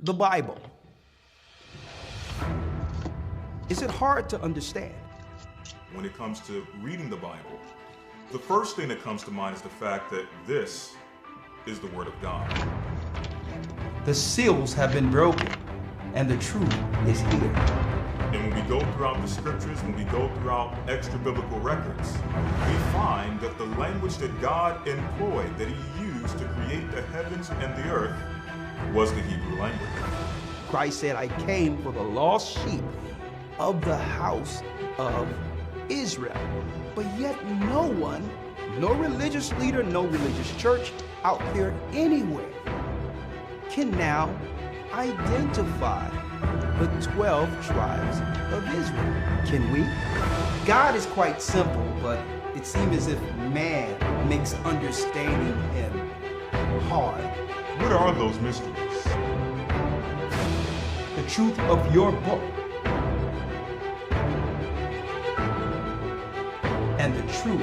The Bible. Is it hard to understand? When it comes to reading the Bible, the first thing that comes to mind is the fact that this is the Word of God. The seals have been broken, and the truth is here. And when we go throughout the scriptures, when we go throughout extra biblical records, we find that the language that God employed, that He used to create the heavens and the earth, was the Hebrew language. Christ said, I came for the lost sheep of the house of Israel. But yet no one, no religious leader, no religious church out there anywhere can now identify the 12 tribes of Israel. Can we? God is quite simple, but it seems as if man makes understanding Him hard. What are those mysteries? The truth of your book and the truth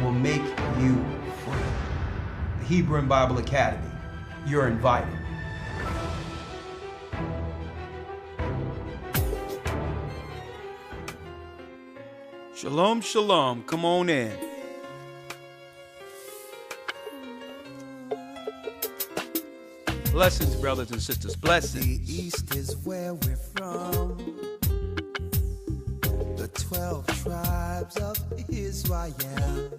will make you free. The Hebrew and Bible Academy, you're invited. Shalom, shalom. Come on in. Blessings, brothers and sisters. Blessings. The East is where we're from. The 12 tribes of Israel.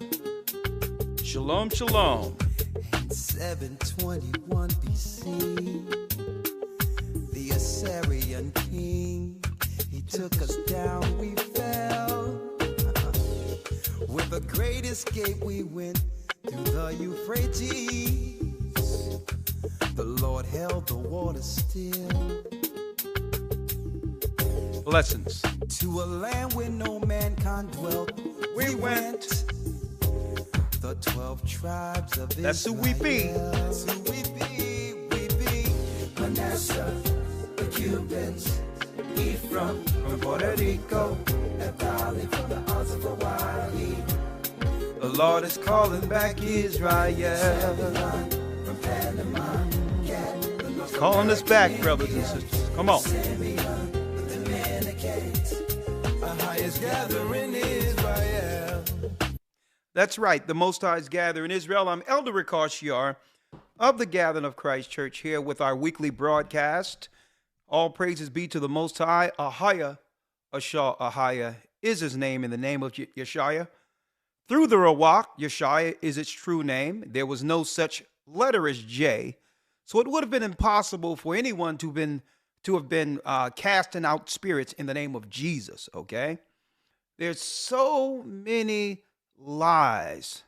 Shalom, shalom. In 721 BC, the Assyrian king, he took us down, we fell. With a great escape, we went through the Euphrates. The Lord held the water still. Blessings. To a land where no mankind dwelt, we went. The 12 tribes of Israel. That's who we be. That's who we be. Manasseh, the Cubans, Ephraim, from Puerto Rico, and Valley from the arms of Hawaii. The Lord is calling back Israel. From Panama, He's calling us back, brothers and sisters. Come on. the Dominicans, AHAYAH's gathering Israel. That's right. The Most High is gathering Israel. I'm Elder Ricard Shiar of the Gathering of Christ Church here with our weekly broadcast. All praises be to the Most High. AHAYAH, AHAYAH is His name in the name of YASHAYA. Through the Rawak, YASHAYA is its true name. There was no such letter as J, so it would have been impossible for anyone to have been casting out spirits in the name of Jesus. Okay, there's so many lies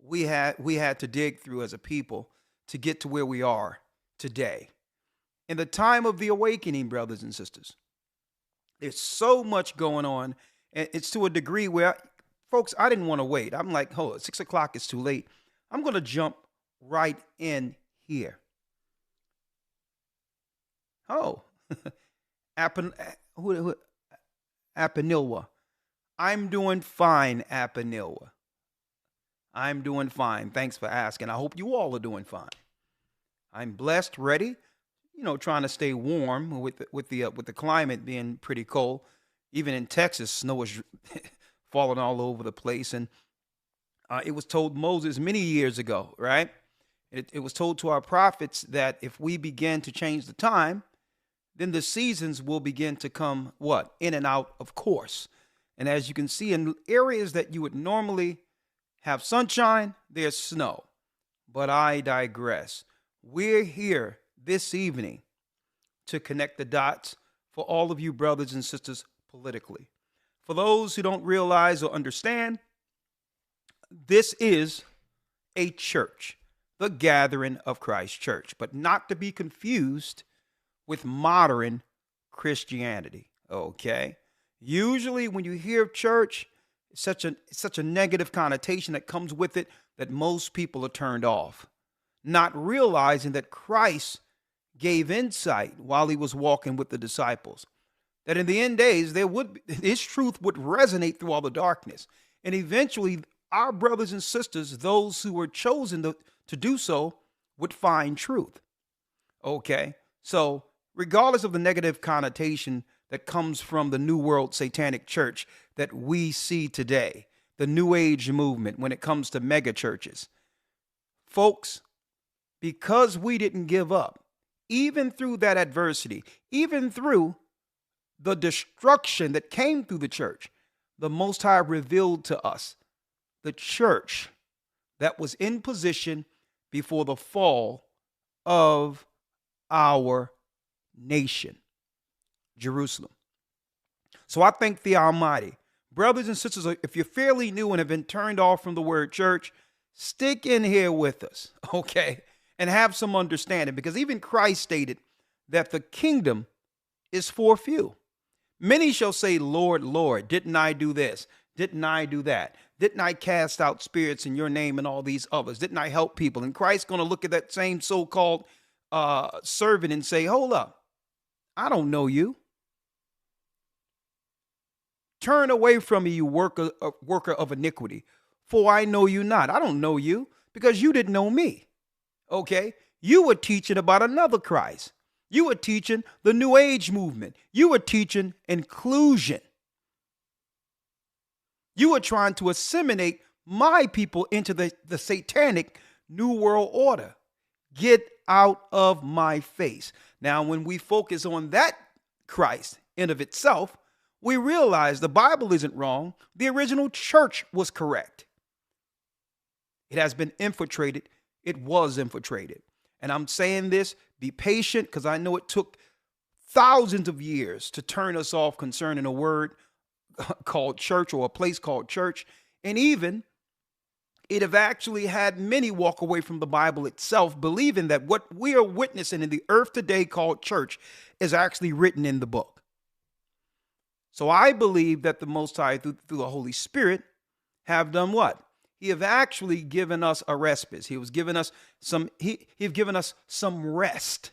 we had to dig through as a people to get to where we are today. In the time of the awakening, brothers and sisters, there's so much going on, and it's to a degree where, folks, I didn't want to wait. I'm like, hold on, 6 o'clock is too late. I'm going to jump right in here. Oh, Apanilwa. I'm doing fine, Apanilwa. I'm doing fine. Thanks for asking. I hope you all are doing fine. I'm blessed, ready, trying to stay warm with the climate being pretty cold. Even in Texas, snow is falling all over the place. And it was told Moses many years ago, right? It was told to our prophets that if we begin to change the time, then the seasons will begin to come, what? In and out of course. And as you can see, in areas that you would normally have sunshine, there's snow. But I digress. We're here this evening to connect the dots for all of you brothers and sisters politically. For those who don't realize or understand, this is a church, the Gathering of Christ Church, but not to be confused with modern Christianity, okay? Usually when you hear church, it's such a negative connotation that comes with it that most people are turned off, not realizing that Christ gave insight while He was walking with the disciples, that in the end days, His truth would resonate through all the darkness. And eventually, our brothers and sisters, those who were chosen to do so, would find truth. Okay? So regardless of the negative connotation that comes from the New World Satanic Church that we see today, the New Age movement when it comes to mega churches, folks, because we didn't give up, even through that adversity, even through the destruction that came through the church, the Most High revealed to us the church that was in position before the fall of our nation, Jerusalem. So I thank the Almighty. Brothers and sisters, if you're fairly new and have been turned off from the word church, stick in here with us, okay? And have some understanding, because even Christ stated that the kingdom is for few. Many shall say, Lord, Lord, didn't I do this? Didn't I do that? Didn't I cast out spirits in your name and all these others? Didn't I help people? And Christ's going to look at that same so-called servant and say, hold up, I don't know you. Turn away from me, you worker of iniquity, for I know you not. I don't know you because you didn't know me. Okay? You were teaching about another Christ. You were teaching the New Age movement. You were teaching inclusion. You were trying to assimilate my people into the satanic New World Order. Get out of my face. Now, when we focus on that Christ in of itself, we realize the Bible isn't wrong. The original church was correct. It has been infiltrated. It was infiltrated. And I'm saying this, be patient, because I know it took thousands of years to turn us off concerning a word called church or a place called church. And even it have actually had many walk away from the Bible itself, believing that what we are witnessing in the earth today called church is actually written in the book. So I believe that the Most High, through the Holy Spirit, have done what? He have actually given us a respite. He was giving us some. He have given us some rest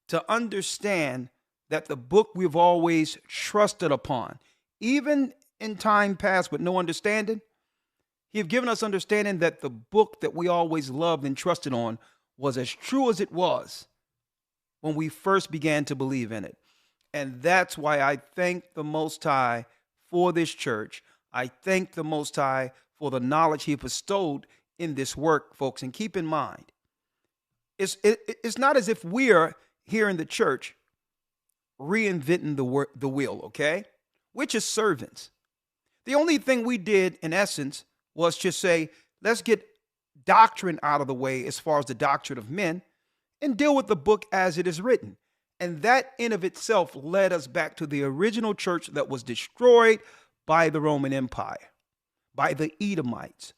to understand that the book we've always trusted upon, even in time past with no understanding, he have given us understanding that the book that we always loved and trusted on was as true as it was when we first began to believe in it. And that's why I thank the Most High for this church. I thank the Most High for the knowledge he bestowed in this work, folks. And keep in mind, it's not as if we are here in the church reinventing the wheel, okay? We're just servants. The only thing we did, in essence, was just say, let's get doctrine out of the way as far as the doctrine of men and deal with the book as it is written. And that in of itself led us back to the original church that was destroyed by the Roman Empire, by the Edomites.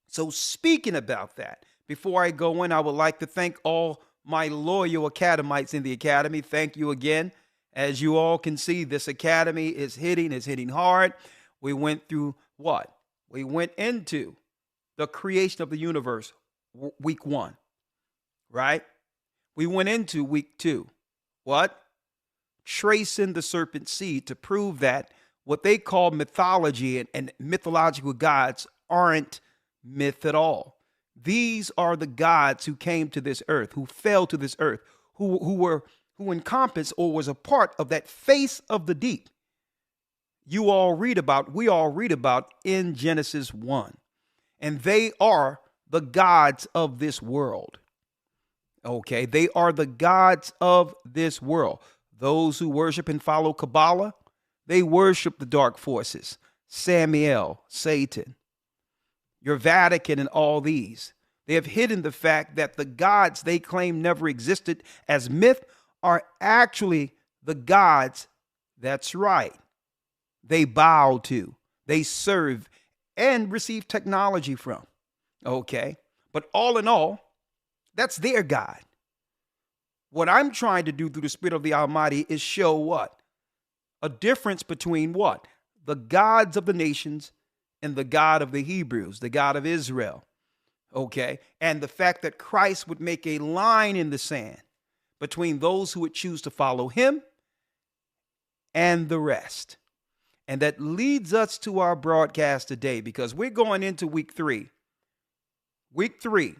So speaking about that, before I go in, I would like to thank all my loyal academites in the academy. Thank you again. As you all can see, this academy is hitting hard. We went through what? We went into the creation of the universe, week 1, right? We went into week 2. What? Tracing the serpent seed to prove that what they call mythology and mythological gods aren't myth at all. These are the gods who came to this earth, who fell to this earth, who encompassed or was a part of that face of the deep. We all read about in Genesis 1. And they are the gods of this world. Okay, they are the gods of this world. Those who worship and follow Kabbalah, they worship the dark forces, Samael, Satan, your Vatican, and all these. They have hidden the fact that the gods they claim never existed as myth are actually the gods, that's right, they bow to, they serve, and receive technology from. Okay, but all in all, that's their God. What I'm trying to do through the Spirit of the Almighty is show what? A difference between what? The gods of the nations and the God of the Hebrews, the God of Israel. Okay? And the fact that Christ would make a line in the sand between those who would choose to follow him and the rest. And that leads us to our broadcast today, because we're going into week 3. Week 3,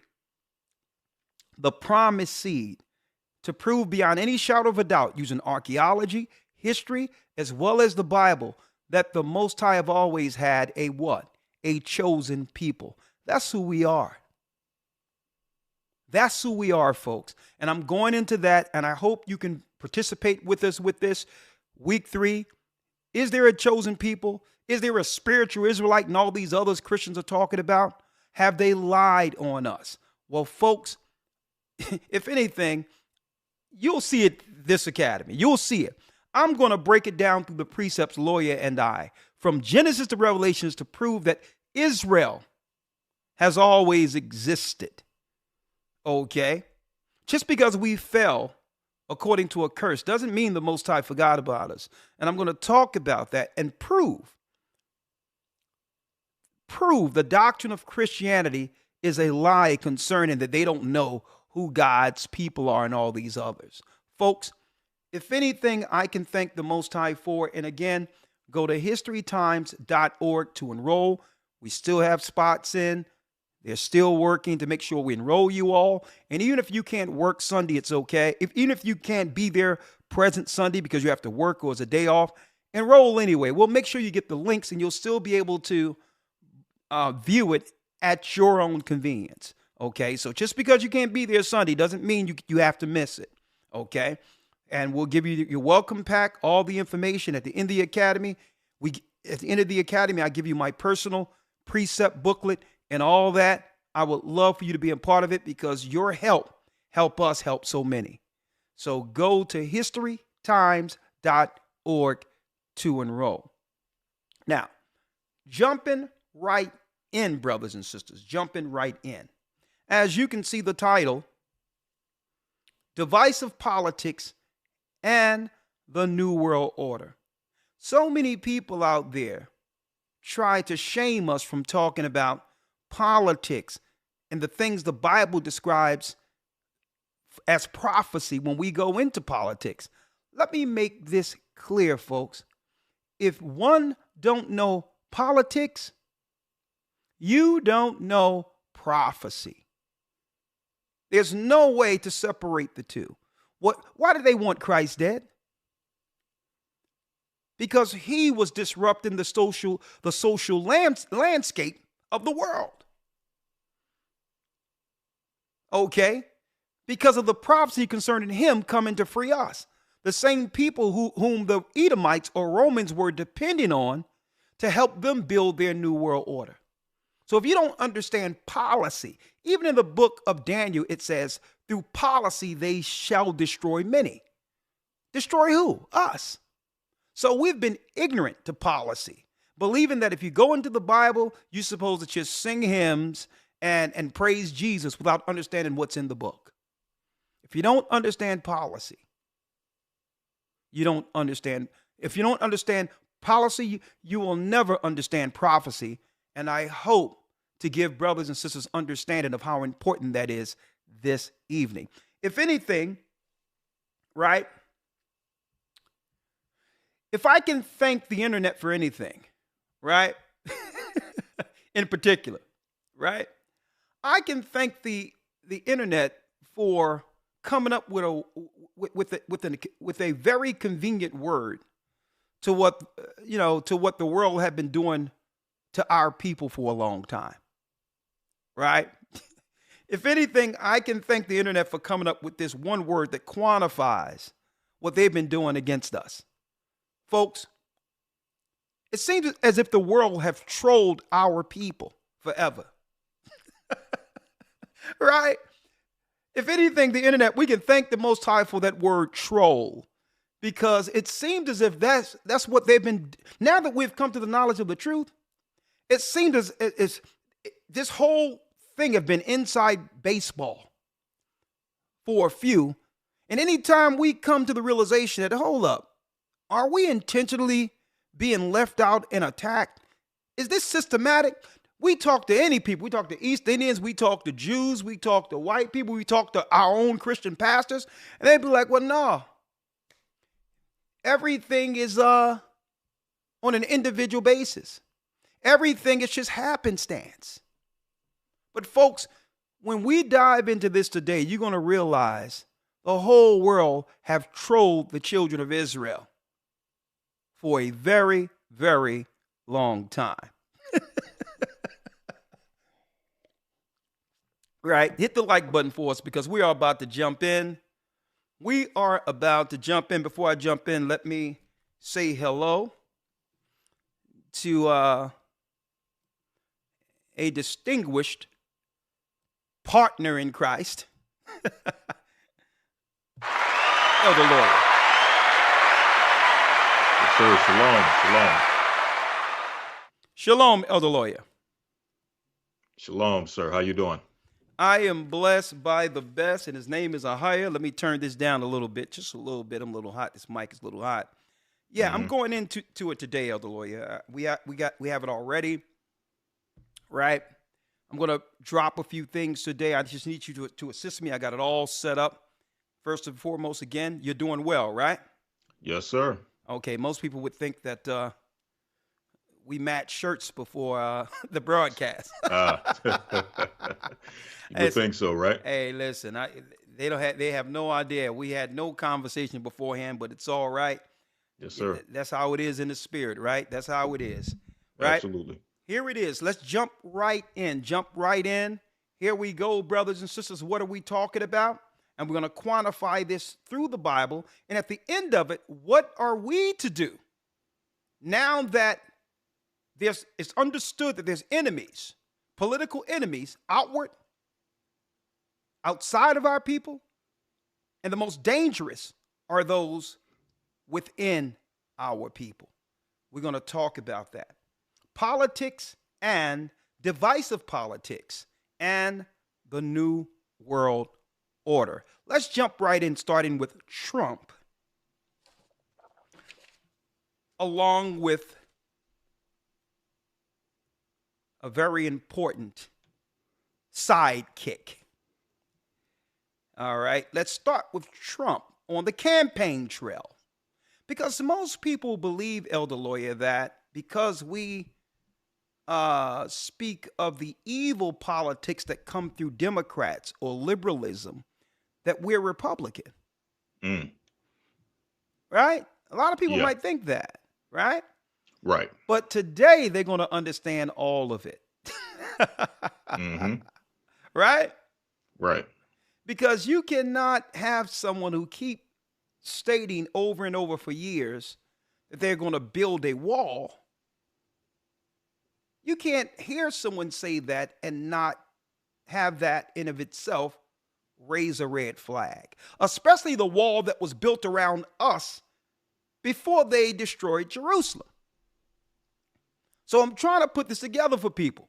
the promised seed. to prove beyond any shadow of a doubt, using archaeology, history, as well as the Bible, that the Most High have always had a what? A chosen people. That's who we are. That's who we are, folks. And I'm going into that, and I hope you can participate with us with this. Week 3, is there a chosen people? Is there a spiritual Israelite and all these others Christians are talking about? Have they lied on us? Well, folks, if anything, you'll see it this academy. You'll see it. I'm going to break it down through the precepts, Lawyer and I, from Genesis to Revelations, to prove that Israel has always existed. Okay? Just because we fell according to a curse doesn't mean the Most High forgot about us. And I'm going to talk about that and prove the doctrine of Christianity is a lie concerning that they don't know who God's people are and all these others. Folks, if anything, I can thank the Most High for, and again, go to historytimes.org to enroll. We still have spots in. They're still working to make sure we enroll you all. And even if you can't work Sunday, it's okay. Even if you can't be there present Sunday because you have to work or it's a day off, enroll anyway. We'll make sure you get the links and you'll still be able to view it at your own convenience. Okay, so just because you can't be there Sunday doesn't mean you have to miss it. Okay, and we'll give you your welcome pack, all the information at the end of the academy. At the end of the academy, I give you my personal precept booklet and all that. I would love for you to be a part of it because your help us help so many. So go to historytimes.org to enroll. Now, jumping right in, brothers and sisters, jumping right in. As you can see the title, Divisive Politics and the New World Order. So many people out there try to shame us from talking about politics and the things the Bible describes as prophecy when we go into politics. Let me make this clear, folks. If one don't know politics, you don't know prophecy. There's no way to separate the two. Why do they want Christ dead? Because he was disrupting the social landscape of the world. Okay? Because of the prophecy concerning him coming to free us. The same people whom the Edomites or Romans were depending on to help them build their new world order. So if you don't understand policy, even in the book of Daniel, it says, through policy, they shall destroy many. Destroy who? Us. So we've been ignorant to policy, believing that if you go into the Bible, you're supposed to just sing hymns and praise Jesus without understanding what's in the book. If you don't understand policy, you don't understand. If you don't understand policy, you will never understand prophecy. And I hope to give brothers and sisters understanding of how important that is this evening. If anything, right? If I can thank the internet for anything, right? In particular, right? I can thank the internet for coming up with a very convenient word to what the world had been doing to our people for a long time. Right? If anything, I can thank the internet for coming up with this one word that quantifies what they've been doing against us. Folks, it seems as if the world have trolled our people forever. Right? If anything, the internet, we can thank the Most High for that word troll, because it seemed as if that's what they've been. Now that we've come to the knowledge of the truth, it seemed as this whole thing have been inside baseball for a few. And anytime we come to the realization that, hold up, are we intentionally being left out and attacked? Is this systematic? We talk to any people. We talk to East Indians. We talk to Jews. We talk to white people. We talk to our own Christian pastors. And they'd be like, well, no. Everything is on an individual basis. Everything is just happenstance. But folks, when we dive into this today, you're going to realize the whole world have trolled the children of Israel for a very, very long time. Right? Hit the like button for us because we are about to jump in. We are about to jump in. Before I jump in, let me say hello to a distinguished partner in Christ, Elder Lawyer. Yes, sir. Shalom. Shalom. Shalom, Elder Lawyer. Shalom, sir. How you doing? I am blessed by the best, and his name is AHAYAH. Let me turn this down a little bit, just a little bit. I'm a little hot. This mic is a little hot. Yeah, I'm going into it today, Elder Lawyer. We have it already, right? I'm going to drop a few things today. I just need you to assist me. I got it all set up. First and foremost, again, you're doing well, right? Yes, sir. Okay, most people would think that we match shirts before the broadcast. You would think so, right? Hey, listen, they have no idea. We had no conversation beforehand, but it's all right. Yes, sir. That's how it is in the spirit, right? That's how it is, right? Absolutely. Here it is. Let's jump right in. Jump right in. Here we go, brothers and sisters. What are we talking about? And we're going to quantify this through the Bible. And at the end of it, what are we to do now that it's understood that there's enemies, political enemies, outside of our people, and the most dangerous are those within our people. We're going to talk about that. Politics and divisive politics and the New World Order. Let's jump right in, starting with Trump, along with a very important sidekick. All right, let's start with Trump on the campaign trail. Because most people believe, Elder Lawyer, that because we speak of the evil politics that come through Democrats or liberalism, that we're Republican. Right? A lot of people might think that, right? Right. But today they're going to understand all of it. Right? Right. Because you cannot have someone who keep stating over and over for years that they're going to build a wall. You can't hear someone say that and not have that in of itself raise a red flag, especially the wall that was built around us before they destroyed Jerusalem. So I'm trying to put this together for people.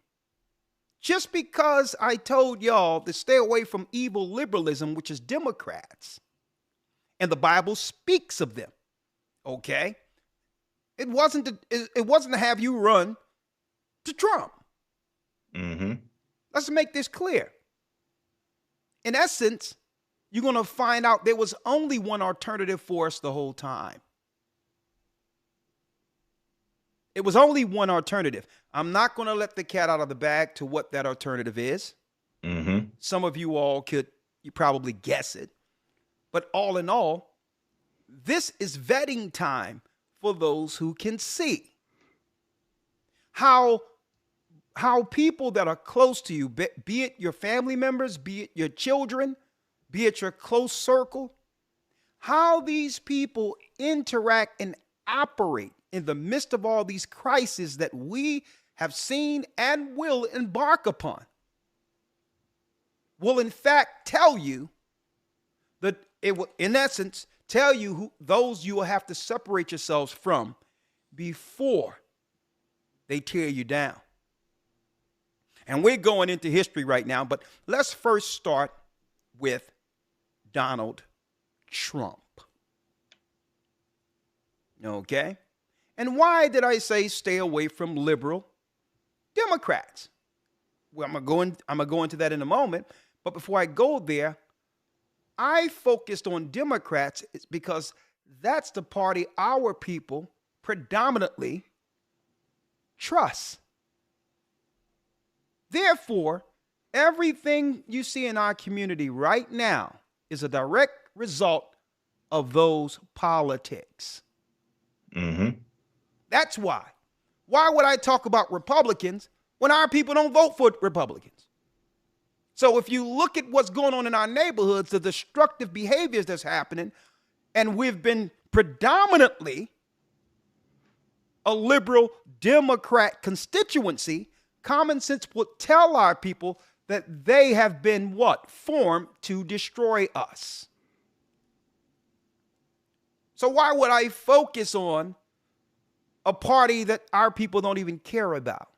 Just because I told y'all to stay away from evil liberalism, which is Democrats, and the Bible speaks of them, okay? It wasn't to have you run to Trump. Let's make this clear. In essence, you're going to find out there was only one alternative for us the whole time. It was only one alternative. I'm not going to let the cat out of the bag to what that alternative is. Some of you all you probably guess it. But all in all, this is vetting time for those who can see how people that are close to you, be it your family members, be it your children, be it your close circle, how these people interact and operate in the midst of all these crises that we have seen and will embark upon, will in fact tell you that it will, in essence, tell you those you will have to separate yourselves from before they tear you down. And we're going into history right now, but let's first start with Donald Trump. Okay? And why did I say stay away from liberal Democrats? Well, I'm going to go into that in a moment, but before I go there, I focused on Democrats because that's the party our people predominantly trust. Therefore, everything you see in our community right now is a direct result of those politics. That's why. Why would I talk about Republicans when our people don't vote for Republicans? So if you look at what's going on in our neighborhoods, the destructive behaviors that's happening, and we've been predominantly a liberal Democrat constituency, common sense will tell our people that they have been what? Formed to destroy us. So why would I focus on a party that our people don't even care about?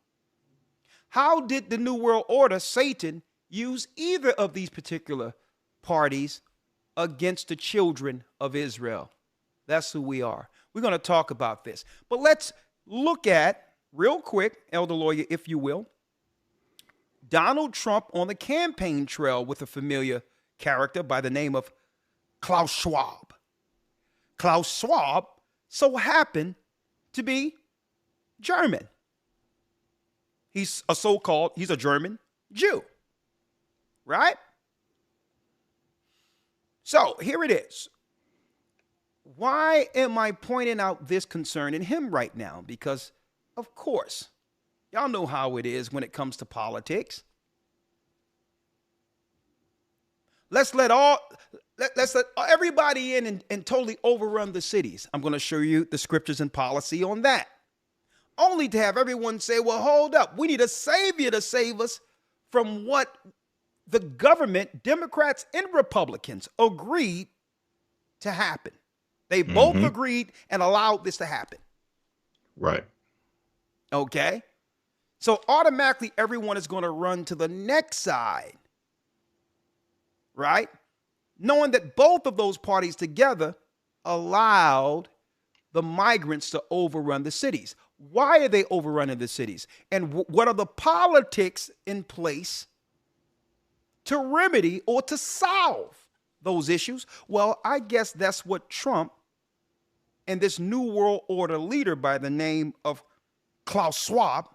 How did the New World Order, Satan, use either of these particular parties against the children of Israel? That's who we are. We're going to talk about this. But let's look at, real quick, Elder Lawyer, if you will, Donald Trump on the campaign trail with a familiar character by the name of Klaus Schwab. Klaus Schwab so happened to be German. He's a German Jew, right? So here it is. Why am I pointing out this concern in him right now? Because, of course, y'all know how it is when it comes to politics. Let's let everybody in and totally overrun the cities. I'm going to show you the scriptures and policy on that. Only to have everyone say, well, hold up. We need a savior to save us from what the government, Democrats and Republicans, agreed to happen. They both agreed and allowed this to happen. Right. Okay. So automatically everyone is going to run to the next side. Right? Knowing that both of those parties together allowed the migrants to overrun the cities. Why are they overrunning the cities? And what are the politics in place to remedy or to solve those issues? Well, I guess that's what Trump and this New World Order leader by the name of Klaus Schwab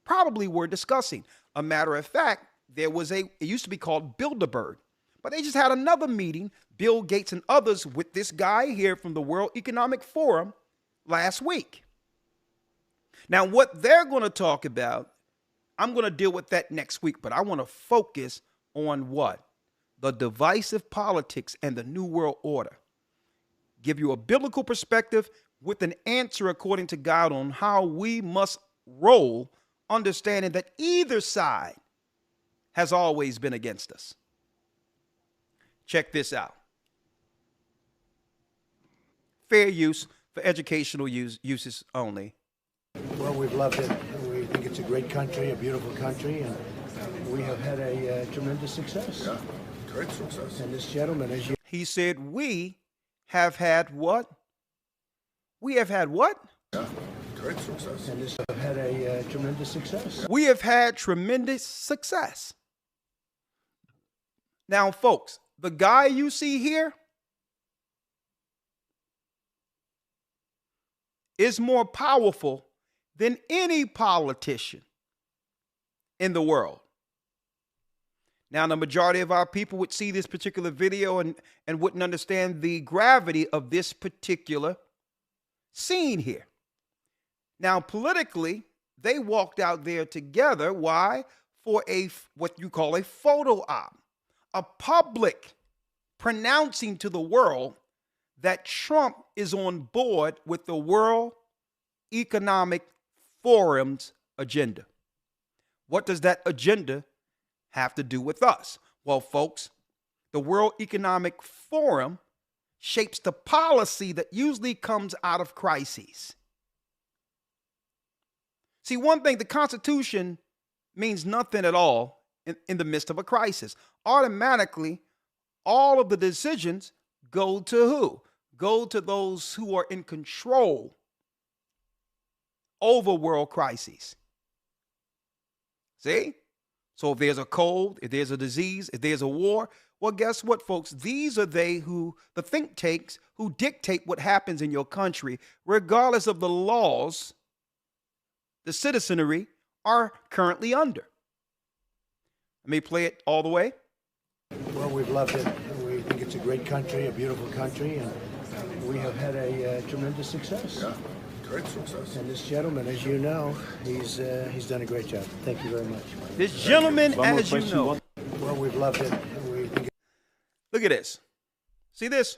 probably were discussing. A matter of fact, it used to be called Bilderberg, but they just had another meeting, Bill Gates and others, with this guy here from the World Economic Forum last week. Now, what they're going to talk about, I'm going to deal with that next week, but I want to focus on what? The divisive politics and the New World Order. Give you a biblical perspective with an answer according to God on how we must roll, understanding that either side has always been against us. Check this out. Fair use for educational uses only. Well, we've loved it. We think it's a great country, a beautiful country, and we have had a tremendous success. Yeah, great success. And this gentleman, as you... He said, we have had what? We have had what? Yeah, great success. And this have had a tremendous success. We have had tremendous success. Now, folks, the guy you see here is more powerful than any politician in the world. Now, the majority of our people would see this particular video and wouldn't understand the gravity of this particular scene here. Now, politically, they walked out there together. Why? For what you call a photo op, a public pronouncing to the world that Trump is on board with the World Economic Forum's agenda. What does that agenda have to do with us? Well, folks, the World Economic Forum shapes the policy that usually comes out of crises. See, one thing, the Constitution means nothing at all in the midst of a crisis. Automatically, all of the decisions go to who? Go to those who are in control over world crises. See? So if there's a cold, if there's a disease, if there's a war, well, guess what, folks? These are the think tanks who dictate what happens in your country, regardless of the laws the citizenry are currently under. Let me play it all the way. Well, we've loved it. We think think it's a great country, a beautiful country, and we have had a tremendous success. Yeah, great success. And this gentleman, as you know, he's done a great job. Thank you very much. This gentleman, as you know. Well, we've loved it. We think Look at this. See this?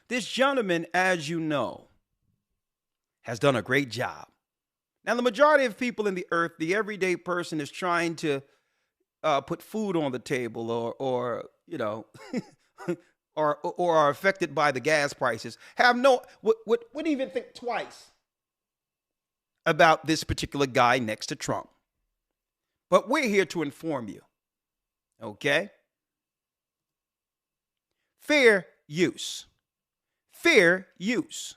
This gentleman, as you know, has done a great job. Now, the majority of people in the earth, the everyday person, is trying to put food on the table, or you know, or are affected by the gas prices. Wouldn't even think twice about this particular guy next to Trump. But we're here to inform you. Okay? Fair use. Fair use.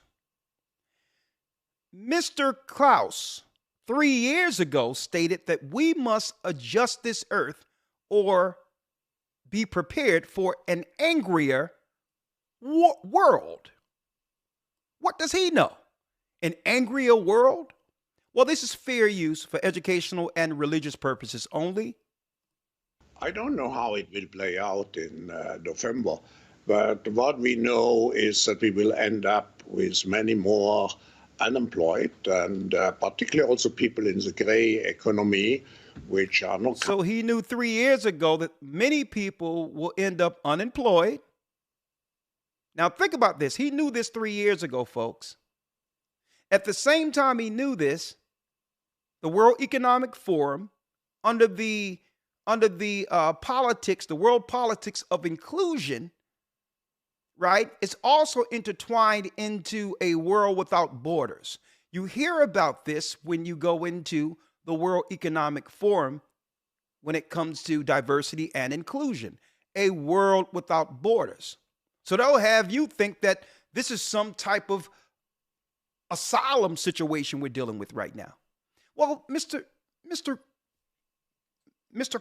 Mr. Klaus, 3 years ago, stated that we must adjust this earth or be prepared for an angrier world. What does he know? An angrier world? Well, this is fair use for educational and religious purposes only. I don't know how it will play out in November, but what we know is that we will end up with many more unemployed, and particularly also people in the gray economy, which are not. So he knew 3 years ago that many people will end up unemployed. Now think about this. He knew this 3 years ago, folks. At the same time he knew this, the World Economic Forum, under the politics, the world politics of inclusion, right? It's also intertwined into a world without borders. You hear about this when you go into the World Economic Forum when it comes to diversity and inclusion, a world without borders. So they'll have you think that this is some type of asylum situation we're dealing with right now. Well, Mr.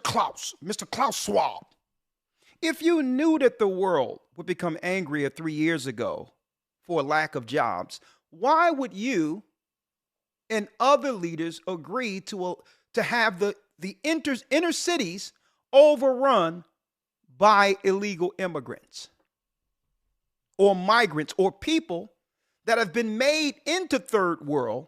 Klaus Schwab, if you knew that the world would become angrier 3 years ago for lack of jobs, why would you and other leaders agree to have the inner cities overrun by illegal immigrants or migrants or people that have been made into third world?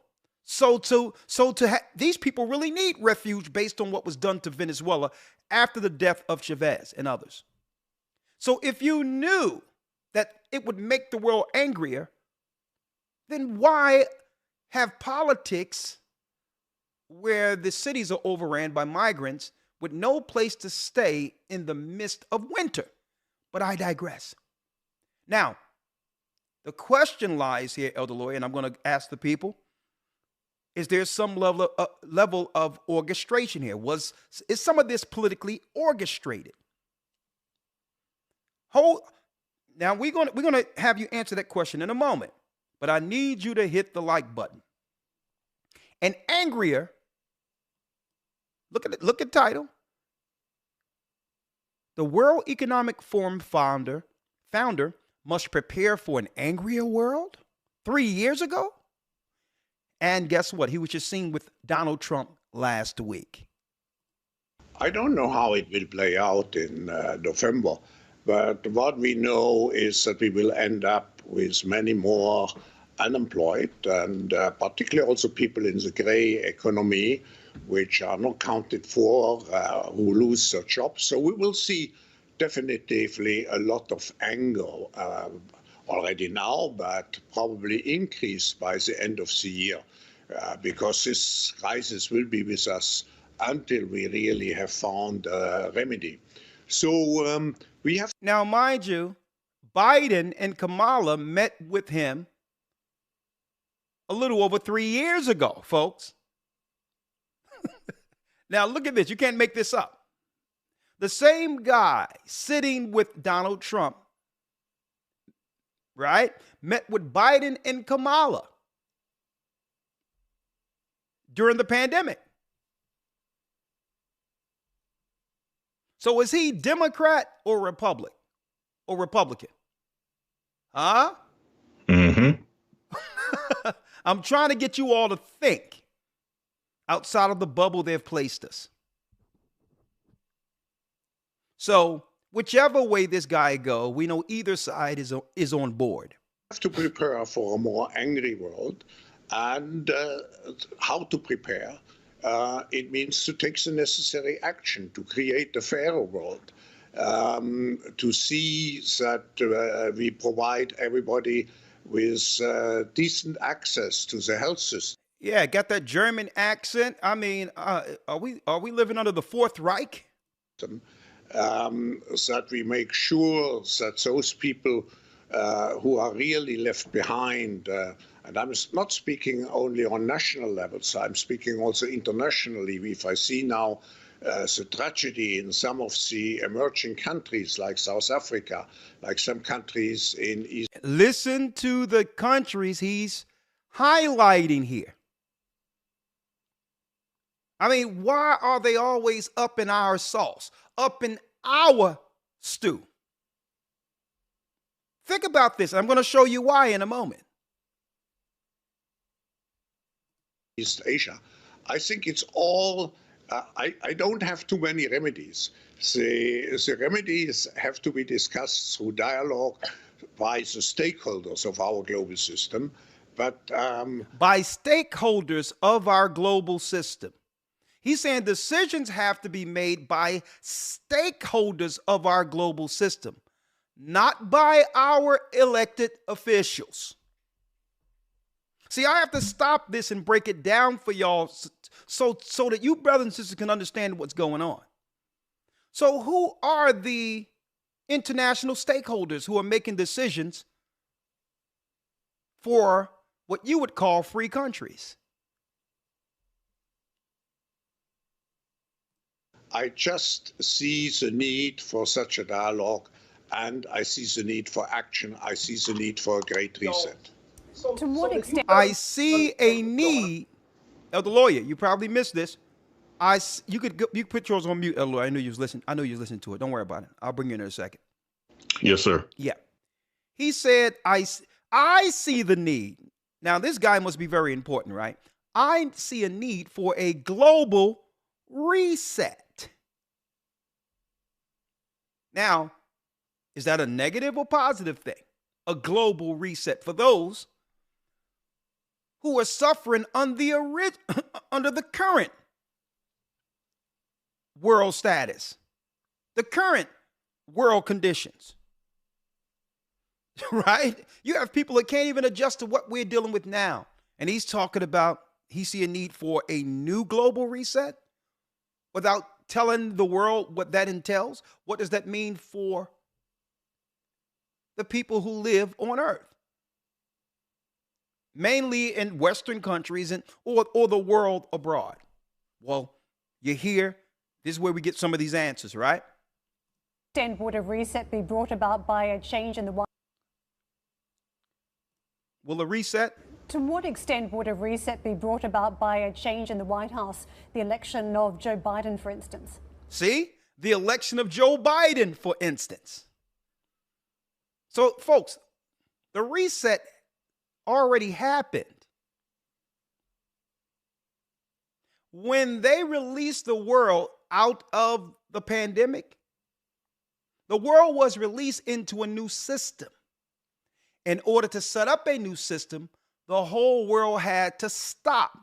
These people really need refuge based on what was done to Venezuela after the death of Chavez and others. So if you knew that it would make the world angrier, then why have politics where the cities are overran by migrants with no place to stay in the midst of winter? But I digress. Now, the question lies here, Elder Lawyer, and I'm going to ask the people, is there some level of orchestration here? Is some of this politically orchestrated? Now we're gonna have you answer that question in a moment, but I need you to hit the like button. And angrier, look at title. The World Economic Forum founder must prepare for an angrier world 3 years ago. And guess what? He was just seen with Donald Trump last week. I don't know how it will play out in November, but what we know is that we will end up with many more unemployed, and particularly also people in the gray economy, which are not counted for, who lose their jobs. So we will see definitively a lot of anger already now, but probably increased by the end of the year, because this crisis will be with us until we really have found a remedy. So we have. Now, mind you, Biden and Kamala met with him a little over 3 years ago, folks. Now, look at this. You can't make this up. The same guy sitting with Donald Trump, right, met with Biden and Kamala during the pandemic. So is he Democrat or Republican? Huh? Mm-hmm. I'm trying to get you all to think outside of the bubble they've placed us. So whichever way this guy go, we know either side is on board. Have to prepare for a more angry world, and how to prepare. It means to take the necessary action to create a fairer world, to see that we provide everybody with decent access to the health system. Yeah, got that German accent. I mean, are we living under the Fourth Reich? That we make sure that those people who are really left behind, and I'm not speaking only on national levels, I'm speaking also internationally. If I see now the tragedy in some of the emerging countries like South Africa, like some countries in East. Listen to the countries he's highlighting here. I mean, why are they always up in our sauce, up in our stew? Think about this. I'm going to show you why in a moment. East Asia. I think it's all, I don't have too many remedies. The remedies have to be discussed through dialogue by the stakeholders of our global system. But by stakeholders of our global system. He's saying decisions have to be made by stakeholders of our global system, not by our elected officials. See, I have to stop this and break it down for y'all so that you brothers and sisters can understand what's going on. So who are the international stakeholders who are making decisions for what you would call free countries? I just see the need for such a dialogue, and I see the need for action. I see the need for a great reset. To what extent? I see a need. Elder Lawyer, you probably missed this. You could put yours on mute, Elder Lawyer. I knew you was listening. I know you was listening to it. Don't worry about it. I'll bring you in a second. Yes, sir. Yeah. He said, I see the need. Now, this guy must be very important, right? I see a need for a global reset. Now, is that a negative or positive thing? A global reset for those who are suffering under the current world status, the current world conditions, right? You have people that can't even adjust to what we're dealing with now. And he's talking about, he see a need for a new global reset without telling the world what that entails. What does that mean for the people who live on earth? Mainly in Western countries or the world abroad. Well, you're here. This is where we get some of these answers, right? Then would a reset be brought about by a change in the White? Will a reset? To what extent would a reset be brought about by a change in the White House, the election of Joe Biden, for instance? See? The election of Joe Biden, for instance. So, folks, the reset already happened. When they released the world out of the pandemic, the world was released into a new system. In order to set up a new system, the whole world had to stop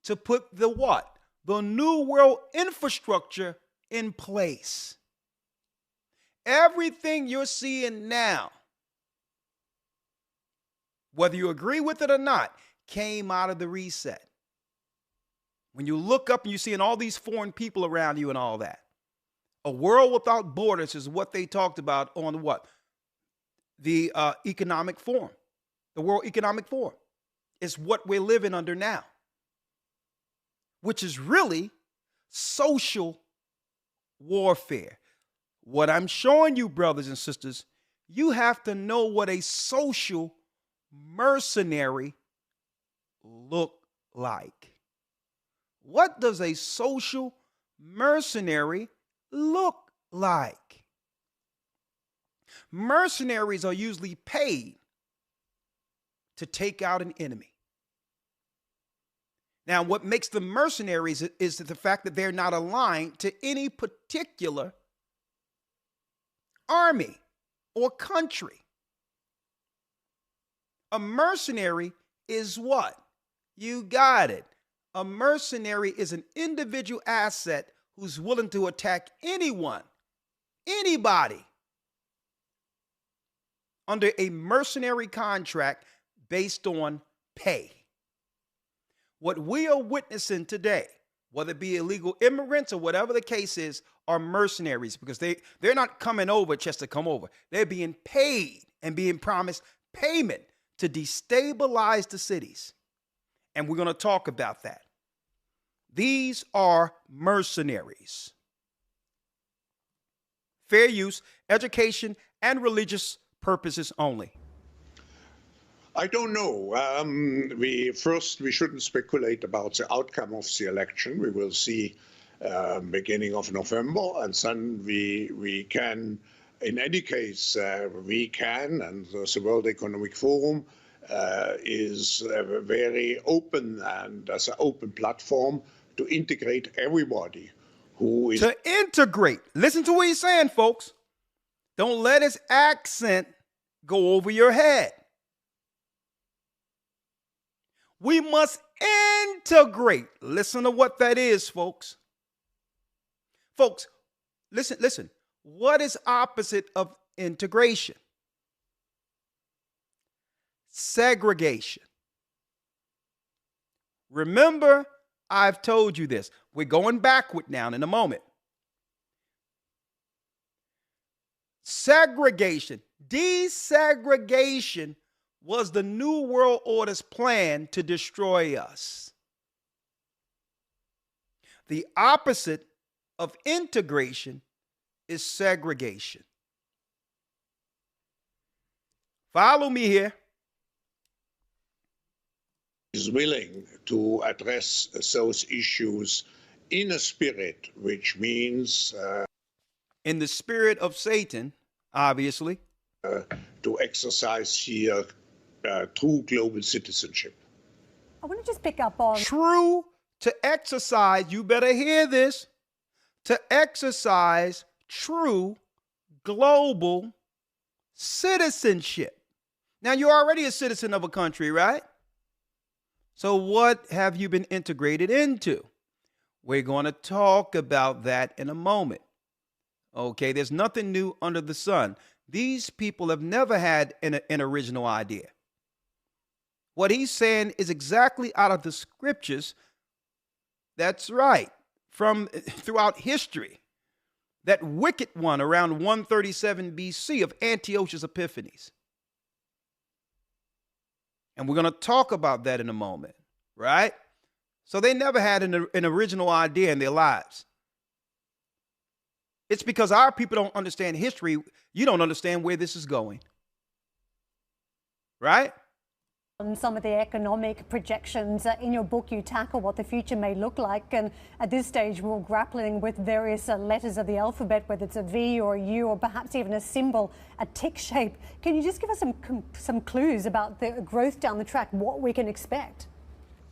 to put the what? The new world infrastructure in place. Everything you're seeing now, whether you agree with it or not, came out of the reset. When you look up and you're seeing all these foreign people around you and all that, a world without borders is what they talked about on what? The economic forum, the World Economic Forum. Is what we're living under now, which is really social warfare. What I'm showing you, brothers and sisters, you have to know what a social mercenary look like. What does a social mercenary look like? Mercenaries are usually paid to take out an enemy. Now, what makes them mercenaries is the fact that they're not aligned to any particular army or country. A mercenary is what? You got it. A mercenary is an individual asset who's willing to attack anyone, anybody, under a mercenary contract based on pay. What we are witnessing today, whether it be illegal immigrants or whatever the case is, are mercenaries, because they're not coming over just to come over. They're being paid and being promised payment to destabilize the cities. And we're going to talk about that. These are mercenaries. Fair use, education, and religious purposes only. I don't know. We shouldn't speculate about the outcome of the election. We will see beginning of November, and then we can, in any case, we can, and the World Economic Forum is very open and as an open platform to integrate everybody who is... To integrate. Listen to what he's saying, folks. Don't let his accent go over your head. We must integrate. Listen to what that is, folks. Folks, listen. What is opposite of integration? Segregation. Remember, I've told you this. We're going backward now in a moment. Segregation, desegregation was the New World Order's plan to destroy us. The opposite of integration is segregation. Follow me here. Is willing to address those issues in a spirit, which means... in the spirit of Satan, obviously. To exercise here true global citizenship. I want to just pick up on... True to exercise, you better hear this, to exercise true global citizenship. Now, you're already a citizen of a country, right? So what have you been integrated into? We're going to talk about that in a moment. Okay, there's nothing new under the sun. These people have never had an original idea. What he's saying is exactly out of the scriptures. That's right. From throughout history. That wicked one around 137 BC of Antiochus Epiphanes. And we're going to talk about that in a moment, right? So they never had an original idea in their lives. It's because our people don't understand history. You don't understand where this is going. Right? On some of the economic projections in your book, you tackle what the future may look like. And at this stage, we're grappling with various letters of the alphabet, whether it's a V or a U or perhaps even a symbol, a tick shape. Can you just give us some clues about the growth down the track, what we can expect?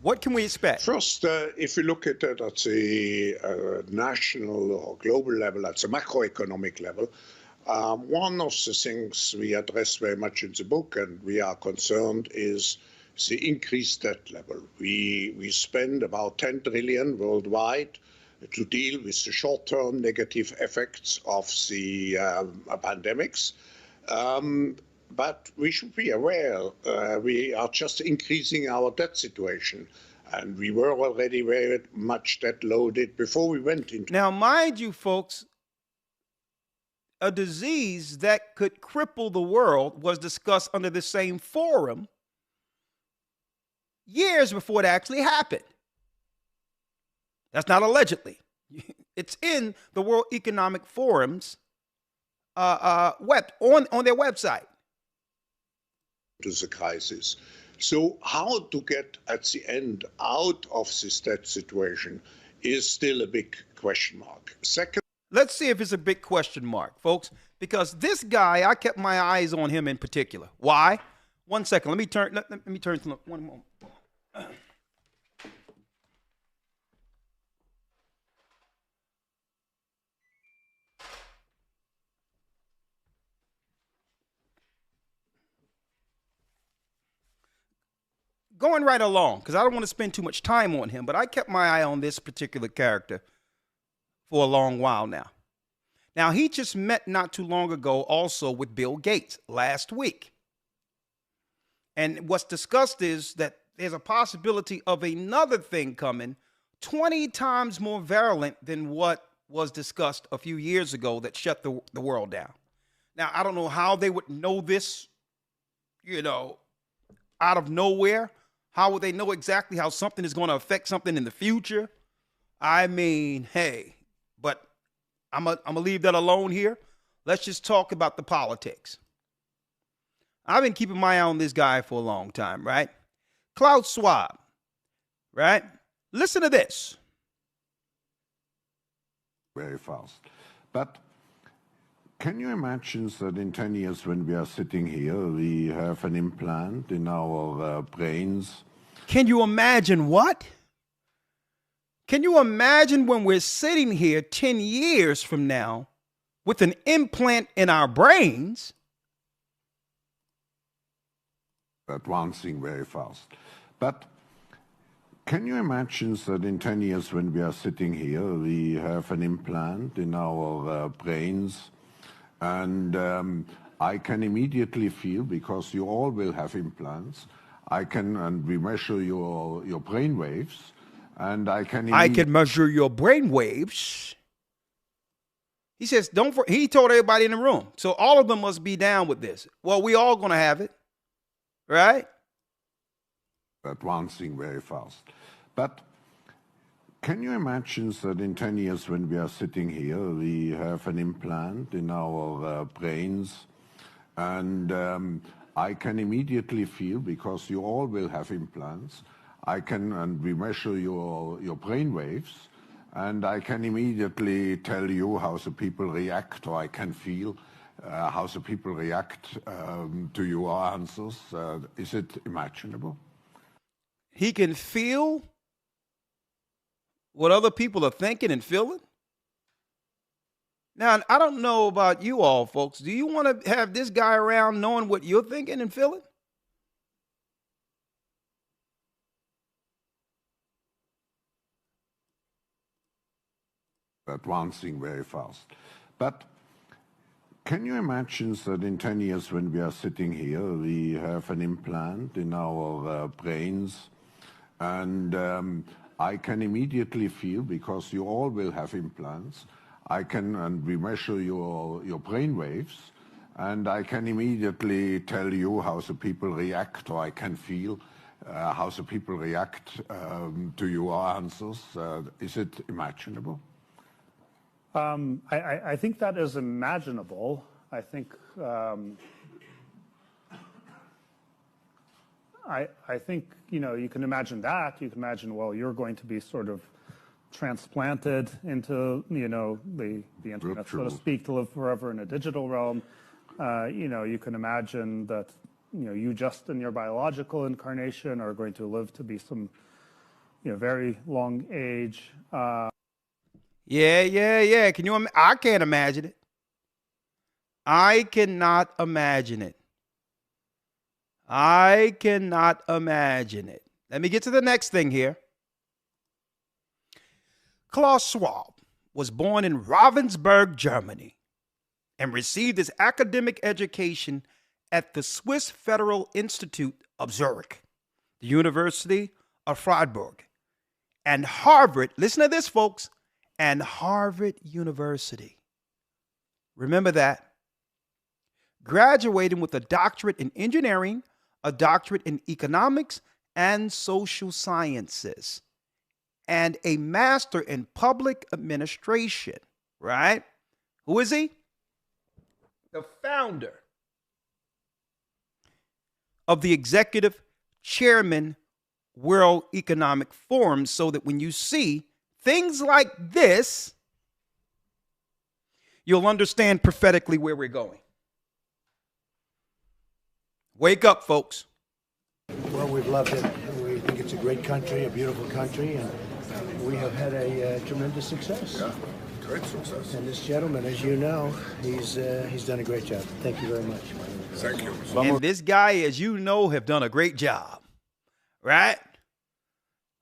What can we expect? First, if you look at it at the national or global level, at the macroeconomic level, one of the things we address very much in the book and we are concerned is the increased debt level. We spend about 10 trillion worldwide to deal with the short-term negative effects of the pandemics. But we should be aware we are just increasing our debt situation. And we were already very much debt loaded before we went into... Now, mind you, folks, a disease that could cripple the world was discussed under the same forum years before it actually happened. That's not allegedly. It's in the World Economic Forum's on their website. To the crisis. So how to get at the end out of this debt situation is still a big question mark. Second, let's see if it's a big question mark, folks, because this guy, I kept my eyes on him in particular. Why? 1 second. Let me turn to one moment. going right along, because I don't want to spend too much time on him, but I kept my eye on this particular character for a long while now. Now, he just met not too long ago also with Bill Gates last week. And what's discussed is that there's a possibility of another thing coming 20 times more virulent than what was discussed a few years ago that shut the world down. Now, I don't know how they would know this, out of nowhere. How would they know exactly how something is going to affect something in the future? I mean, hey, but I'm gonna leave that alone here. Let's just talk about the politics. I've been keeping my eye on this guy for a long time, right? Klaus Schwab, right? Listen to this. Very fast. But can you imagine that in 10 years when we are sitting here, we have an implant in our brains? Can you imagine what? Can you imagine when we're sitting here 10 years from now with an implant in our brains? Advancing very fast. But can you imagine that in 10 years when we are sitting here, we have an implant in our brains, and I can immediately feel, because you all will have implants, and we measure your brain waves, and I can measure your brain waves. He says, he told everybody in the room. So all of them must be down with this. Well, we all going to have it, right? Advancing very fast. But can you imagine that in 10 years when we are sitting here, we have an implant in our brains, and I can immediately feel, because you all will have implants, and we measure your brain waves, and I can immediately tell you how the people react, or I can feel how the people react to your answers. Is it imaginable? He can feel what other people are thinking and feeling? Now, I don't know about you all, folks. Do you want to have this guy around knowing what you're thinking and feeling? Advancing very fast. But can you imagine that in 10 years when we are sitting here, we have an implant in our brains, and I can immediately feel, because you all will have implants, and we measure your brain waves, and I can immediately tell you how the people react, or I can feel how the people react to your answers. Is it imaginable? I think that is imaginable. I think I think, you can imagine that. You can imagine, well, you're going to be sort of transplanted into, the internet, so to speak, to live forever in a digital realm. You can imagine that, you just in your biological incarnation are going to live to be some, very long age. Yeah. I can't imagine it. I cannot imagine it. I cannot imagine it. Let me get to the next thing here. Klaus Schwab was born in Ravensburg, Germany, and received his academic education at the Swiss Federal Institute of Zurich, the University of Freiburg, and Harvard. Listen to this, folks. And Harvard University. Remember that. Graduating with a doctorate in engineering, a doctorate in economics and social sciences, and a master in public administration, right? Who is he? The founder of the executive chairman World Economic Forum, so that when you see things like this, you'll understand prophetically where we're going. Wake up, folks. Well, we've loved it. We think it's a great country, a beautiful country, and we have had a tremendous success. Yeah, great success. And this gentleman, as you know, he's done a great job. Thank you very much. Thank you. And this guy, as you know, have done a great job, right?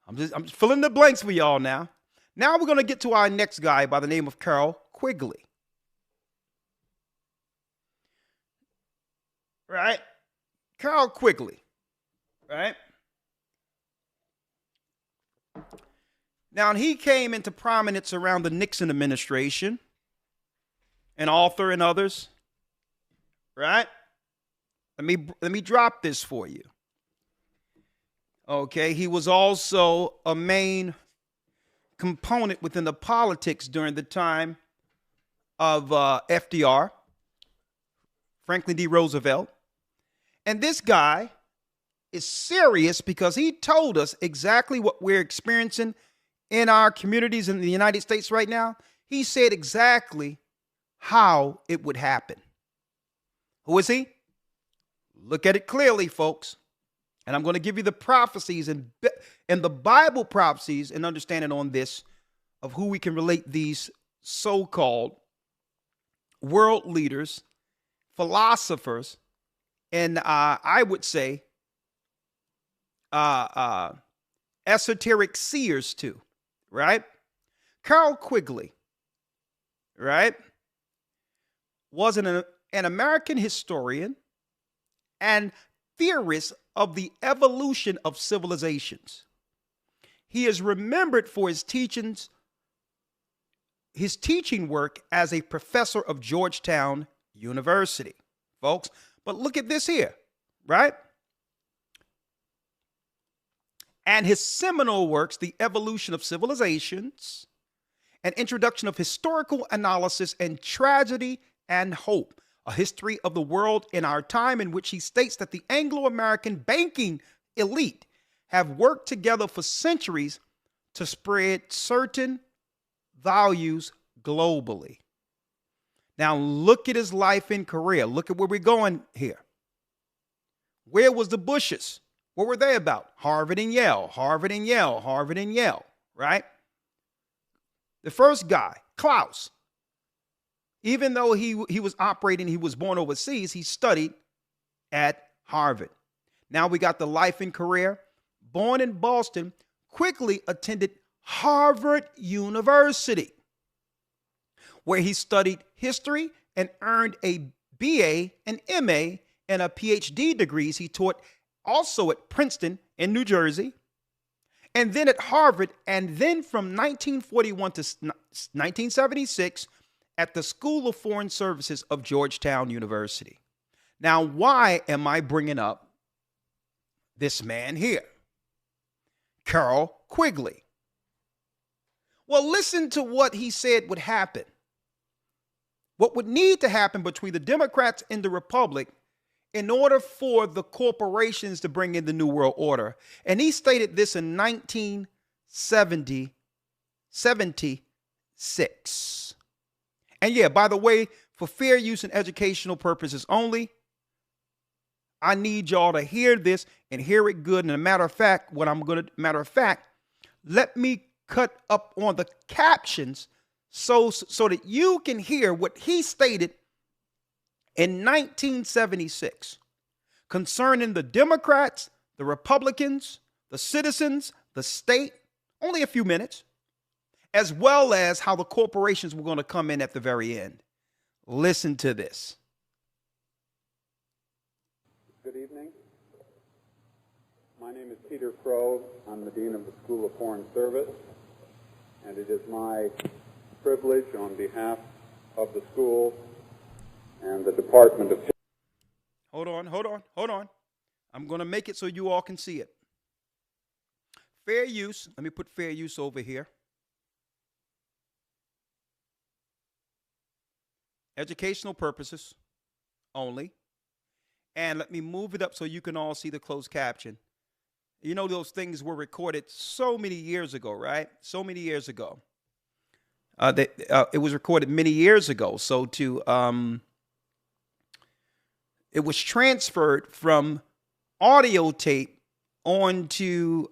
I'm just filling the blanks for y'all now. Now we're going to get to our next guy by the name of Carroll Quigley. Right? Carroll Quigley. Right? Now, he came into prominence around the Nixon administration, an author and others. Right? Let me drop this for you. Okay, he was also a main component within the politics during the time of FDR, Franklin D. Roosevelt. And this guy is serious because he told us exactly what we're experiencing in our communities in the United States right now. He said exactly how it would happen. Who is he? Look at it clearly, folks. And I'm going to give you the prophecies and the Bible prophecies and understanding on this of who we can relate these so-called world leaders, philosophers, and I would say esoteric seers to, right? Carroll Quigley, right, was an American historian and theorist of the evolution of civilizations. He is remembered for his teaching work as a professor of Georgetown University, folks. But look at this here, right? And his seminal works, The Evolution of Civilizations, An Introduction of Historical Analysis and Tragedy and Hope, A History of the World in Our Time, in which he states that the Anglo-American banking elite have worked together for centuries to spread certain values globally. Now, look at his life and career. Look at where we're going here. Where was the Bushes? What were they about? Harvard and Yale, Harvard and Yale, Harvard and Yale, right? The first guy, Klaus, even though he was operating, he was born overseas, he studied at Harvard. Now we got the life and career. Born in Boston, Quigley attended Harvard University, where he studied history and earned a BA, an MA, and a PhD degrees. He taught also at Princeton in New Jersey, and then at Harvard, and then from 1941 to 1976 at the School of Foreign Services of Georgetown University. Now, why am I bringing up this man here, Carroll Quigley? Well, listen to what he said would happen. What would need to happen between the Democrats and the Republic in order for the corporations to bring in the New World Order. And he stated this in 1976. And yeah, by the way, for fair use and educational purposes only, I need y'all to hear this and hear it good. And a matter of fact, let me cut up on the captions so that you can hear what he stated in 1976 concerning the Democrats, the Republicans, the citizens, the state, only a few minutes, as well as how the corporations were going to come in at the very end. Listen to this. Good evening. My name is Peter Crow. I'm the Dean of the School of Foreign Service, and it is my privilege on behalf of the school and the Department of... Hold on. I'm going to make it so you all can see it. Fair use. Let me put fair use over here. Educational purposes only. And let me move it up so you can all see the closed caption. You know, those things were recorded so many years ago, right? So many years ago. It was recorded many years ago. So it was transferred from audio tape onto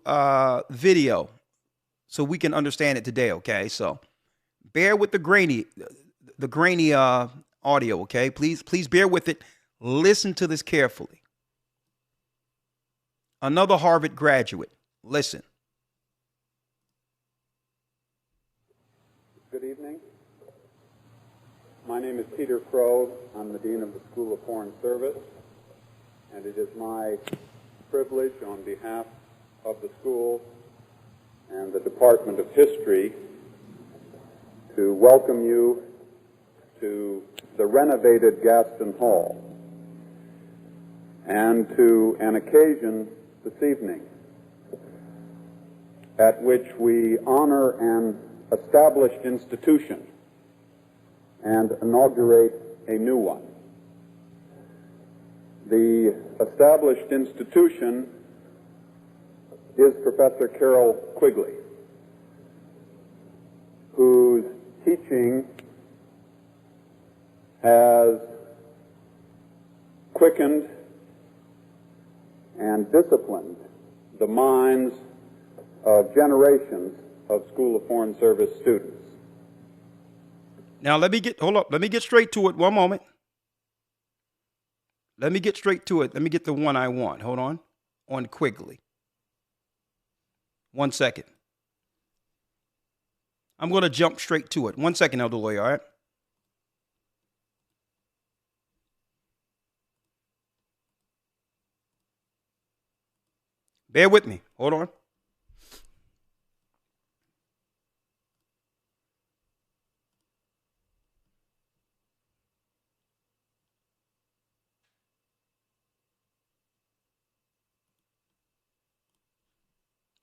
video so we can understand it today, okay? So bear with the grainy audio, okay? Please bear with it. Listen to this carefully. another Harvard graduate. Listen. Good evening. My name is Peter Crow. I'm the Dean of the School of Foreign Service, and it is my privilege on behalf of the school and the Department of History to welcome you to the renovated Gaston Hall and to an occasion this evening at which we honor an established institution and inaugurate a new one. The established institution is Professor Carol Quigley, whose teaching has quickened and disciplined the minds of generations of School of Foreign Service students. Now, hold up. Let me get straight to it. One moment. Let me get straight to it. Let me get the one I want. Hold on Quigley. 1 second. I'm going to jump straight to it. 1 second, Elder Lawyer, all right? Bear with me. Hold on.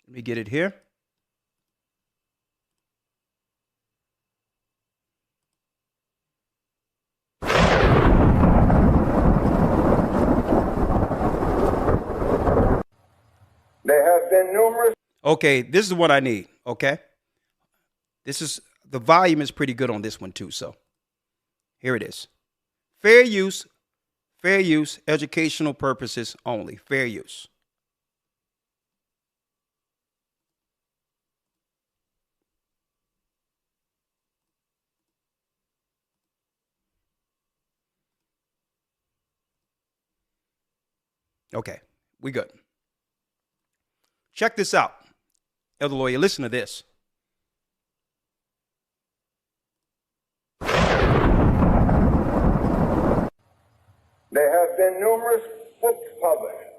Let me get it here. There have been numerous... Okay, this is what I need, okay? The volume is pretty good on this one too, so here it is. Fair use, educational purposes only, fair use. Okay, we good. Check this out. Elder Lawyer, listen to this. There have been numerous books published.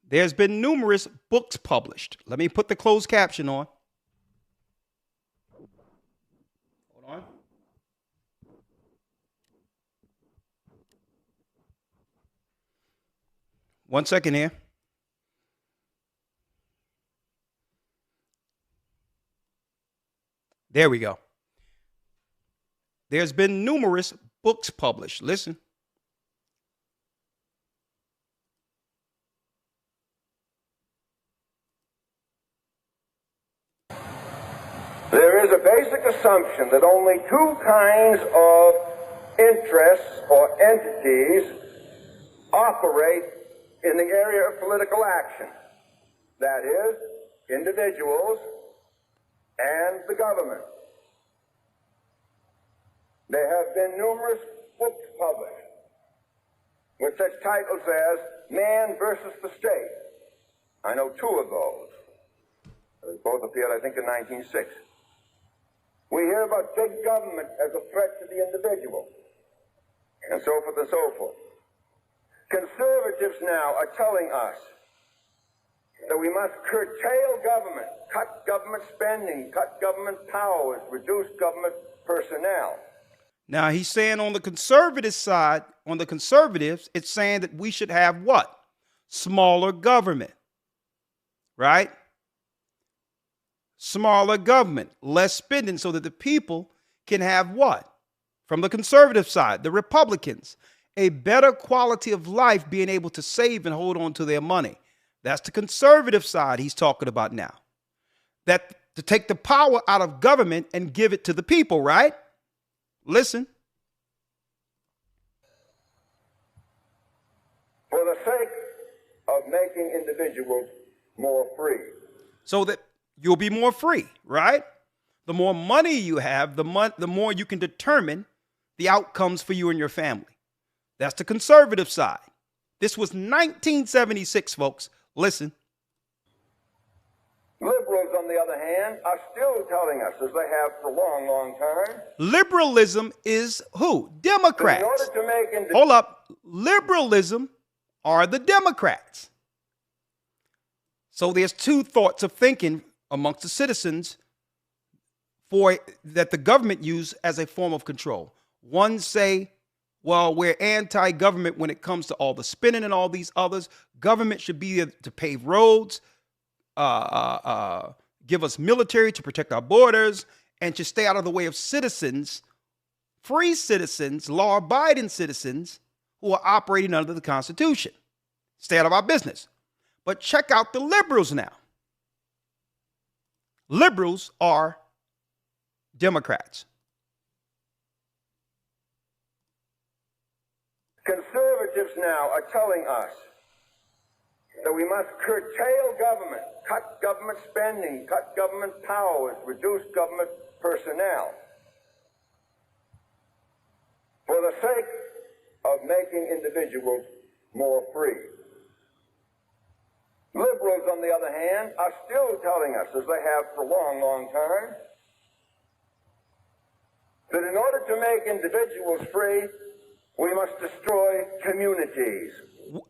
There's been numerous books published. Let me put the closed caption on. Hold on. One second here. There we go. There's been numerous books published. Listen. There is a basic assumption that only two kinds of interests or entities operate in the area of political action. That is, individuals and the government. There have been numerous books published with such titles as Man versus the State. I know two of those. Both appeared, I think, in 1906. We hear about big government as a threat to the individual, and so forth and so forth. Conservatives now are telling us that we must curtail government, cut government spending, cut government powers, reduce government personnel. Now, he's saying on the conservative side, on the conservatives, it's saying that we should have what? Smaller government, right? Smaller government, less spending so that the people can have what? From the conservative side, the Republicans, a better quality of life, being able to save and hold on to their money. That's the conservative side he's talking about now. That to take the power out of government and give it to the people, right? Listen. For the sake of making individuals more free. So that you'll be more free, right? The more money you have, the more you can determine the outcomes for you and your family. That's the conservative side. This was 1976, folks. Listen. hand, are still telling us, as they have for a long, long time, liberalism is who? Democrats. in order to make Hold up. Liberalism are the Democrats. So there's two thoughts of thinking amongst the citizens that the government use as a form of control. One say, well, we're anti-government when it comes to all the spending and all these others. Government should be there to pave roads, give us military to protect our borders, and to stay out of the way of citizens, free citizens, law-abiding citizens who are operating under the Constitution. Stay out of our business. But check out the liberals now. Liberals are Democrats. Conservatives now are telling us that we must curtail government, cut government spending, cut government powers, reduce government personnel for the sake of making individuals more free. Liberals, on the other hand, are still telling us, as they have for a long, long time, that in order to make individuals free, we must destroy communities.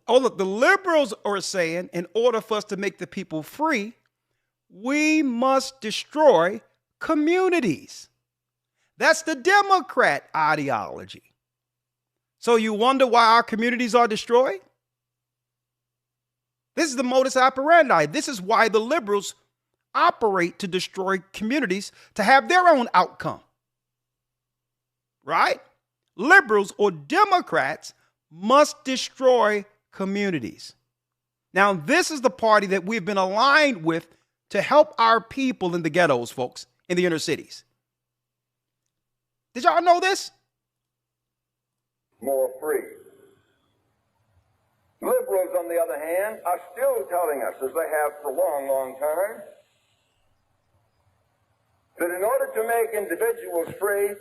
Oh, look, the liberals are saying in order for us to make the people free, we must destroy communities. That's the Democrat ideology. So you wonder why our communities are destroyed? This is the modus operandi. This is why the liberals operate to destroy communities to have their own outcome. Right? Liberals or Democrats must destroy communities. Now, this is the party that we've been aligned with to help our people in the ghettos, folks, in the inner cities. Did y'all know this? More free. Liberals, on the other hand, are still telling us, as they have for a long, long time, that in order to make individuals free,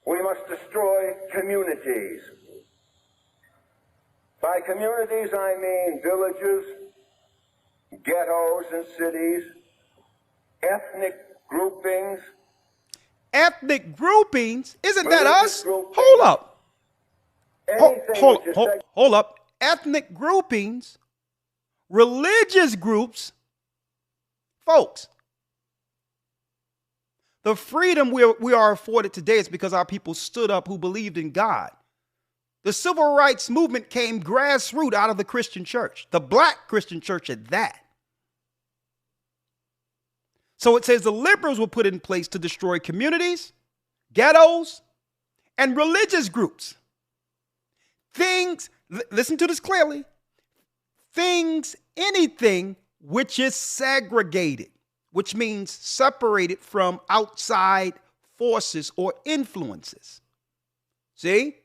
we must destroy communities. By communities, I mean villages, ghettos and cities, ethnic groupings. Ethnic groupings? Isn't that us? Hold up. Hold up. Ethnic groupings, religious groups, folks. The freedom we are afforded today is because our people stood up who believed in God. The civil rights movement came grassroots out of the Christian church, the black Christian church at that. So it says the liberals were put in place to destroy communities, ghettos, and religious groups. Things, listen to this clearly, anything which is segregated, which means separated from outside forces or influences. See?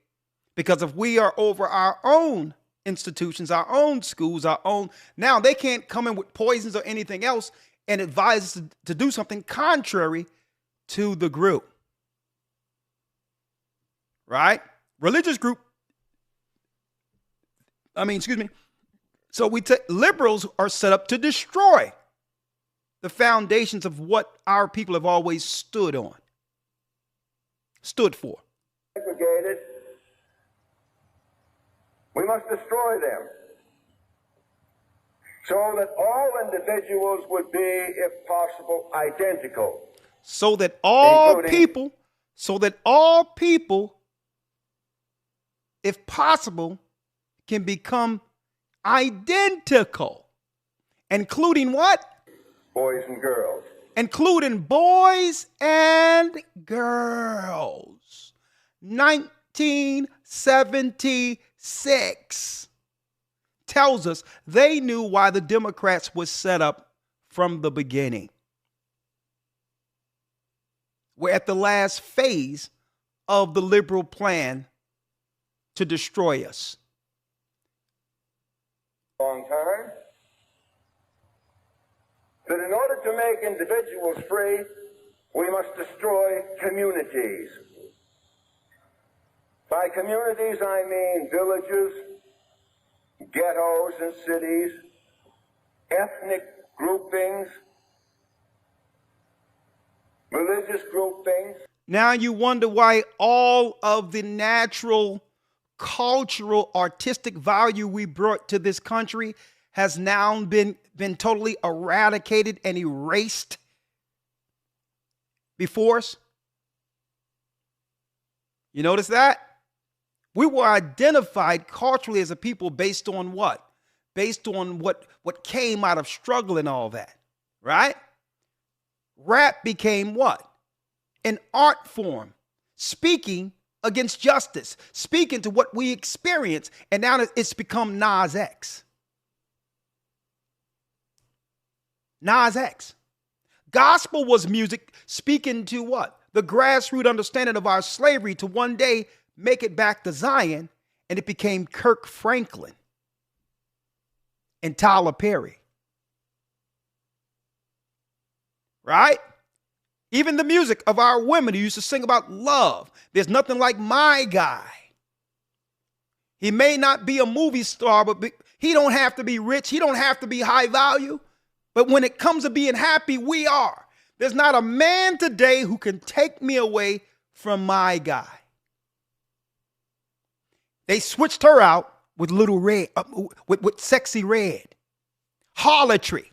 Because if we are over our own institutions, our own schools, now they can't come in with poisons or anything else and advise us to do something contrary to the group. Right? Religious group. So liberals are set up to destroy the foundations of what our people have always stood for. Segregated. We must destroy them so that all individuals would be, if possible, identical. So that all people, if possible, can become identical. Including what? Boys and girls. Including boys and girls. 1976 tells us they knew why the Democrats was set up from the beginning. We're at the last phase of the liberal plan to destroy us. Long time. That in order to make individuals free, we must destroy communities. By communities, I mean villages, ghettos and cities, ethnic groupings, religious groupings. Now you wonder why all of the natural, cultural, artistic value we brought to this country has now been totally eradicated and erased before us. You notice that? We were identified culturally as a people based on what? Based on what came out of struggle and all that, right? Rap became what? An art form, speaking against justice, speaking to what we experience, and now it's become Nas X. Nas X. Gospel was music speaking to what? The grassroots understanding of our slavery to one day make it back to Zion, and it became Kirk Franklin and Tyler Perry. Right? Even the music of our women who used to sing about love. There's nothing like my guy. He may not be a movie star, but he don't have to be rich. He don't have to be high value. But when it comes to being happy, we are. There's not a man today who can take me away from my guy. They switched her out with Little Red, with Sexy Red. Harlotry.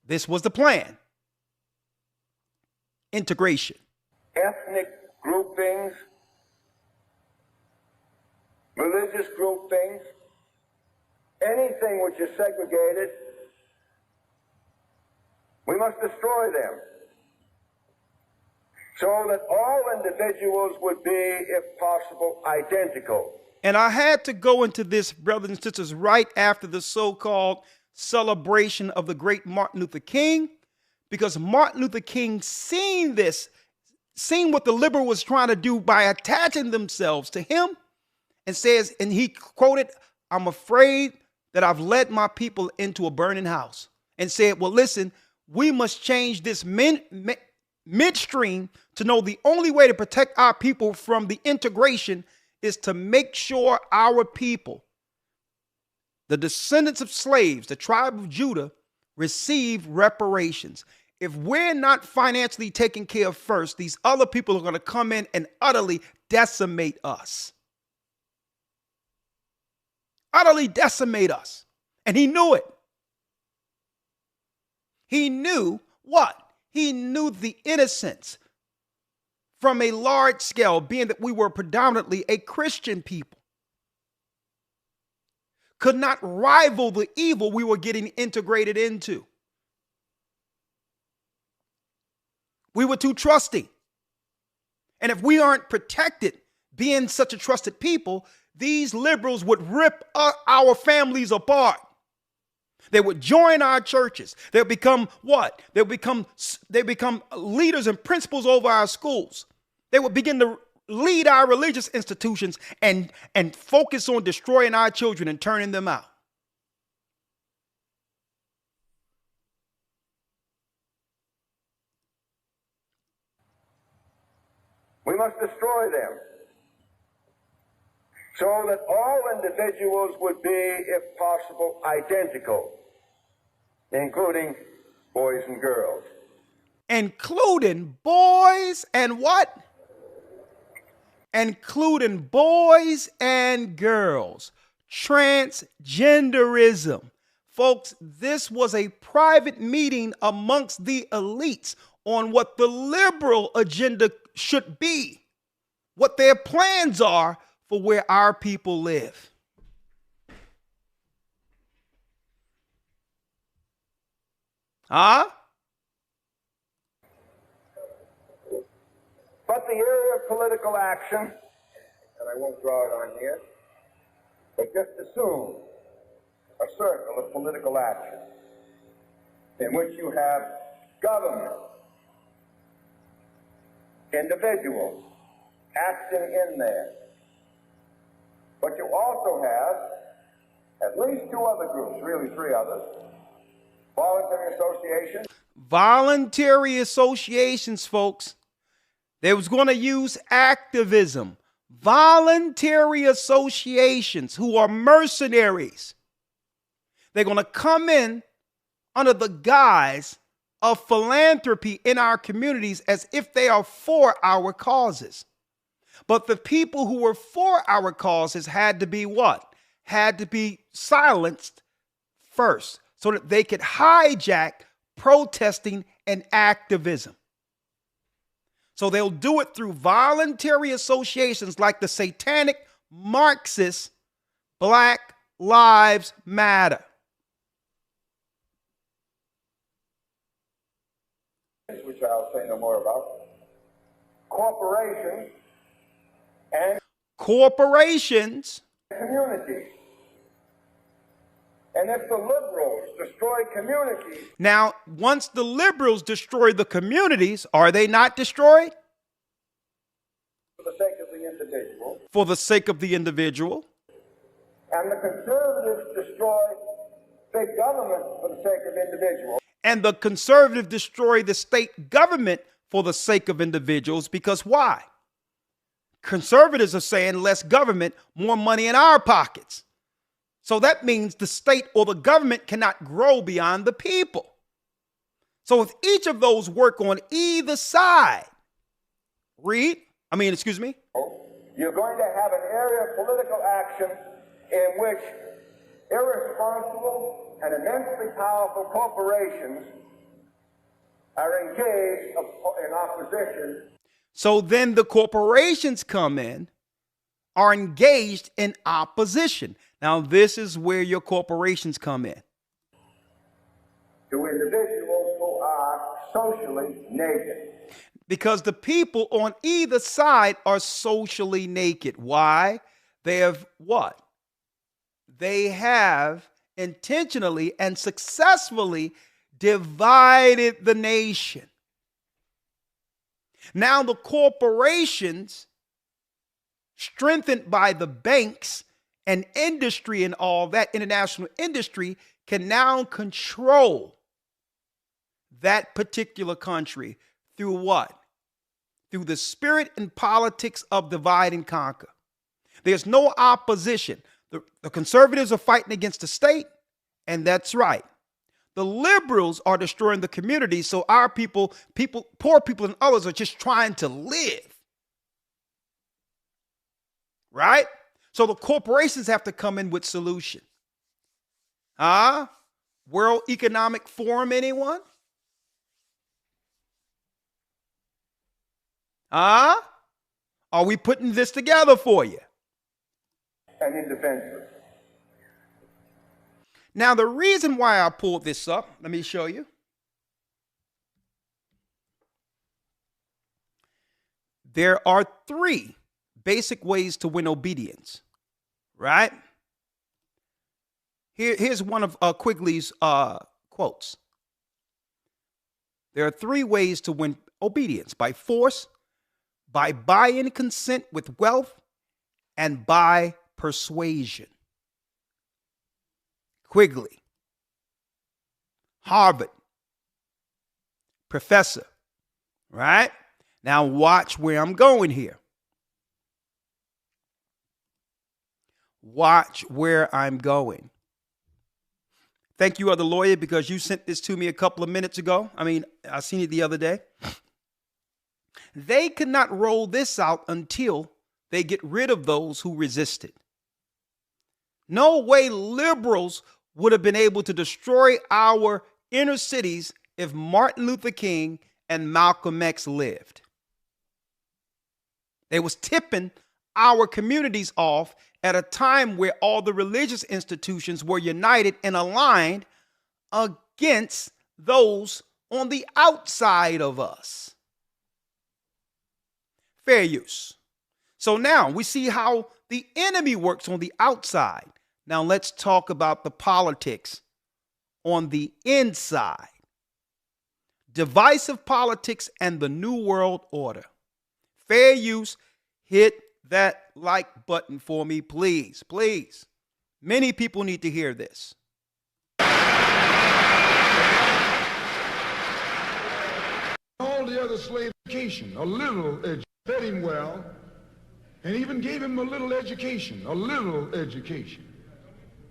This was the plan. Integration. Ethnic groupings, religious groupings, anything which is segregated, we must destroy them so that all individuals would be, if possible, identical. And I had to go into this, brothers and sisters, right after the so-called celebration of the great Martin Luther King, because Martin Luther King seen this, seen what the liberal was trying to do by attaching themselves to him, and says, and he quoted, "I'm afraid that I've led my people into a burning house," and said, well, listen, we must change this midstream to know the only way to protect our people from the integration is to make sure our people, the descendants of slaves, the tribe of Judah, receive reparations. If we're not financially taken care of first, these other people are going to come in and utterly decimate us. Utterly decimate us. And he knew it. He knew what? He knew the innocence from a large scale, being that we were predominantly a Christian people, could not rival the evil we were getting integrated into. We were too trusting. And if we aren't protected, being such a trusted people, these liberals would rip our families apart. They would join our churches. They'll become what? They become leaders and principals over our schools. They would begin to lead our religious institutions and focus on destroying our children and turning them out. We must destroy them so that all individuals would be, if possible, identical, including boys and girls. Including boys and what? Including boys and girls. Transgenderism. Folks, this was a private meeting amongst the elites on what the liberal agenda should be, what their plans are for where our people live. Huh? But the area of political action, and I won't draw it on here, but just assume a circle of political action in which you have government, individuals acting in there. But you also have at least two other groups, really three others, voluntary associations. Voluntary associations, folks. They was going to use activism. Voluntary associations who are mercenaries. They're going to come in under the guise of philanthropy in our communities as if they are for our causes. But the people who were for our causes had to be what? Had to be silenced first so that they could hijack protesting and activism. So they'll do it through voluntary associations like the satanic Marxist Black Lives Matter. Which I'll say no more about. Corporations and corporations, communities. And if the liberals destroy communities. Now, once the liberals destroy the communities, are they not destroyed? For the sake of the individual. For the sake of the individual. And the conservatives destroy big government for the sake of individuals. And the conservatives destroy the state government for the sake of individuals. Because why? Conservatives are saying less government, more money in our pockets. So that means the state or the government cannot grow beyond the people. So if each of those work on either side, you're going to have an area of political action in which irresponsible and immensely powerful corporations are engaged in opposition. So then the corporations come in, are engaged in opposition. Now, this is where your corporations come in. To individuals who are socially naked. Because the people on either side are socially naked. Why? They have what? They have intentionally and successfully divided the nation. Now the corporations, strengthened by the banks and industry and all that, international industry, can now control that particular country through what? Through the spirit and politics of divide and conquer. There's no opposition. The conservatives are fighting against the state, and that's right. The liberals are destroying the community, so our people, poor people and others are just trying to live. Right? So the corporations have to come in with solution. World Economic Forum, anyone? Are we putting this together for you? And indefenseless. Now, the reason why I pulled this up, let me show you. There are 3 basic ways to win obedience, right? Here's one of Quigley's quotes. There are 3 ways to win obedience: by force, by buy-in consent with wealth, and by persuasion. Quigley, Harvard professor, right? Now watch where I'm going here. Watch where I'm going. Thank you, other lawyer, because you sent this to me a couple of minutes ago. I seen it the other day. They could not roll this out until they get rid of those who resisted. No way liberals would have been able to destroy our inner cities if Martin Luther King and Malcolm X lived. They was tipping our communities off at a time where all the religious institutions were united and aligned against those on the outside of us. Fair use. So now we see how the enemy works on the outside. Now let's talk about the politics on the inside. Divisive politics and the New World Order. Fair use. Hit that like button for me, please. Please. Many people need to hear this. All the other slave education, a little education, fed him well, and even gave him a little education,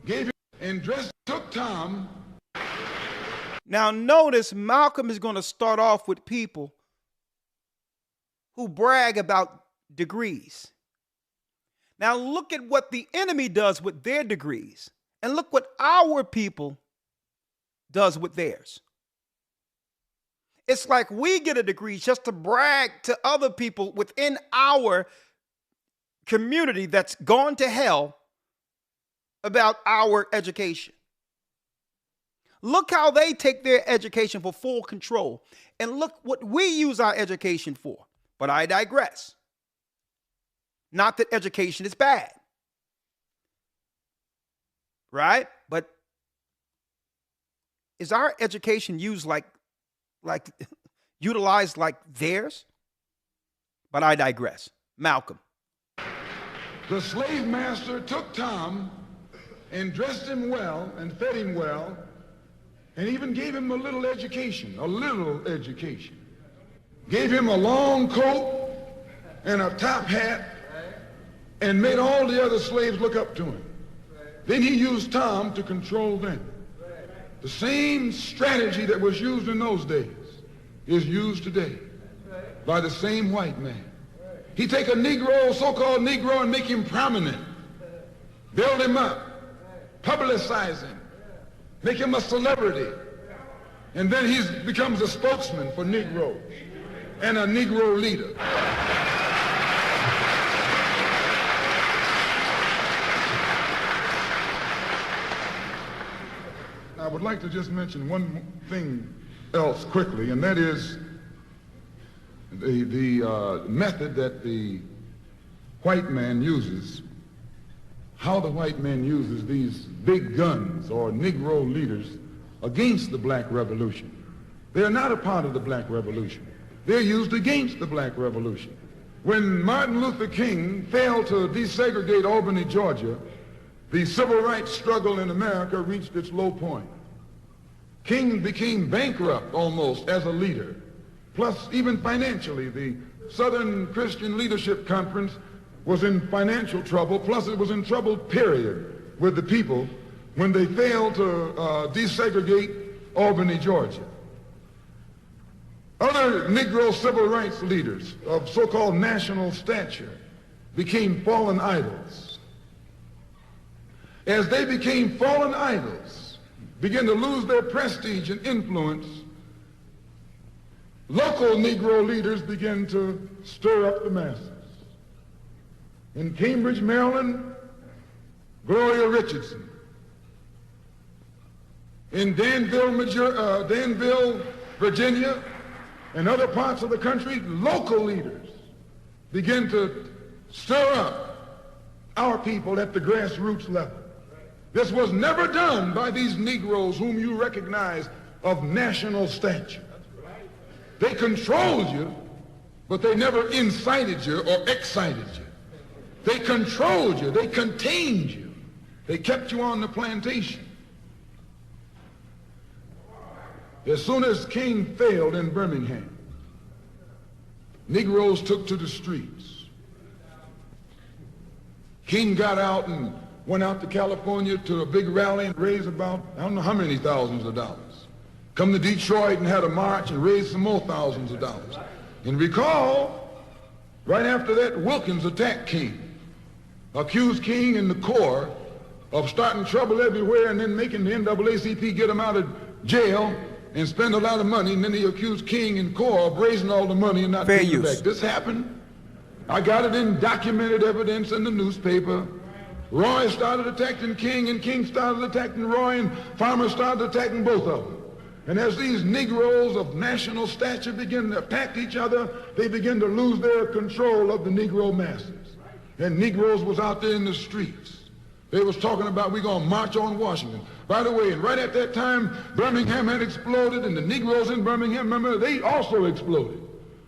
Gave him and dressed, took Tom Now notice Malcolm is going to start off with people who brag about degrees. Now look at what the enemy does with their degrees, and look what our people does with theirs. It's like we get a degree just to brag to other people within our community that's gone to hell about our education. Look how they take their education for full control, and look what we use our education for. But I digress. Not that education is bad, right? But is our education used like utilized like theirs? But I digress. Malcolm. The slave master took Tom and dressed him well and fed him well and even gave him a little education, Gave him a long coat and a top hat and made all the other slaves look up to him. Then he used Tom to control them. The same strategy that was used in those days is used today by the same white man. He take a Negro, so-called Negro, and make him prominent, build him up, publicize him, make him a celebrity, and then he becomes a spokesman for Negroes and a Negro leader. I would like to just mention one thing else quickly, and that is the method that the white man uses, how the white man uses these big guns or Negro leaders against the black revolution. They are not a part of the black revolution. They're used against the black revolution. When Martin Luther King failed to desegregate Albany, Georgia, the civil rights struggle in America reached its low point. King became bankrupt almost as a leader. Plus, even financially, the Southern Christian Leadership Conference was in financial trouble. Plus, it was in trouble, period, with the people when they failed to desegregate Albany, Georgia. Other Negro civil rights leaders of so-called national stature became fallen idols. As they became fallen idols, began to lose their prestige and influence, local Negro leaders began to stir up the masses. In Cambridge, Maryland, Gloria Richardson. In Danville, Virginia, and other parts of the country, local leaders began to stir up our people at the grassroots level. This was never done by these Negroes whom you recognize of national stature. They controlled you, but they never incited you or excited you. They controlled you. They contained you. They kept you on the plantation. As soon as King failed in Birmingham, Negroes took to the streets. King got out and went out to California to a big rally and raised about, I don't know how many thousands of dollars. Come to Detroit and had a march and raised some more thousands of dollars. And recall, right after that, Wilkins attacked King, accused King and the Corps of starting trouble everywhere and then making the NAACP get him out of jail and spend a lot of money, and then he accused King and Corps of raising all the money and not paying it back. This happened. I got it in documented evidence in the newspaper. Roy started attacking King, and King started attacking Roy, and Farmer started attacking both of them. And as these Negroes of national stature begin to attack each other, they begin to lose their control of the Negro masses. And Negroes was out there in the streets. They was talking about, we're going to march on Washington. By the way, and right at that time, Birmingham had exploded, and the Negroes in Birmingham, remember, they also exploded.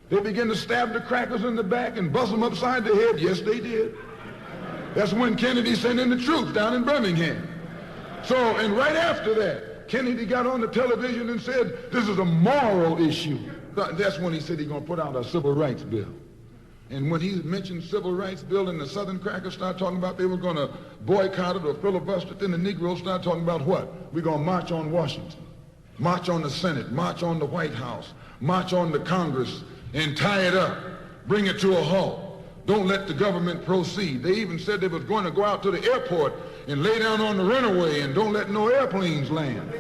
They began to stab the crackers in the back and bust them upside the head. Yes, they did. That's when Kennedy sent in the troops down in Birmingham. So, and right after that, Kennedy got on the television and said, this is a moral issue. That's when he said he's going to put out a civil rights bill. And when he mentioned civil rights bill and the Southern crackers started talking about they were going to boycott it or filibuster it, then the Negroes started talking about what? We're going to march on Washington. march on the Senate, march on the White House, march on the Congress, and tie it up, bring it to a halt. Don't let the government proceed. They even said they was going to go out to the airport and lay down on the runway and don't let no airplanes land.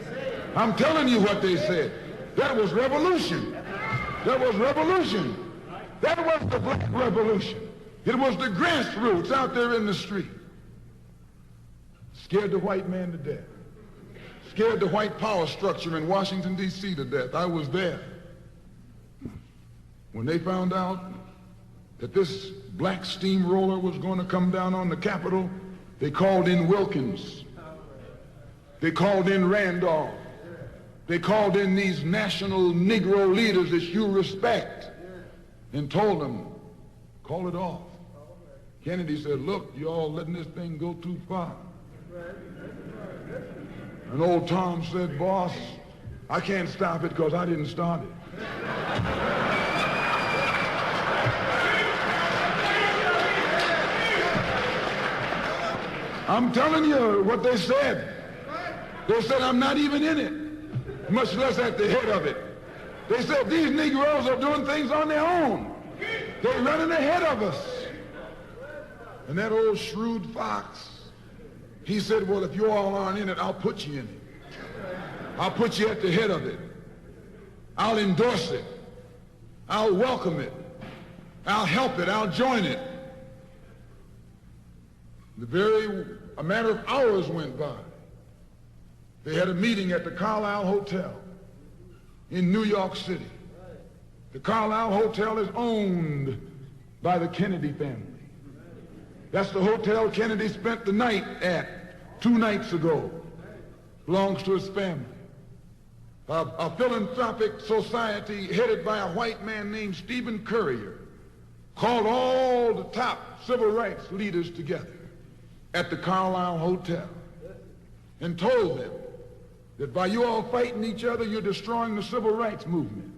I'm telling you what they said. That was revolution. That was revolution. That was the black revolution. It was the grassroots out there in the street. Scared the white man to death. Scared the white power structure in Washington, D.C. to death. I was there. When they found out that this black steamroller was going to come down on the Capitol, they called in Wilkins. They called in Randolph. They called in these national Negro leaders that you respect and told them, call it off. Kennedy said, look, you all letting this thing go too far. And old Tom said, boss, I can't stop it because I didn't start it. I'm telling you what they said. They said, I'm not even in it, much less at the head of it. They said, these Negroes are doing things on their own. They're running ahead of us. And that old shrewd fox, he said, well, if you all aren't in it, I'll put you in it. I'll put you at the head of it. I'll endorse it. I'll welcome it. I'll help it. I'll join it. A matter of hours went by. They had a meeting at the Carlisle Hotel in New York City. The Carlisle Hotel is owned by the Kennedy family. That's the hotel Kennedy spent the night at 2 nights ago. Belongs to his family. A philanthropic society headed by a white man named Stephen Currier called all the top civil rights leaders together at the Carlisle Hotel and told them that by you all fighting each other, you're destroying the civil rights movement.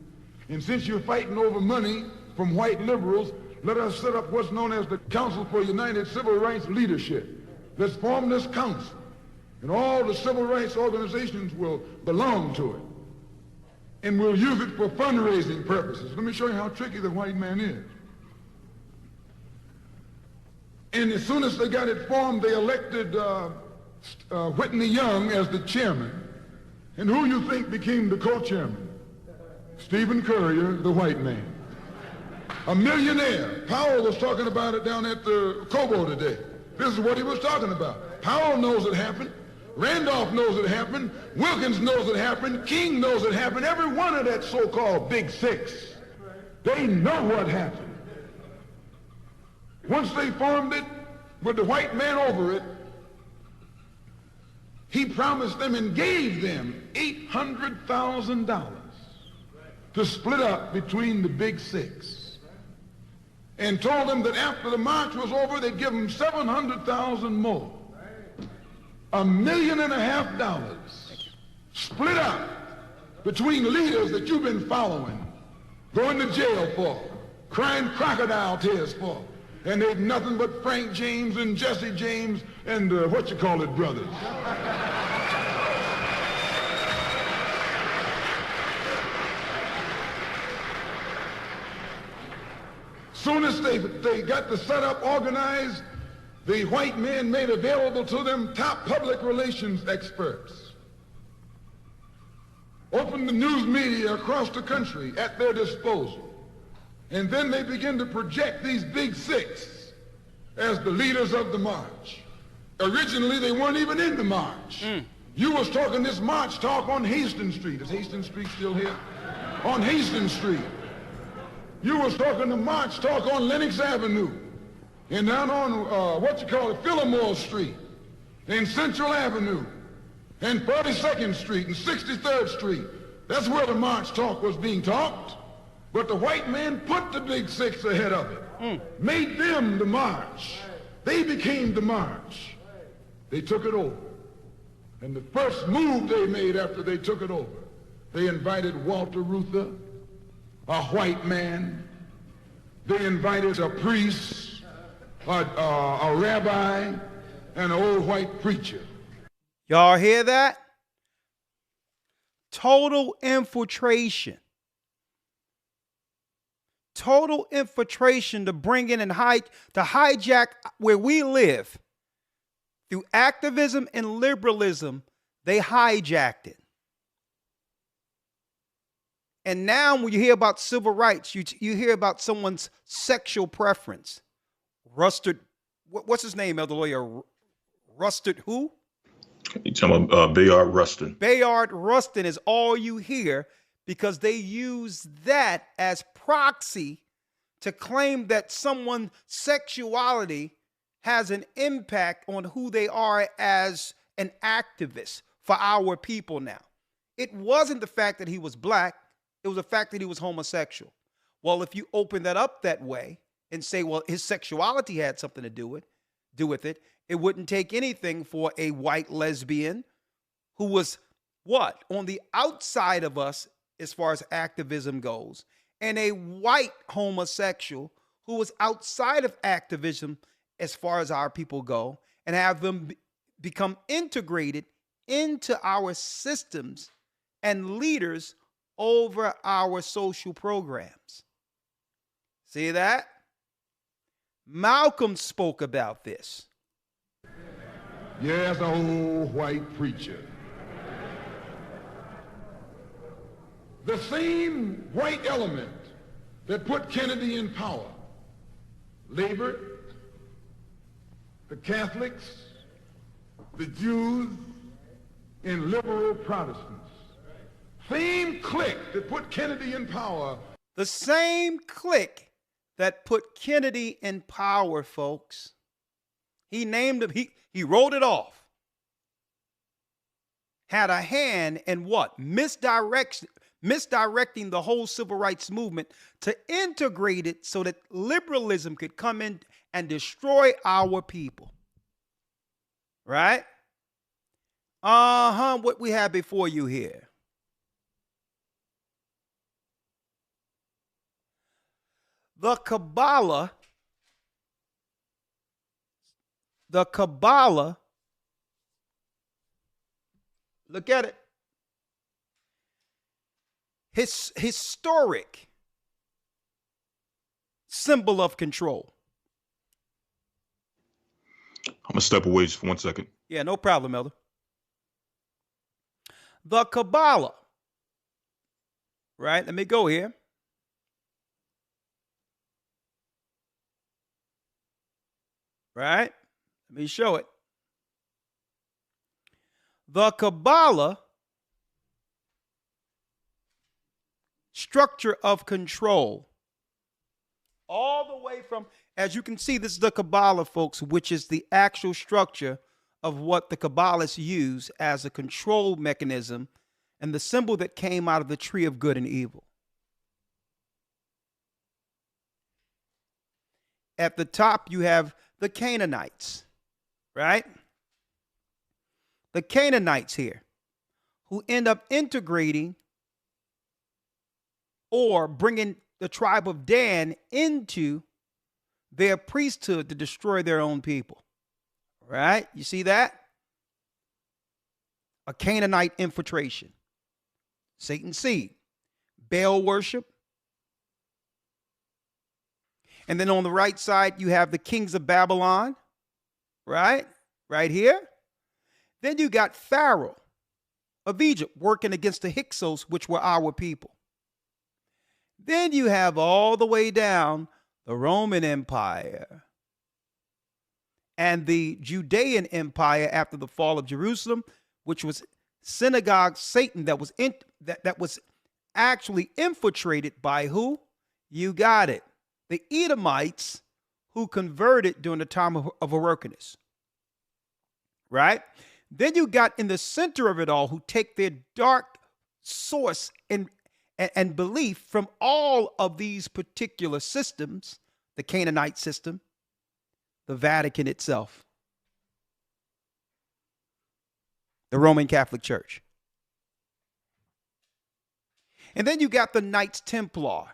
And since you're fighting over money from white liberals, let us set up what's known as the Council for United Civil Rights Leadership. Let's form this council, and all the civil rights organizations will belong to it. And we'll use it for fundraising purposes. Let me show you how tricky the white man is. And as soon as they got it formed, they elected Whitney Young as the chairman. And who you think became the co-chairman? Stephen Currier, the white man. A millionaire. Powell was talking about it down at the Cobo today. This is what he was talking about. Powell knows it happened. Randolph knows it happened. Wilkins knows it happened. King knows it happened. Every one of that so-called Big Six. They know what happened. Once they formed it, with the white man over it, he promised them and gave them $800,000 to split up between the Big Six, and told them that after the march was over, they'd give them $700,000 more. $1.5 million split up between leaders that you've been following, going to jail for, crying crocodile tears for, and they've nothing but Frank James and Jesse James and brothers. Soon as they got the setup organized, the white men made available to them top public relations experts. Opened the news media across the country at their disposal. And then they begin to project these Big Six as the leaders of the march. Originally, they weren't even in the march. You was talking this march talk on Hastings Street. Is Hastings Street still here? On Hastings Street. You was talking the march talk on Lenox Avenue. And down on, Fillmore Street. And Central Avenue. And 42nd Street and 63rd Street. That's where the march talk was being talked. But the white man put the Big Six ahead of it, made them the march. They became the march. They took it over. And the first move they made after they took it over, they invited Walter Reuther, a white man. They invited a priest, a rabbi, and an old white preacher. Y'all hear that? Total infiltration. Total infiltration to bring in and to hijack where we live. Through activism and liberalism, they hijacked it. And now when you hear about civil rights, you hear about someone's sexual preference. Rusted, what's his name, Elder Lawyer? Rusted who? You talking about Bayard Rustin? Bayard Rustin is all you hear, because they use that as proxy to claim that someone's sexuality has an impact on who they are as an activist for our people now. It wasn't the fact that he was black. It was the fact that he was homosexual. Well, if you open that up that way and say, well, his sexuality had something to do with it, it wouldn't take anything for a white lesbian who was what? On the outside of us as far as activism goes, and a white homosexual who was outside of activism as far as our people go, and have them become integrated into our systems and leaders over our social programs. See that? Malcolm spoke about this. Yes, old white preacher. The same white element that put Kennedy in power, labor, the Catholics, the Jews, and liberal Protestants. Same clique that put Kennedy in power. The same clique that put Kennedy in power, folks. He named him, he wrote it off. Had a hand in what? Misdirecting the whole civil rights movement to integrate it so that liberalism could come in and destroy our people. Right? What we have before you here. The Kabbalah, look at it. Historic symbol of control. I'm going to step away just for 1 second. Yeah, no problem, Elder. The Kabbalah. Right? Let me go here. Right? Let me show it. The Kabbalah, structure of control. All the way from, as you can see, this is the Kabbalah, folks, which is the actual structure of what the Kabbalists use as a control mechanism and the symbol that came out of the tree of good and evil. At the top, you have the Canaanites, right? The Canaanites here, who end up integrating or bringing the tribe of Dan into their priesthood to destroy their own people, right? You see that? A Canaanite infiltration. Satan's seed. Baal worship. And then on the right side, you have the kings of Babylon, right? Right here. Then you got Pharaoh of Egypt working against the Hyksos, which were our people. Then you have all the way down the Roman Empire and the Judean Empire after the fall of Jerusalem, which was synagogue Satan that was actually infiltrated by who? You got it. The Edomites, who converted during the time of Hyrcanus. Right? Then you got in the center of it all who take their dark source and belief from all of these particular systems, the Canaanite system, the Vatican itself, the Roman Catholic Church. And then you got the Knights Templar,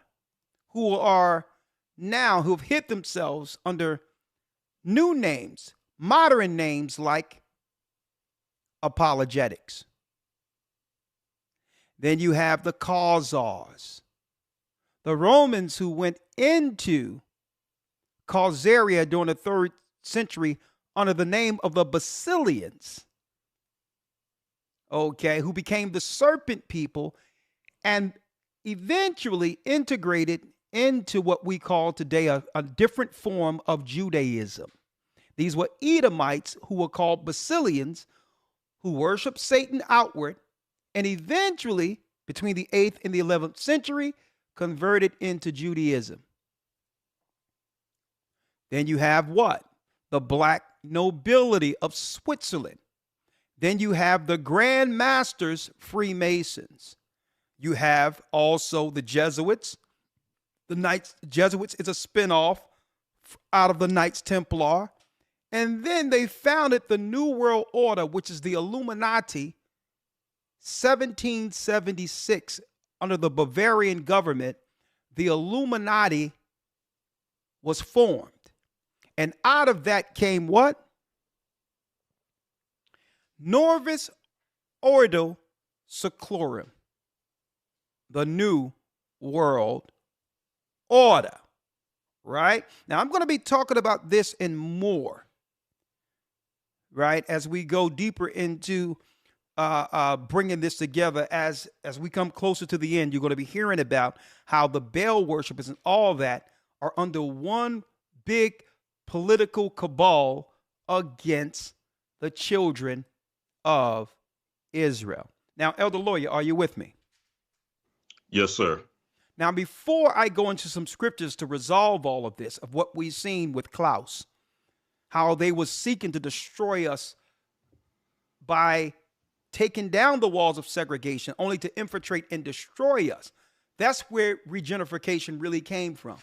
who have hid themselves under new names, modern names like apologetics. Then you have the Khazars, the Romans who went into Khazaria during the 3rd century under the name of the Basilians, okay, who became the serpent people and eventually integrated into what we call today a different form of Judaism. These were Edomites who were called Basilians, who worshiped Satan outward, and eventually, between the 8th and the 11th century, converted into Judaism. Then you have what? The black nobility of Switzerland. Then you have the Grand Masters, Freemasons. You have also the Jesuits. The Jesuits is a spinoff out of the Knights Templar. And then they founded the New World Order, which is the Illuminati, 1776, under the Bavarian government. The Illuminati was formed. And out of that came what? Novus Ordo Seclorum, the New World Order, right? Now, I'm going to be talking about this and more, right, as we go deeper into bringing this together. As we come closer to the end, you're going to be hearing about how the Baal worshipers and all that are under one big political cabal against the children of Israel. Now, Elder Lawyer, are you with me? Yes, sir. Now, before I go into some scriptures to resolve all of this, of what we've seen with Klaus, how they were seeking to destroy us by taking down the walls of segregation, only to infiltrate and destroy us. That's where regenerification really came from.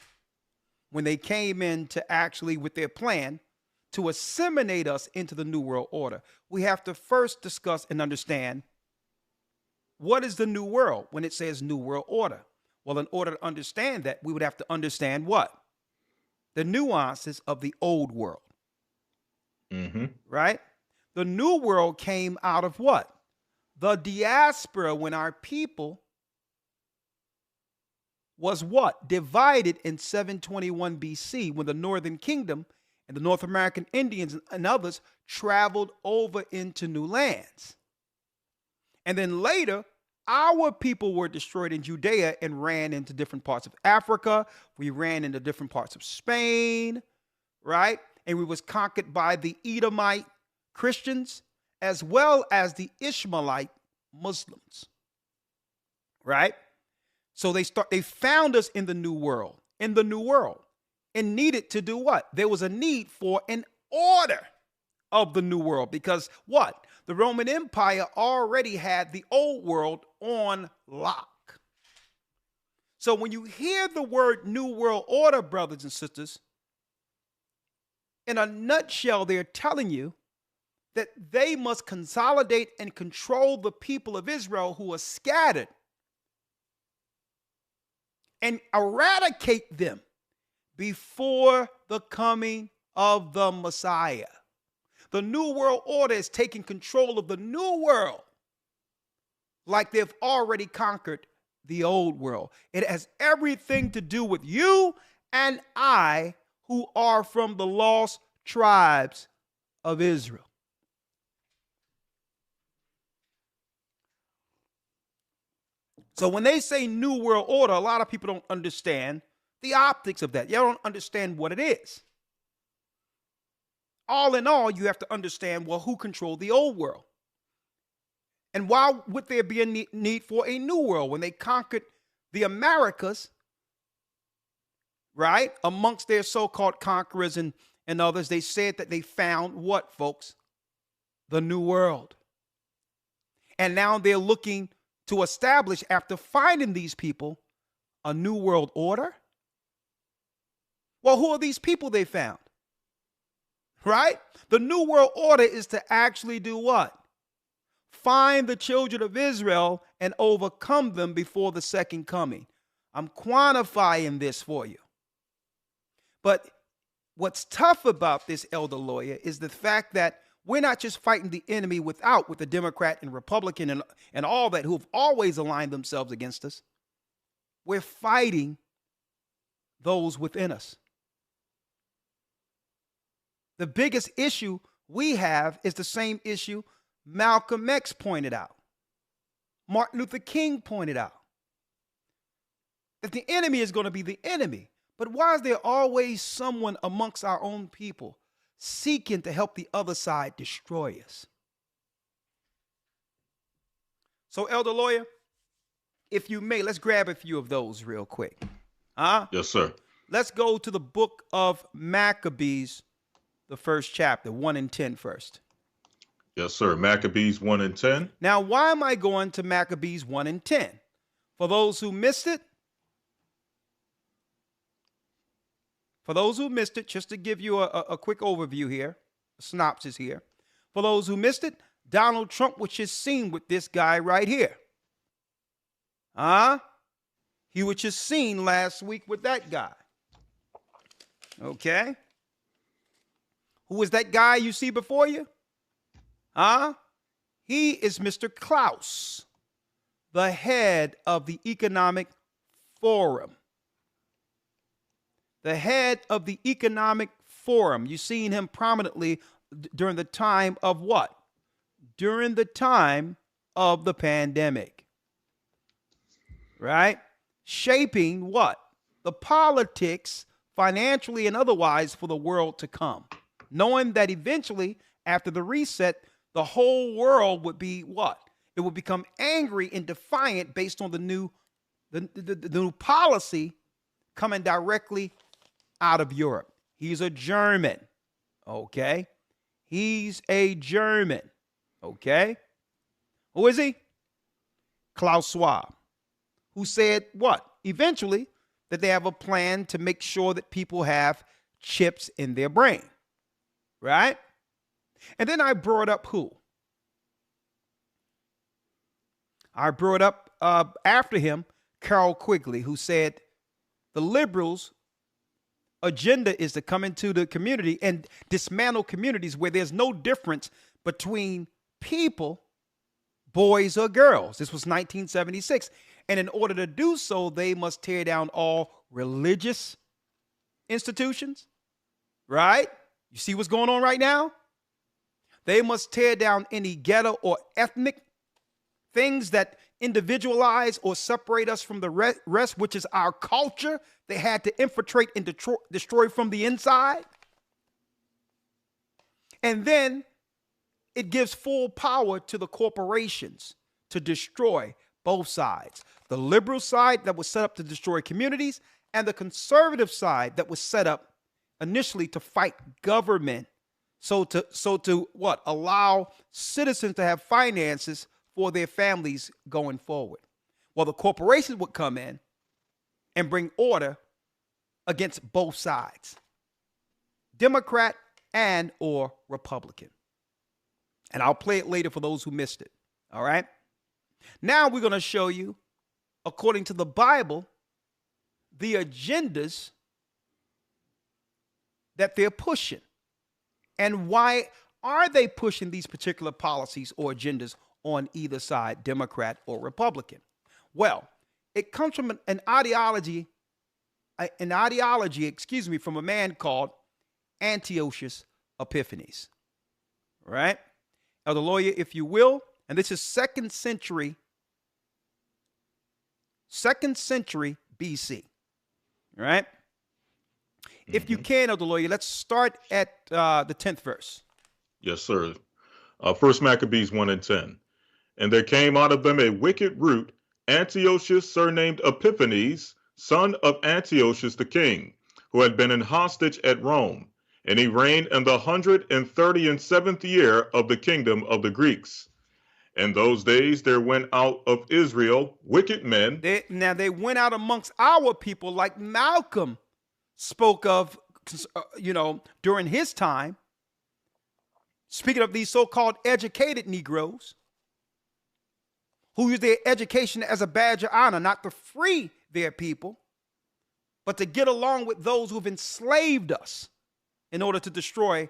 When they came in to actually, with their plan, to assimilate us into the New World Order. We have to first discuss and understand, what is the New World when it says New World Order? Well, in order to understand that, we would have to understand what? The nuances of the old world. Right? The New World came out of what? The diaspora, when our people was what? Divided in 721 BC, when the Northern Kingdom and the North American Indians and others traveled over into new lands. And then later, our people were destroyed in Judea and ran into different parts of Africa. We ran into different parts of Spain, right? And we was conquered by the Edomite Christians as well as the Ishmaelite Muslims, right? So they found us in the New World, and needed to do what? There was a need for an order of the New World, because what? The Roman Empire already had the old world on lock. So when you hear the word New World Order, brothers and sisters, in a nutshell, they're telling you that they must consolidate and control the people of Israel who are scattered and eradicate them before the coming of the Messiah. The New World Order is taking control of the new world like they've already conquered the old world. It has everything to do with you and I, who are from the lost tribes of Israel. So when they say New World Order, a lot of people don't understand the optics of that. You don't understand what it is. All in all, you have to understand, well, who controlled the old world? And why would there be a need for a new world? When they conquered the Americas, right, amongst their so-called conquerors and others, they said that they found what, folks? The new world. And now they're looking to establish, after finding these people, a new world order. Well, who are these people they found? Right? The New World Order is to actually do what? Find the children of Israel and overcome them before the second coming. I'm quantifying this for you. But what's tough about this, Elder Lawyer, is the fact that We're not just fighting the enemy without, with the Democrat and Republican and all that who have always aligned themselves against us. We're fighting those within us. The biggest issue we have is the same issue Malcolm X pointed out, Martin Luther King pointed out, that the enemy is going to be the enemy. But why is there always someone amongst our own people seeking to help the other side destroy us? So, Elder Lawyer, if you may, let's grab a few of those real quick. Yes, sir. Let's go to the book of Maccabees, the first chapter, 1 and 10 first. Yes, sir. Maccabees 1 and 10. Now, why am I going to Maccabees 1 and 10? For those who missed it, just to give you a quick overview here, a synopsis here. For those who missed it, Donald Trump was just seen with this guy right here. He was just seen last week with that guy. Okay. Who is that guy you see before you? He is Mr. Klaus, the head of the Economic Forum. The head of the Economic Forum. You've seen him prominently during the time of what? During the time of the pandemic. Right? Shaping what? The politics, financially and otherwise, for the world to come. Knowing that eventually, after the reset, the whole world would be what? It would become angry and defiant based on the new policy coming directly out of Europe. He's a German. Okay? He's a German. Okay? Who is he? Klaus Schwab, who said what? Eventually, that they have a plan to make sure that people have chips in their brain. Right? And then I brought up who? I brought up after him, Carol Quigley, who said the liberals' agenda is to come into the community and dismantle communities where there's no difference between people, boys or girls. This was 1976. And in order to do so, they must tear down all religious institutions, right? You see what's going on right now? They must tear down any ghetto or ethnic things that individualize or separate us from the rest, which is our culture. They had to infiltrate and destroy from the inside. And then it gives full power to the corporations to destroy both sides. The liberal side that was set up to destroy communities, and the conservative side that was set up initially to fight government. So to what? Allow citizens to have finances for their families going forward. Well, the corporations would come in and bring order against both sides, Democrat and or Republican. And I'll play it later for those who missed it. All right. Now we're going to show you, according to the Bible, the agendas that they're pushing. And why are they pushing these particular policies or agendas on either side, Democrat or Republican? Well, it comes from an ideology, from a man called Antiochus Epiphanes. Right? Elder Lawyer, if you will, and this is second century BC. Right? If you can, Elder Lawyer, let's start at the 10th verse. Yes, sir. First Maccabees 1 and 10. And there came out of them a wicked root, Antiochus, surnamed Epiphanes, son of Antiochus the king, who had been in hostage at Rome. And he reigned in the 137th year of the kingdom of the Greeks. In those days there went out of Israel wicked men. They went out amongst our people, like Malcolm spoke of, during his time. Speaking of these so-called educated Negroes, who use their education as a badge of honor, not to free their people, but to get along with those who've enslaved us in order to destroy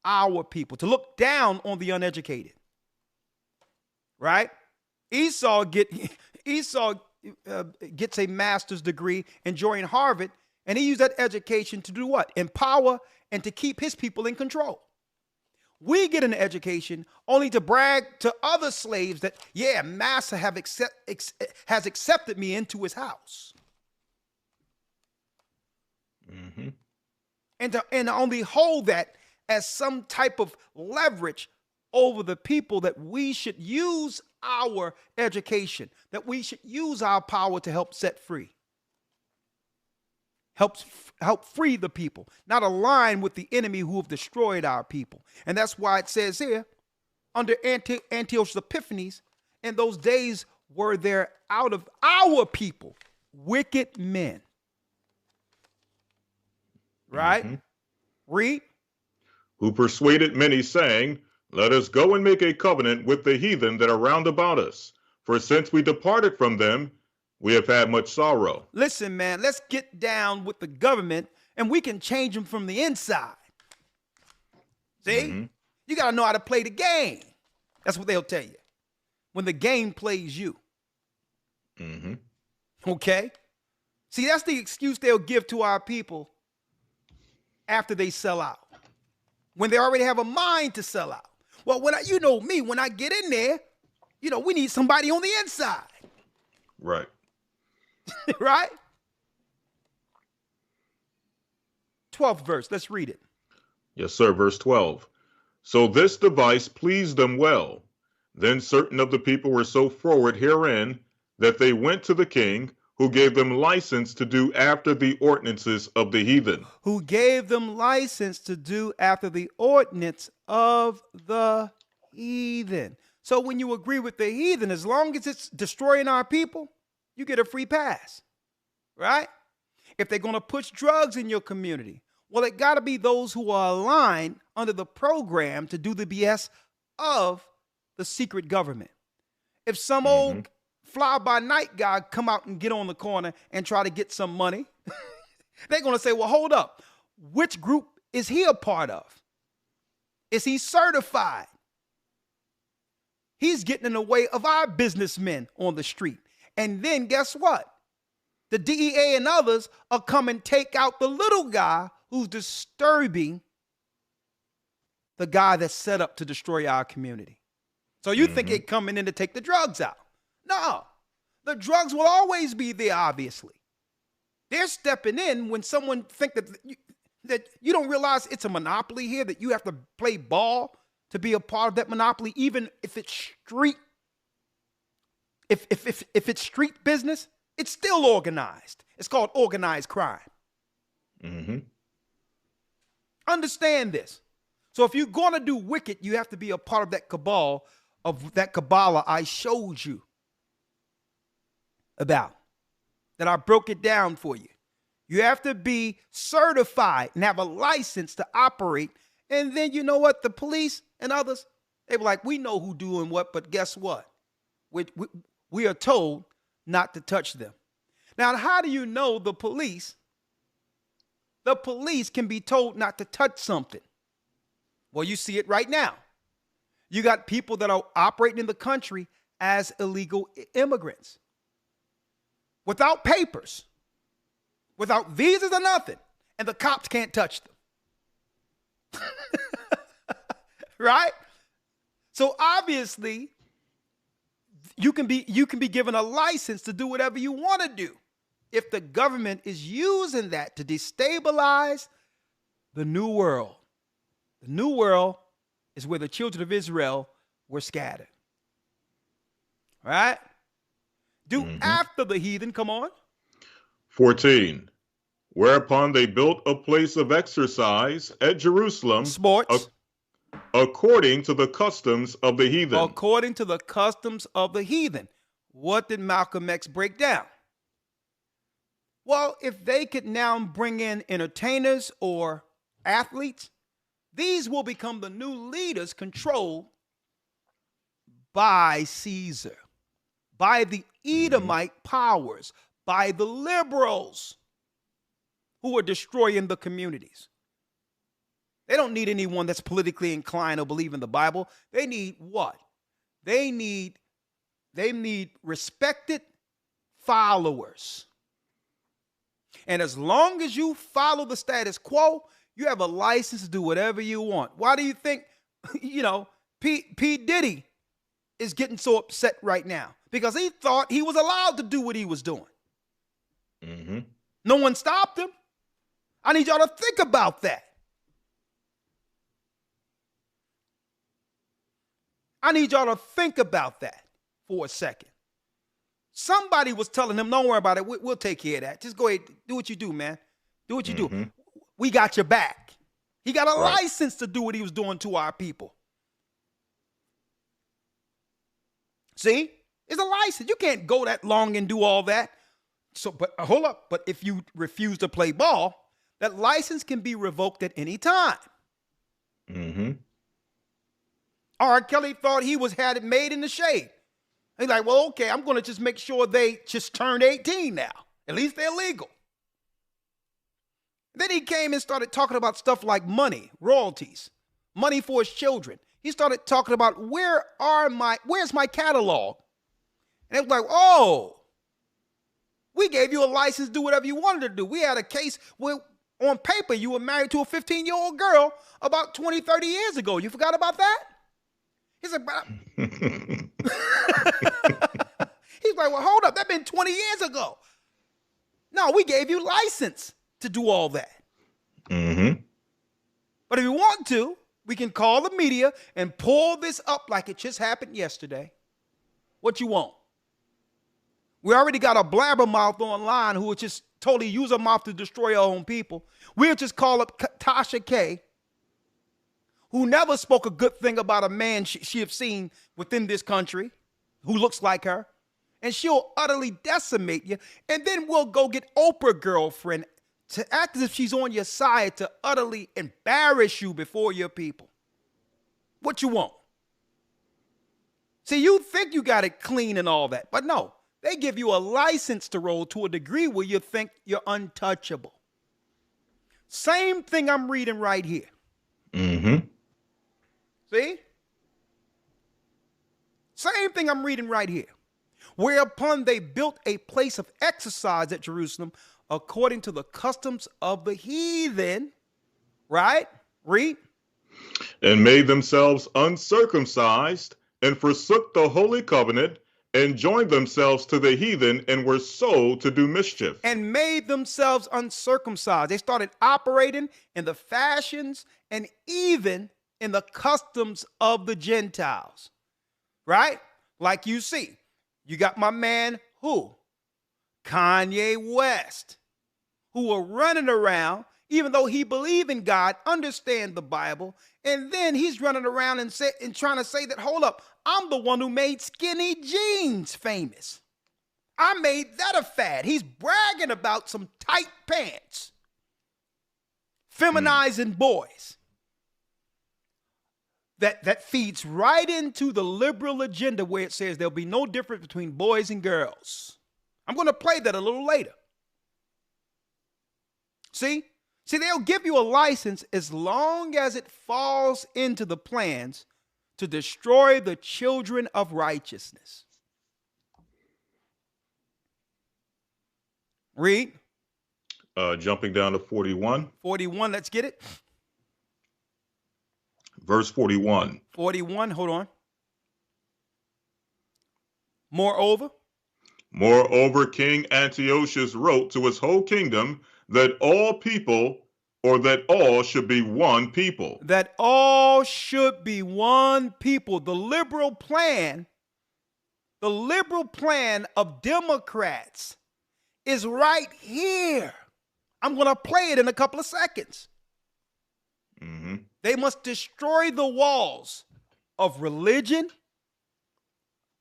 our people, to look down on the uneducated. Right? Esau gets a master's degree, enjoying Harvard, and he used that education to do what? Empower and to keep his people in control. We get an education only to brag to other slaves that, yeah, master has accepted me into his house. Mm-hmm. And to only hold that as some type of leverage over the people, that we should use our education, that we should use our power to help set free. Help free the people, not align with the enemy who have destroyed our people. And that's why it says here, under Antiochus Epiphanes, in those days were there out of our people wicked men. Right? Mm-hmm. Read. Who persuaded many, saying, let us go and make a covenant with the heathen that are round about us. For since we departed from them, we have had much sorrow. Listen, man, let's get down with the government and we can change them from the inside. See? Mm-hmm. You got to know how to play the game. That's what they'll tell you. When the game plays you. Mm-hmm. Okay? See, that's the excuse they'll give to our people after they sell out. When they already have a mind to sell out. Well, when I get in there, we need somebody on the inside. Right. Right? 12th verse. Let's read it. Yes, sir. Verse 12. So this device pleased them well. Then certain of the people were so forward herein that they went to the king, who gave them license to do after the ordinances of the heathen. Who gave them license to do after the ordinance of the heathen. So when you agree with the heathen, as long as it's destroying our people, you get a free pass, right? If they're going to push drugs in your community, well, it got to be those who are aligned under the program to do the BS of the secret government. If some old fly-by-night guy come out and get on the corner and try to get some money, they're going to say, well, hold up. Which group is he a part of? Is he certified? He's getting in the way of our businessmen on the street. And then guess what? The DEA and others will come and take out the little guy who's disturbing the guy that's set up to destroy our community. So you think they're coming in to take the drugs out? No, the drugs will always be there, obviously. They're stepping in when someone think that you don't realize it's a monopoly here, that you have to play ball to be a part of that monopoly, even if it's street. If it's street business, it's still organized. It's called organized crime. Mm-hmm. Understand this. So if you're going to do wicked, you have to be a part of that cabal, of that Kabbalah I showed you about, that I broke it down for you. You have to be certified and have a license to operate. And then you know what? The police and others, they were like, we know who doing what, but guess what? We are told not to touch them. Now, how do you know the police? The police can be told not to touch something. Well, you see it right now. You got people that are operating in the country as illegal immigrants, without papers, without visas or nothing, and the cops can't touch them. Right? So obviously, you can be given a license to do whatever you want to do if the government is using that to destabilize the new world. The new world is where the children of Israel were scattered. Right? Do after the heathen, come on. 14. Whereupon they built a place of exercise at Jerusalem. Sports. According to the customs of the heathen. According to the customs of the heathen. What did Malcolm X break down? Well, if they could now bring in entertainers or athletes, these will become the new leaders controlled by Caesar, by the Edomite powers, by the liberals who are destroying the communities. They don't need anyone that's politically inclined or believe in the Bible. They need what? They need respected followers. And as long as you follow the status quo, you have a license to do whatever you want. Why do you think, P. Diddy is getting so upset right now? Because he thought he was allowed to do what he was doing. Mm-hmm. No one stopped him. I need y'all to think about that. I need y'all to think about that for a second. Somebody was telling him, don't worry about it. We'll take care of that. Just go ahead. Do what you do, man. Do what you do. We got your back. He got a license to do what he was doing to our people. See? It's a license. You can't go that long and do all that. So, but hold up. But if you refuse to play ball, that license can be revoked at any time. Mm-hmm. R. Kelly thought he had it made in the shade. He's like, well, okay, I'm going to just make sure they just turned 18 now. At least they're legal. Then he came and started talking about stuff like money, royalties, money for his children. He started talking about where's my catalog? And it was like, oh, we gave you a license to do whatever you wanted to do. We had a case where on paper you were married to a 15-year-old girl about 20, 30 years ago. You forgot about that? He's like, he's like, well, hold up. That's been 20 years ago. No, we gave you license to do all that. Mm-hmm. But if you want to, we can call the media and pull this up like it just happened yesterday. What you want? We already got a blabbermouth online who would just totally use her mouth to destroy our own people. We'll just call up Tasha K, who never spoke a good thing about a man she have seen within this country who looks like her, and she'll utterly decimate you. And then we'll go get Oprah girlfriend to act as if she's on your side to utterly embarrass you before your people. What you want? See, you think you got it clean and all that, but no. They give you a license to roll to a degree where you think you're untouchable. Same thing I'm reading right here. Mm-hmm. See? Same thing I'm reading right here. Whereupon they built a place of exercise at Jerusalem according to the customs of the heathen. Right? Read. And made themselves uncircumcised and forsook the holy covenant and joined themselves to the heathen and were sold to do mischief. And made themselves uncircumcised. They started operating in the fashions and even in the customs of the Gentiles. Right? Like you see, you got my man who? Kanye West, who are running around, even though he believe in God, understand the Bible, and then he's running around and trying to say that, hold up, I'm the one who made skinny jeans famous. I made that a fad. He's bragging about some tight pants, feminizing boys. That feeds right into the liberal agenda where it says there'll be no difference between boys and girls. I'm going to play that a little later. See, they'll give you a license as long as it falls into the plans to destroy the children of righteousness. Read. Jumping down to 41. 41, let's get it. Verse 41. 41, hold on. Moreover, King Antiochus wrote to his whole kingdom that all people, or that all should be one people. That all should be one people. The liberal plan of Democrats is right here. I'm going to play it in a couple of seconds. Mm-hmm. They must destroy the walls of religion,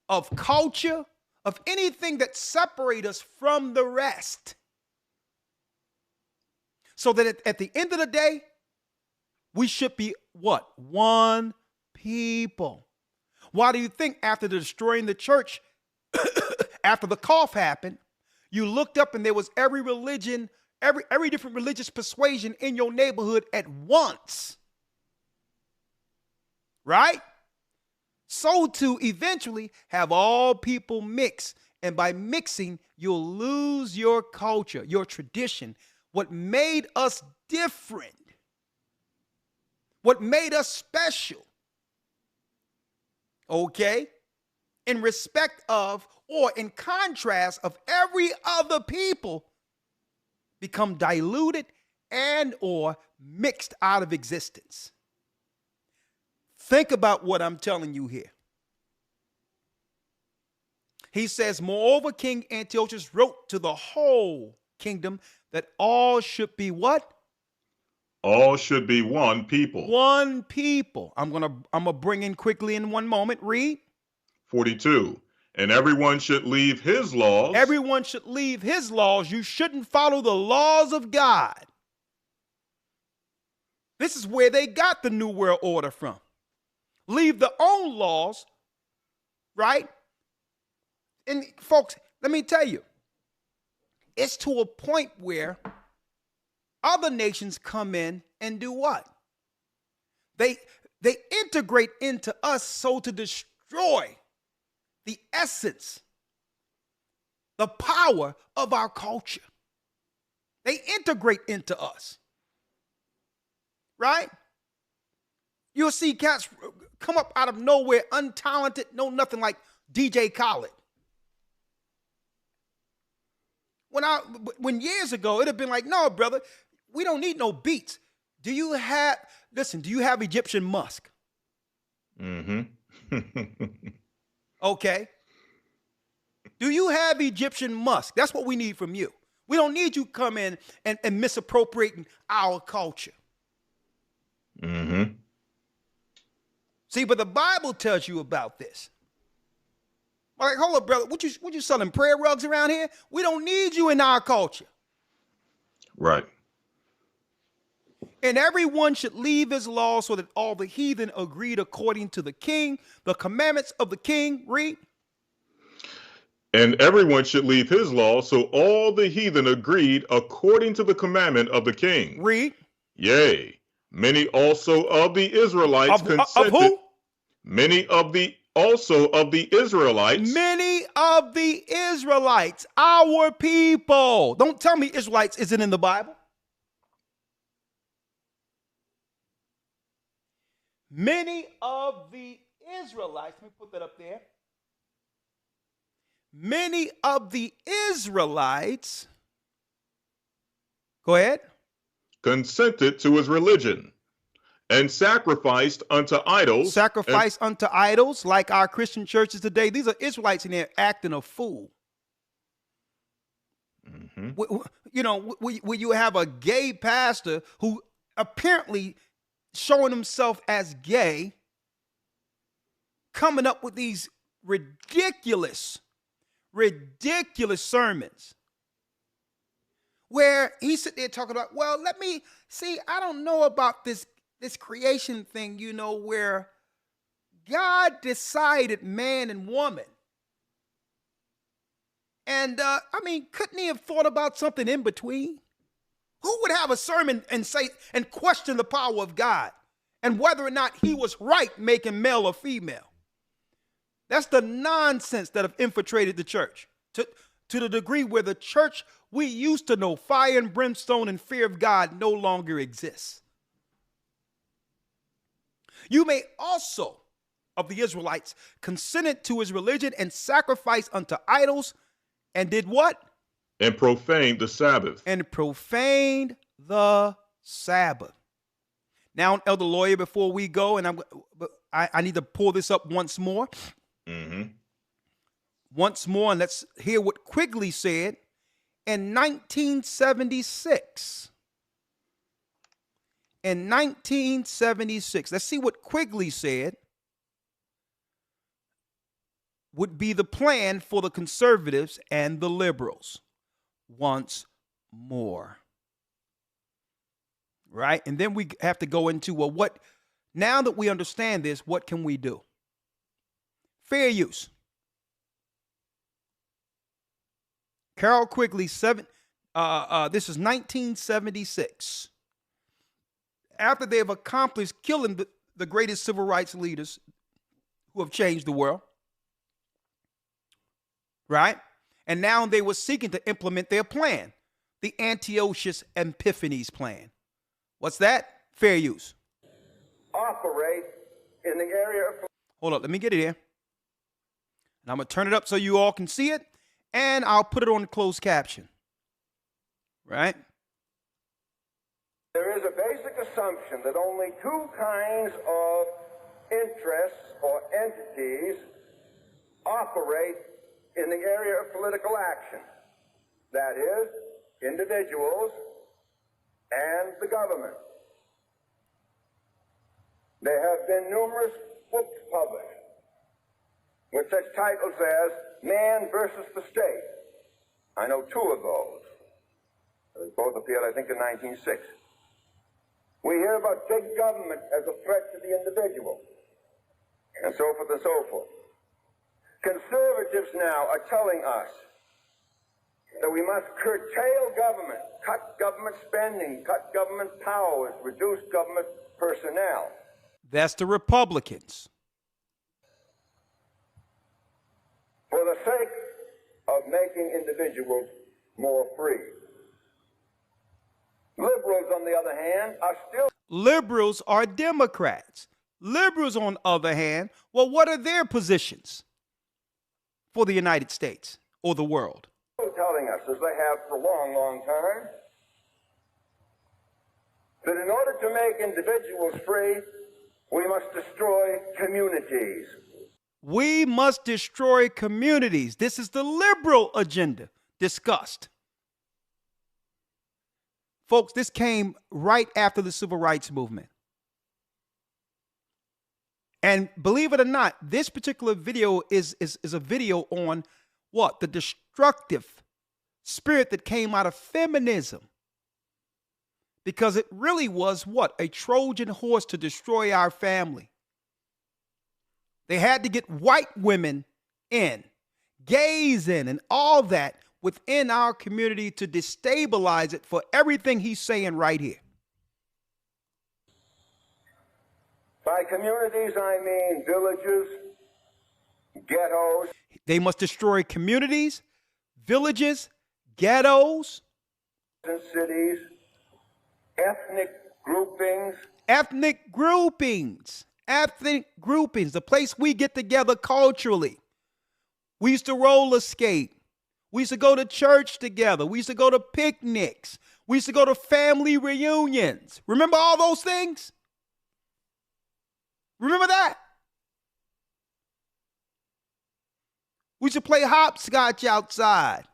of culture, of anything that separates us from the rest. So that at the end of the day, we should be what? One people. Why do you think after destroying the church, after the cough happened, you looked up and there was every religion, every different religious persuasion in your neighborhood at once? right? So to eventually have all people mix. And by mixing, you'll lose your culture, your tradition, what made us different, what made us special. Okay? In respect of, or in contrast of every other people, become diluted and or mixed out of existence. Think about what I'm telling you here. He says, moreover, King Antiochus wrote to the whole kingdom that all should be what? All should be one people. One people. I'm gonna bring in quickly in one moment. Read. 42. And everyone should leave his laws. Everyone should leave his laws. You shouldn't follow the laws of God. This is where they got the New World Order from. Leave their own laws, right? And folks, let me tell you, it's to a point where other nations come in and do what? They integrate into us so to destroy the essence, the power of our culture. They integrate into us, right? You'll see cats come up out of nowhere, untalented, no nothing, like DJ Khaled. When years ago, it'd have been like, no, brother, we don't need no beats. Do you have Egyptian musk? Mm-hmm. Okay. Do you have Egyptian musk? That's what we need from you. We don't need you come in and misappropriating our culture. Mm-hmm. See, but the Bible tells you about this. Like, hold up, brother. What you selling prayer rugs around here? We don't need you in our culture. Right. And everyone should leave his law so that all the heathen agreed according to the king, the commandments of the king. Read. And everyone should leave his law, so all the heathen agreed according to the commandment of the king. Read. Yea, many also of the Israelites consented. Of who? Many of the also of the Israelites. Many of the Israelites, our people. Don't tell me Israelites isn't in the Bible. Many of the Israelites, let me put that up there. Many of the Israelites, go ahead. Consented to his religion and sacrificed unto idols. Sacrifice unto idols, like our Christian churches today. These are Israelites in there acting a fool. Mm-hmm. You know, where you have a gay pastor who apparently showing himself as gay, coming up with these ridiculous sermons where he sit there talking about, well, let me see, I don't know about this creation thing, you know, where God decided man and woman. And couldn't he have thought about something in between? Who would have a sermon and say and question the power of God and whether or not he was right making male or female? That's the nonsense that have infiltrated the church to the degree where the church we used to know, fire and brimstone and fear of God, no longer exists. You may also, of the Israelites, consented to his religion and sacrificed unto idols and did what? And profaned the Sabbath. And profaned the Sabbath. Now, Elder Lawyer, before we go, and I need to pull this up once more. Mm-hmm. Once more, and let's hear what Quigley said in 1976. In 1976, let's see what Quigley said would be the plan for the conservatives and the liberals. Once more. Right? And then we have to go into, well, what, now that we understand this, what can we do? Fair use. Carol Quigley, this is 1976. After they have accomplished killing the greatest civil rights leaders who have changed the world. Right? And now they were seeking to implement their plan, the Antiochus Epiphanes plan. What's that? Fair use. Operate in the area of... Hold up, let me get it here. And I'm going to turn it up so you all can see it, and I'll put it on the closed caption. Right? There is a basic assumption that only two kinds of interests or entities operate in the area of political action. That is, individuals and the government. There have been numerous books published with such titles as Man versus the State. I know two of those. Both appeared, I think, in 1906. We hear about big government as a threat to the individual, and so forth and so forth. Conservatives now are telling us that we must curtail government, cut government spending, cut government powers, reduce government personnel. That's the Republicans. For the sake of making individuals more free. Liberals, on the other hand, are still... Liberals are Democrats. Liberals, on the other hand, well, what are their positions for the United States or the world? Telling us, as they have for a long, long time, that in order to make individuals free, we must destroy communities. We must destroy communities. This is the liberal agenda discussed. Folks, this came right after the civil rights movement. And believe it or not, this particular video is a video on what? The destructive spirit that came out of feminism. Because it really was what? A Trojan horse to destroy our family. They had to get white women in, gays in, and all that within our community to destabilize it for everything he's saying right here. By communities, I mean villages, ghettos. They must destroy communities, villages, ghettos, and cities, ethnic groupings. Ethnic groupings. Ethnic groupings. The place we get together culturally. We used to roller skate. We used to go to church together. We used to go to picnics. We used to go to family reunions. Remember all those things? Remember that? We used to play hopscotch outside.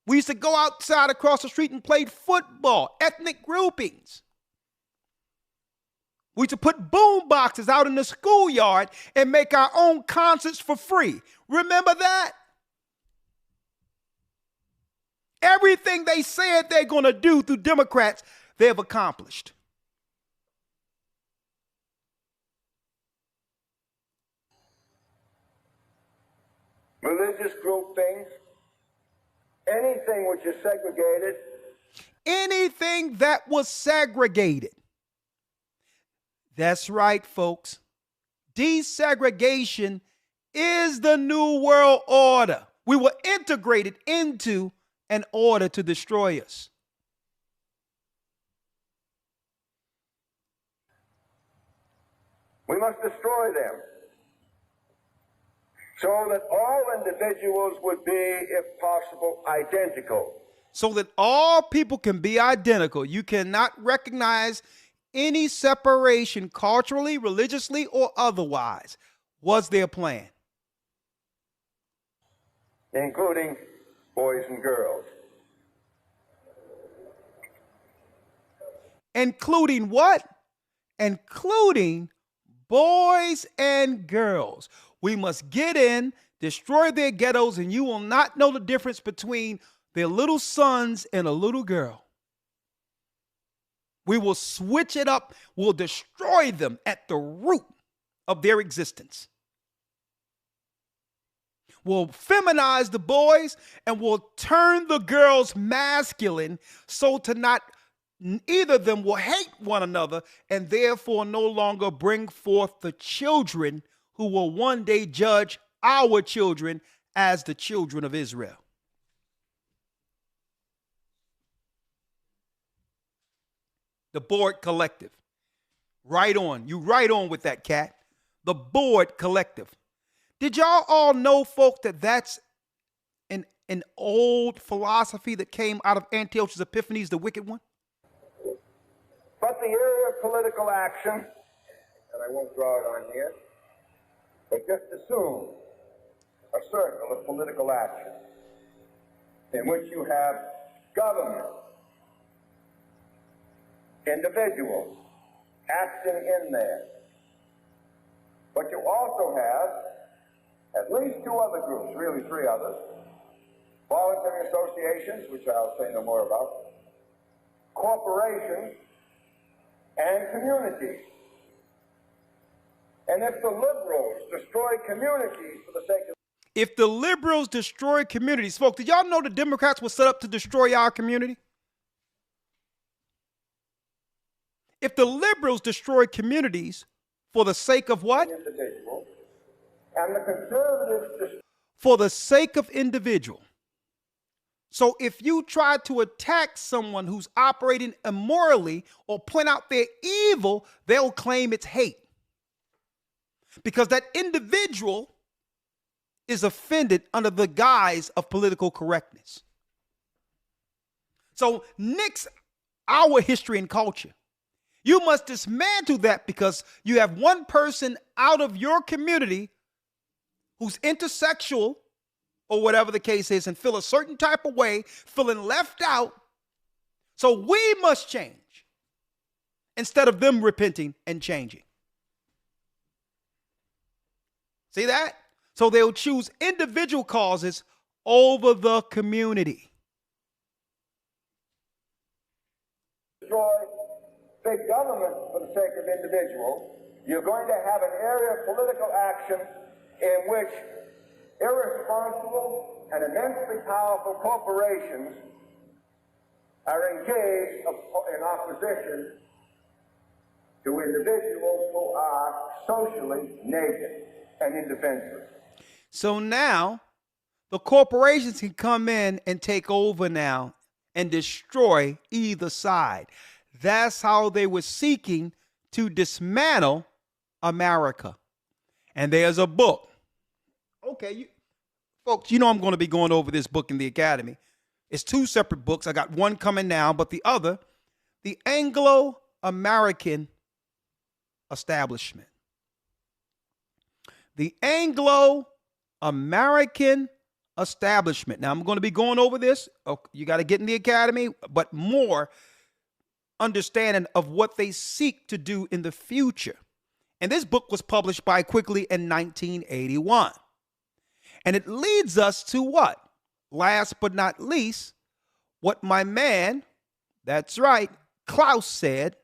We used to go outside across the street and play football. Ethnic groupings. We used to put boom boxes out in the schoolyard and make our own concerts for free. Remember that? Everything they said they're going to do through Democrats, they've accomplished. Religious groupings, anything which is segregated. Anything that was segregated. That's right, folks. Desegregation is the new world order. We were integrated into an order to destroy us. We must destroy them so that all individuals would be, if possible, identical. So that all people can be identical. You cannot recognize any separation culturally, religiously, or otherwise. Was their plan? Including boys and girls. Including what? Including boys and girls. We must get in, destroy their ghettos, and you will not know the difference between their little sons and a little girl. We will switch it up. We'll destroy them at the root of their existence. We'll feminize the boys and we'll turn the girls masculine so to not either of them will hate one another and therefore no longer bring forth the children who will one day judge our children as the children of Israel. The Board Collective. Right on. You right on with that, cat. The Board Collective. Did y'all all know, folks, that that's an old philosophy that came out of Antiochus Epiphanes, the wicked one? But the area of political action, and I won't draw it on here, but just assume a circle of political action in which you have government, individuals acting in there. But you also have at least two other groups, really three others, voluntary associations, which I'll say no more about, corporations, and communities. And if the liberals destroy communities for the sake of... If the liberals destroy communities, folks, did y'all know the Democrats were set up to destroy our community? If the liberals destroy communities for the sake of what? Individual, and the conservatives... For the sake of individual. So if you try to attack someone who's operating immorally or point out their evil, they'll claim it's hate. Because that individual is offended under the guise of political correctness. So nix our history and culture. You must dismantle that because you have one person out of your community who's intersexual or whatever the case is and feel a certain type of way, feeling left out. So we must change instead of them repenting and changing. See that? So they'll choose individual causes over the community. Destroy big government for the sake of individuals. You're going to have an area of political action in which irresponsible and immensely powerful corporations are engaged in opposition to individuals who are socially naked and indefenseless. So now the corporations can come in and take over now and destroy either side. That's how they were seeking to dismantle America. And there's a book. Okay, folks, you know I'm going to be going over this book in the academy. It's two separate books. I got one coming now, but the other, The Anglo-American Establishment. The Anglo-American Establishment. Now, I'm going to be going over this. Okay, you got to get in the academy, but more understanding of what they seek to do in the future. And this book was published by Quigley in 1981. And it leads us to what? Last but not least, what my man, that's right, Klaus said,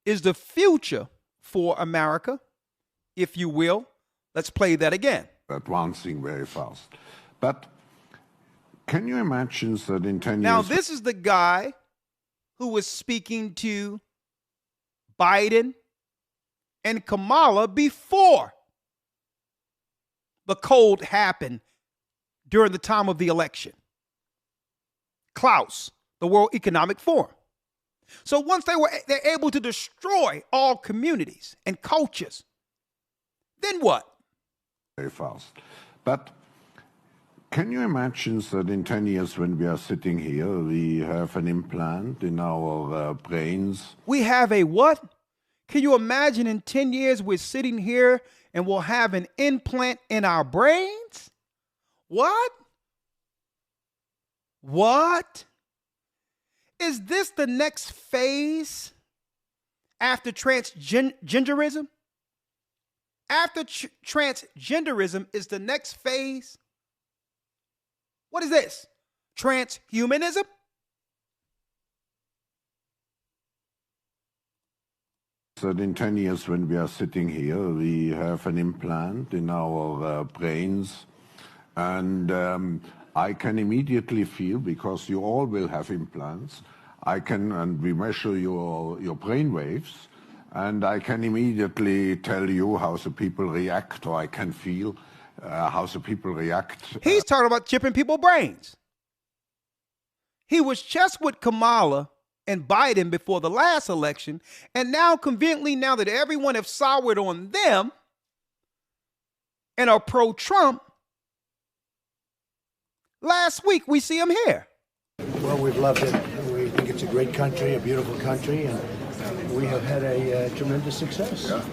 is the future for America, if you will. Let's play that again. Advancing very fast. But can you imagine that in 10 years... Now, this is the guy who was speaking to Biden and Kamala before the cold happened during the time of the election. Klaus, the World Economic Forum. So once they're able to destroy all communities and cultures, then what? Very fast. But can you imagine that in 10 years when we are sitting here, we have an implant in our brains? We have a what? Can you imagine in 10 years we're sitting here and we'll have an implant in our brains? What? What? Is this the next phase after transgenderism? After transgenderism is the next phase. What is this? Transhumanism? That in 10 years when we are sitting here, we have an implant in our brains. And I can immediately feel, because you all will have implants, and we measure your brain waves, and I can immediately tell you how the people react, or I can feel how the people react. He's talking about chipping people's brains. He was just with Kamala and Biden before the last election, and now conveniently, now that everyone have soured on them and are pro-Trump, last week we see him here. Well, we've loved it. We think it's a great country, a beautiful country, and we have had a tremendous success. Yeah,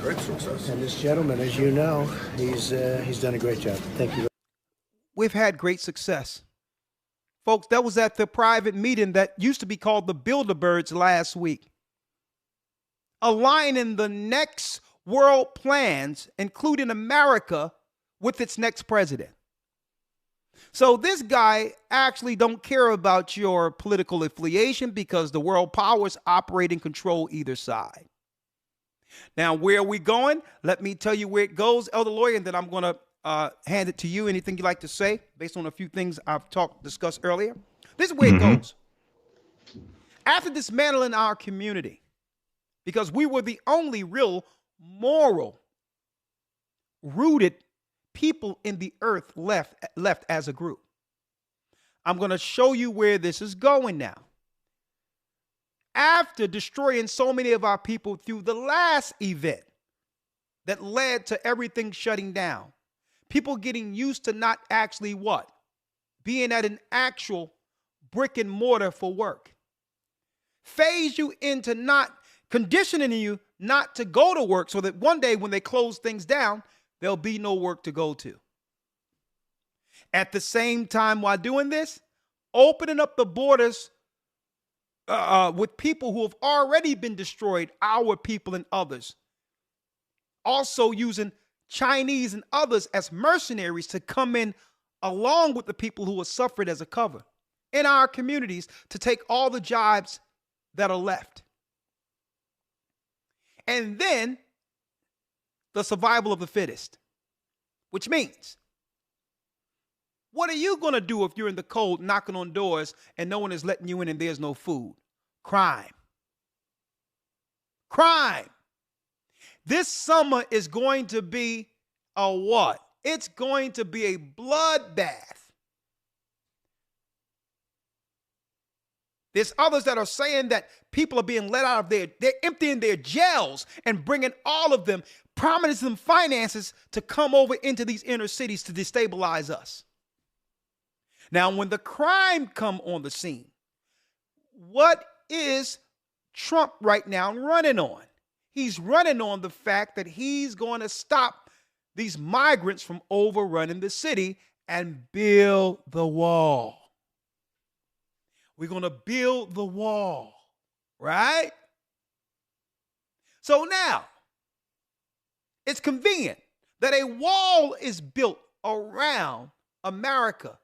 great success. And this gentleman, as you know, he's done a great job. Thank you. We've had great success. Folks, that was at the private meeting that used to be called the Bilderbergs last week, aligning the next world plans, including America, with its next president. So this guy actually don't care about your political affiliation, because the world powers operate and control either side. Now, where are we going? Let me tell you where it goes, Elder Lawyer, and then I'm going to hand it to you. Anything you'd like to say based on a few things I've discussed earlier? This is where it goes. After dismantling our community, because we were the only real moral rooted people in the earth left as a group. I'm going to show you where this is going now. After destroying so many of our people through the last event that led to everything shutting down, people getting used to not actually what? Being at an actual brick and mortar for work. Phase you into not conditioning you not to go to work, so that one day when they close things down, there'll be no work to go to. At the same time, while doing this, opening up the borders with people who have already been destroyed, our people and others. Also using Chinese and others as mercenaries to come in along with the people who have suffered as a cover in our communities to take all the jobs that are left. And then the survival of the fittest, which means, what are you going to do if you're in the cold knocking on doors and no one is letting you in and there's no food? Crime. Crime. This summer is going to be a what? It's going to be a bloodbath. There's others that are saying that people are being let out of they're emptying their jails and bringing all of them, promising them finances to come over into these inner cities to destabilize us. Now, when the crime come on the scene, what is Trump right now running on? He's running on the fact that he's going to stop these migrants from overrunning the city and build the wall. We're going to build the wall, right? So now, it's convenient that a wall is built around America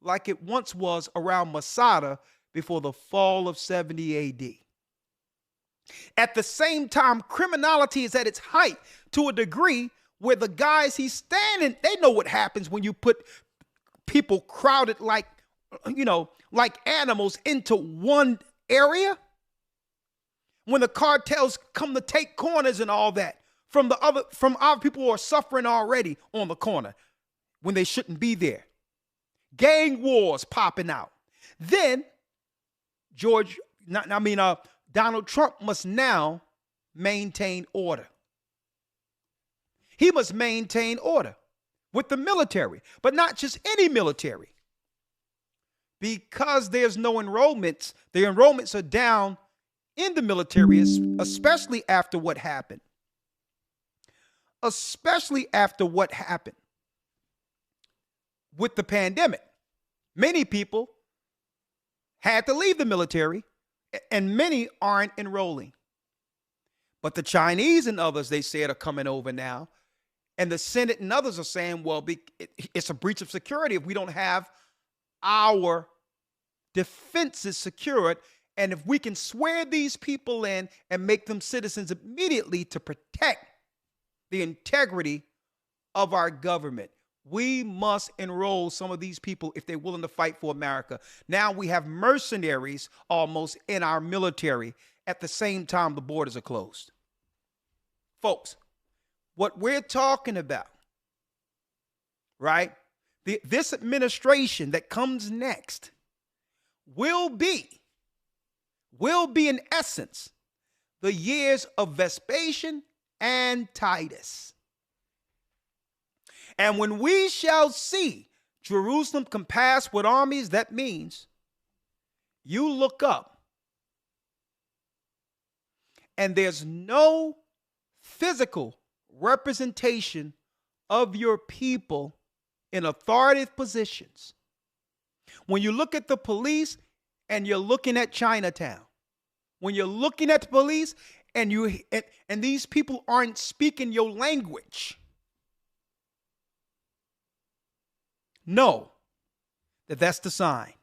like it once was around Masada before the fall of 70 AD. At the same time, criminality is at its height to a degree where the guys he's standing, they know what happens when you put people crowded like animals into one area. When the cartels come to take corners and all that from our people who are suffering already on the corner when they shouldn't be there. Gang wars popping out. Then Donald Trump must now maintain order. He must maintain order with the military, but not just any military. Because there's no enrollments, the enrollments are down in the military, especially after what happened. Especially after what happened with the pandemic. Many people had to leave the military, and many aren't enrolling. But the Chinese and others, they said, are coming over now. And the Senate and others are saying, well, it's a breach of security if we don't have our defenses secured. And if we can swear these people in and make them citizens immediately to protect the integrity of our government, We must enroll some of these people if they're willing to fight for America. Now we have mercenaries almost in our military at the same time the borders are closed. Folks, what we're talking about, right? This administration that comes next will be in essence the years of Vespasian and Titus. And when we shall see Jerusalem compassed with armies, that means you look up and there's no physical representation of your people in authoritative positions. When you look at the police and you're looking at Chinatown, when you're looking at the police and these people aren't speaking your language, know that that's the sign.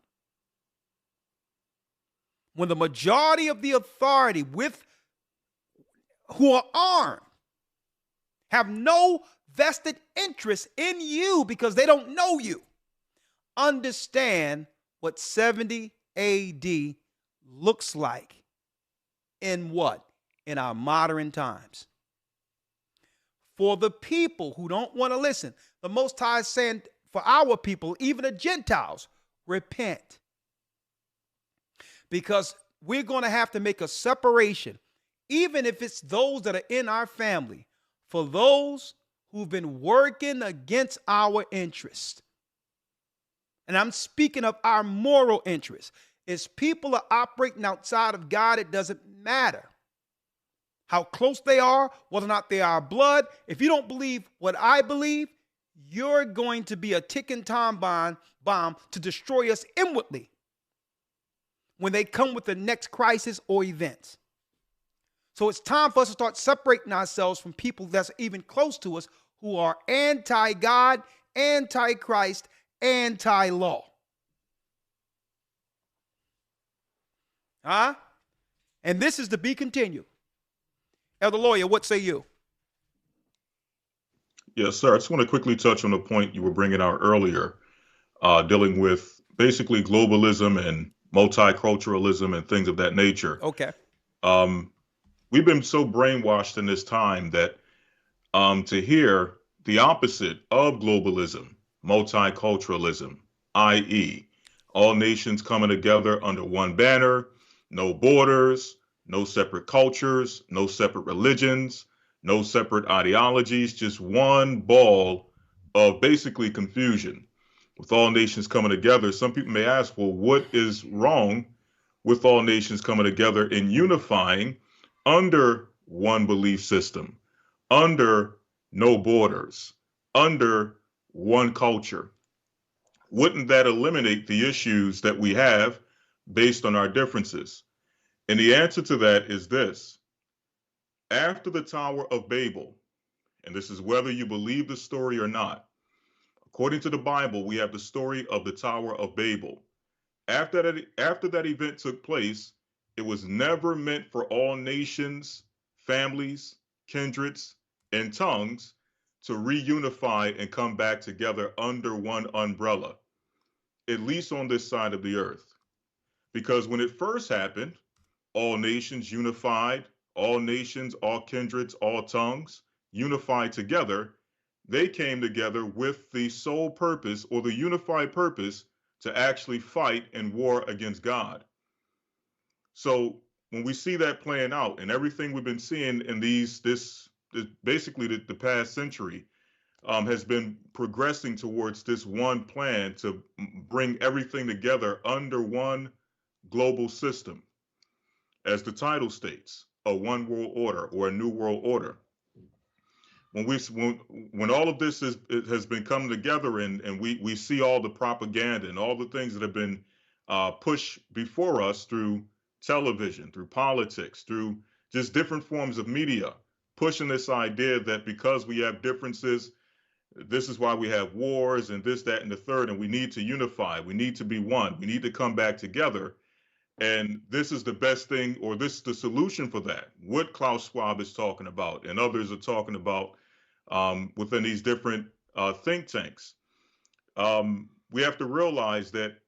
When the majority of the authority who are armed have no vested interest in you because they don't know you, understand what 70 AD looks like in what? In our modern times. For the people who don't want to listen, the Most High is saying, for our people, even the Gentiles, repent. Because we're going to have to make a separation, even if it's those that are in our family, for those who've been working against our interest. And I'm speaking of our moral interest. As people are operating outside of God, it doesn't matter how close they are, whether or not they are blood. If you don't believe what I believe, you're going to be a ticking time bomb to destroy us inwardly when they come with the next crisis or event. So it's time for us to start separating ourselves from people that's even close to us who are anti-God, anti-Christ, anti-law. And this is to be continued. Elder Lawyer, what say you? Yes, sir. I just want to quickly touch on the point you were bringing out earlier, dealing with basically globalism and multiculturalism and things of that nature. Okay. We've been so brainwashed in this time that to hear the opposite of globalism, multiculturalism, i.e., all nations coming together under one banner, no borders, no separate cultures, no separate religions, no separate ideologies, just one ball of basically confusion. With all nations coming together, some people may ask, well, what is wrong with all nations coming together and unifying under one belief system, under no borders, under one culture? Wouldn't that eliminate the issues that we have based on our differences? And the answer to that is this. After the Tower of Babel, and this is whether you believe the story or not, according to the Bible, we have the story of the Tower of Babel. After that event took place, it was never meant for all nations, families, kindreds, and tongues to reunify and come back together under one umbrella, at least on this side of the earth. Because when it first happened, all nations unified, all nations, all kindreds, all tongues unified together. They came together with the sole purpose or the unified purpose to actually fight and war against God. So when we see that playing out and everything we've been seeing in basically the past century has been progressing towards this one plan to bring everything together under one global system. As the title states, a one world order or a new world order. When all of this has been coming together and we see all the propaganda and all the things that have been pushed before us through television, through politics, through just different forms of media, pushing this idea that because we have differences, this is why we have wars and this, that, and the third, and we need to unify. We need to be one. We need to come back together. And this is the best thing, or this is the solution for that. What Klaus Schwab is talking about and others are talking about within these different think tanks. We have to realize that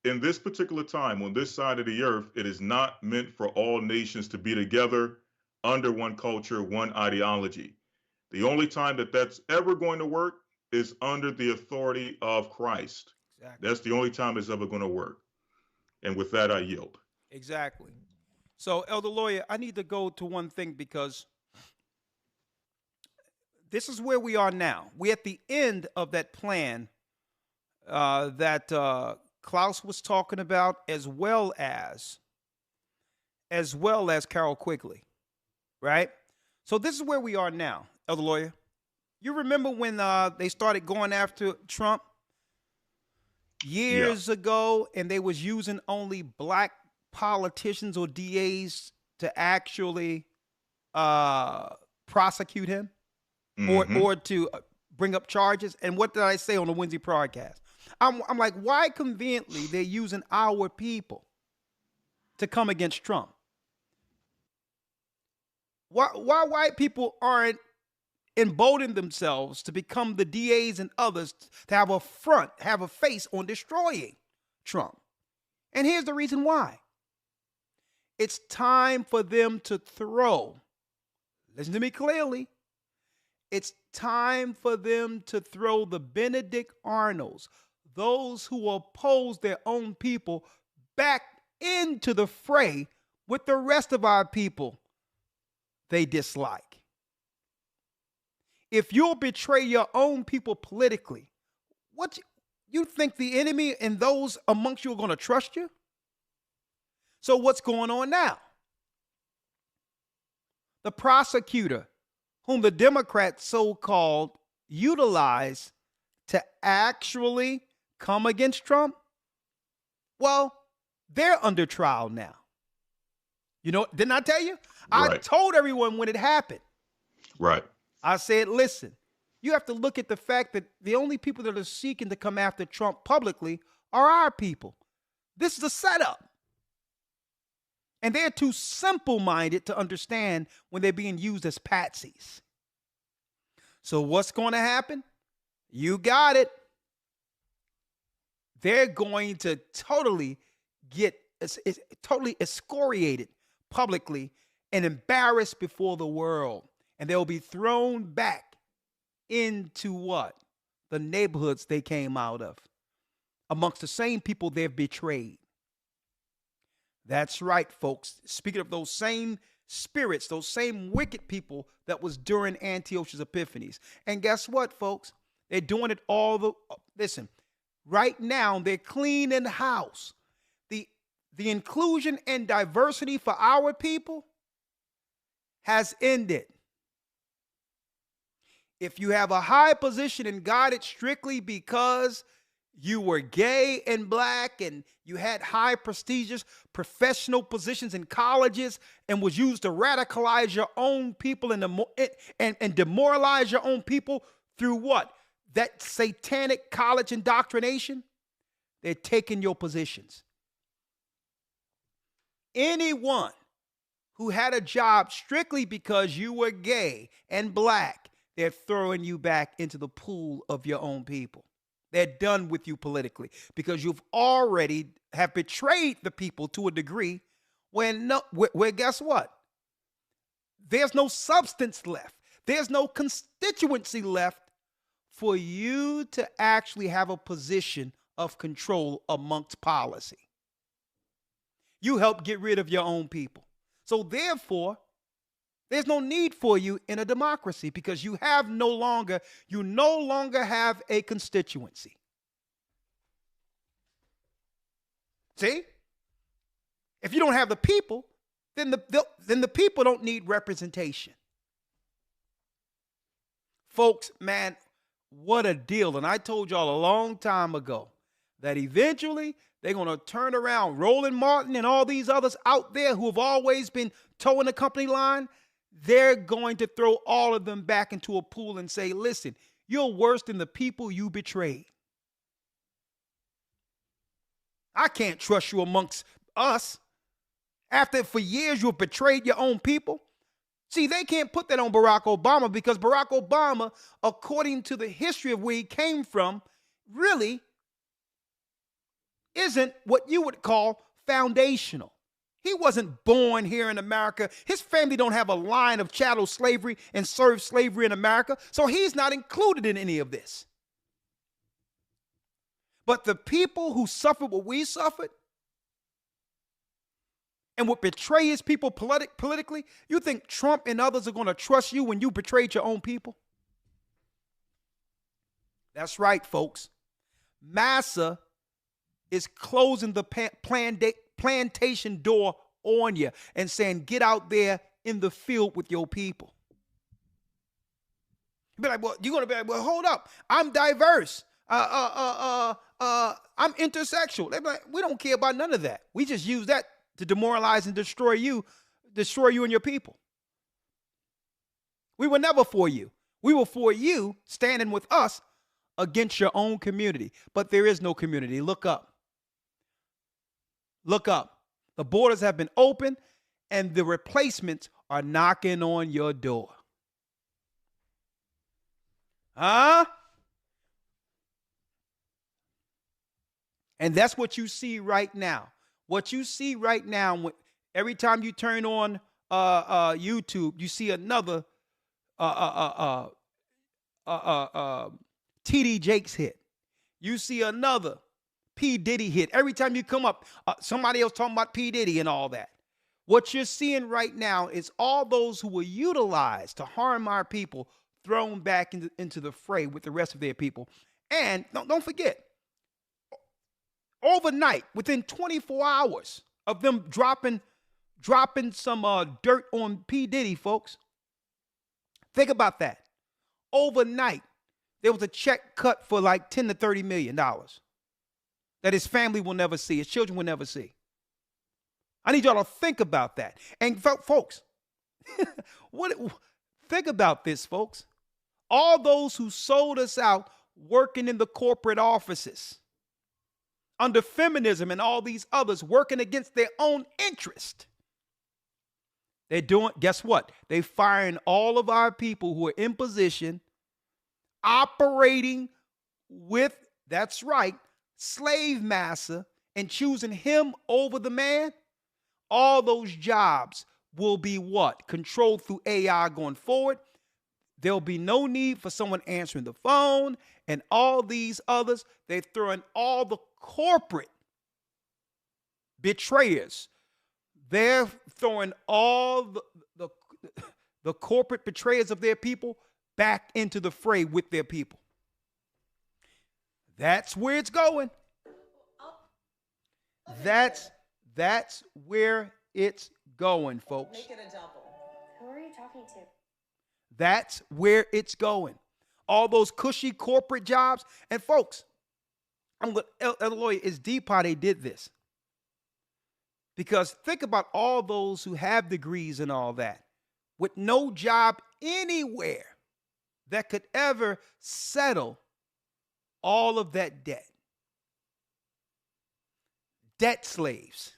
in this particular time, on this side of the earth, it is not meant for all nations to be together under one culture, one ideology. The only time that that's ever going to work is under the authority of Christ. Exactly. That's the only time it's ever going to work. And with that, I yield. Exactly. So, Elder Lawyer, I need to go to one thing because this is where we are now. We're at the end of that plan that Klaus was talking about, as well as Carol Quigley, right? So this is where we are now, Elder Lawyer. You remember when they started going after Trump years ago, and they was using only black politicians or DAs to actually prosecute him or to bring up charges? And what did I say on the Wednesday broadcast? I'm like, why conveniently they're using our people to come against Trump? Why white people aren't emboldening themselves to become the DAs and others to have a front, have a face on destroying Trump? And here's the reason why. It's time for them to throw. Listen to me clearly. It's time for them to throw the Benedict Arnolds, those who oppose their own people, back into the fray with the rest of our people they dislike. If you'll betray your own people politically, what you think the enemy and those amongst you are going to trust you? So what's going on now? The prosecutor, whom the Democrats so-called utilize to actually come against Trump, well, they're under trial now. You know, didn't I tell you? Right. I told everyone when it happened. Right. I said, listen, you have to look at the fact that the only people that are seeking to come after Trump publicly are our people. This is a setup. And they're too simple-minded to understand when they're being used as patsies. So what's going to happen? You got it. They're going to totally get totally excoriated publicly and embarrassed before the world. And they'll be thrown back into what? The neighborhoods they came out of, amongst the same people they've betrayed. That's right, folks. Speaking of those same spirits, those same wicked people that was during Antiochus Epiphanes. And guess what, folks? They're doing it listen, right now they're cleaning house. The inclusion and diversity for our people has ended. If you have a high position in God, it's strictly because you were gay and black and you had high prestigious professional positions in colleges and was used to radicalize your own people and demoralize your own people through what? That satanic college indoctrination. They're taking your positions. Anyone who had a job strictly because you were gay and black, they're throwing you back into the pool of your own people. They're done with you politically because you've already have betrayed the people to a degree where guess what? There's no substance left. There's no constituency left for you to actually have a position of control amongst policy. You help get rid of your own people. So therefore, there's no need for you in a democracy because you no longer have a constituency. See? If you don't have the people, then the people don't need representation. Folks, man, what a deal. And I told y'all a long time ago that eventually they're going to turn around Roland Martin and all these others out there who have always been towing the company line. They're going to throw all of them back into a pool and say, listen, you're worse than the people you betrayed. I can't trust you amongst us. After for years you've betrayed your own people. See, they can't put that on Barack Obama because Barack Obama, according to the history of where he came from, really isn't what you would call foundational. He wasn't born here in America. His family don't have a line of chattel slavery and served slavery in America, so he's not included in any of this. But the people who suffered what we suffered and would betray his people politically, you think Trump and others are going to trust you when you betrayed your own people? That's right, folks. Massa is closing the plantation door on you and saying, get out there in the field with your people. You'll be like, well, you're going to be like, well, hold up. I'm diverse. I'm intersexual. They be like, we don't care about none of that. We just use that to demoralize and destroy you and your people. We were never for you. We were for you standing with us against your own community. But there is no community. Look up. Look up. The borders have been opened and the replacements are knocking on your door. Huh? And that's what you see right now. What you see right now, every time you turn on YouTube, you see another TD Jakes hit. You see another P. Diddy hit. Every time you come up, somebody else talking about P. Diddy and all that. What you're seeing right now is all those who were utilized to harm our people thrown back into the fray with the rest of their people. And don't forget, overnight, within 24 hours of them dropping some dirt on P. Diddy, folks. Think about that. Overnight, there was a check cut for like $10 to $30 million that his family will never see, his children will never see. I need y'all to think about that. And folks, think about this, folks. All those who sold us out working in the corporate offices, under feminism and all these others working against their own interest. They're doing, guess what? They're firing all of our people who are in position, operating with, that's right, slave massa and choosing him over the man. All those jobs will be what? Controlled through AI going forward. There'll be no need for someone answering the phone and all these others. They're throwing all the corporate betrayers. They're throwing all the corporate betrayers of their people back into the fray with their people. That's where it's going. That's where it's going, folks. Make it a double. Who are you talking to? That's where it's going. All those cushy corporate jobs. And folks, Eloy, it's deep how they did this. Because think about all those who have degrees and all that with no job anywhere that could ever settle all of that debt. Debt slaves.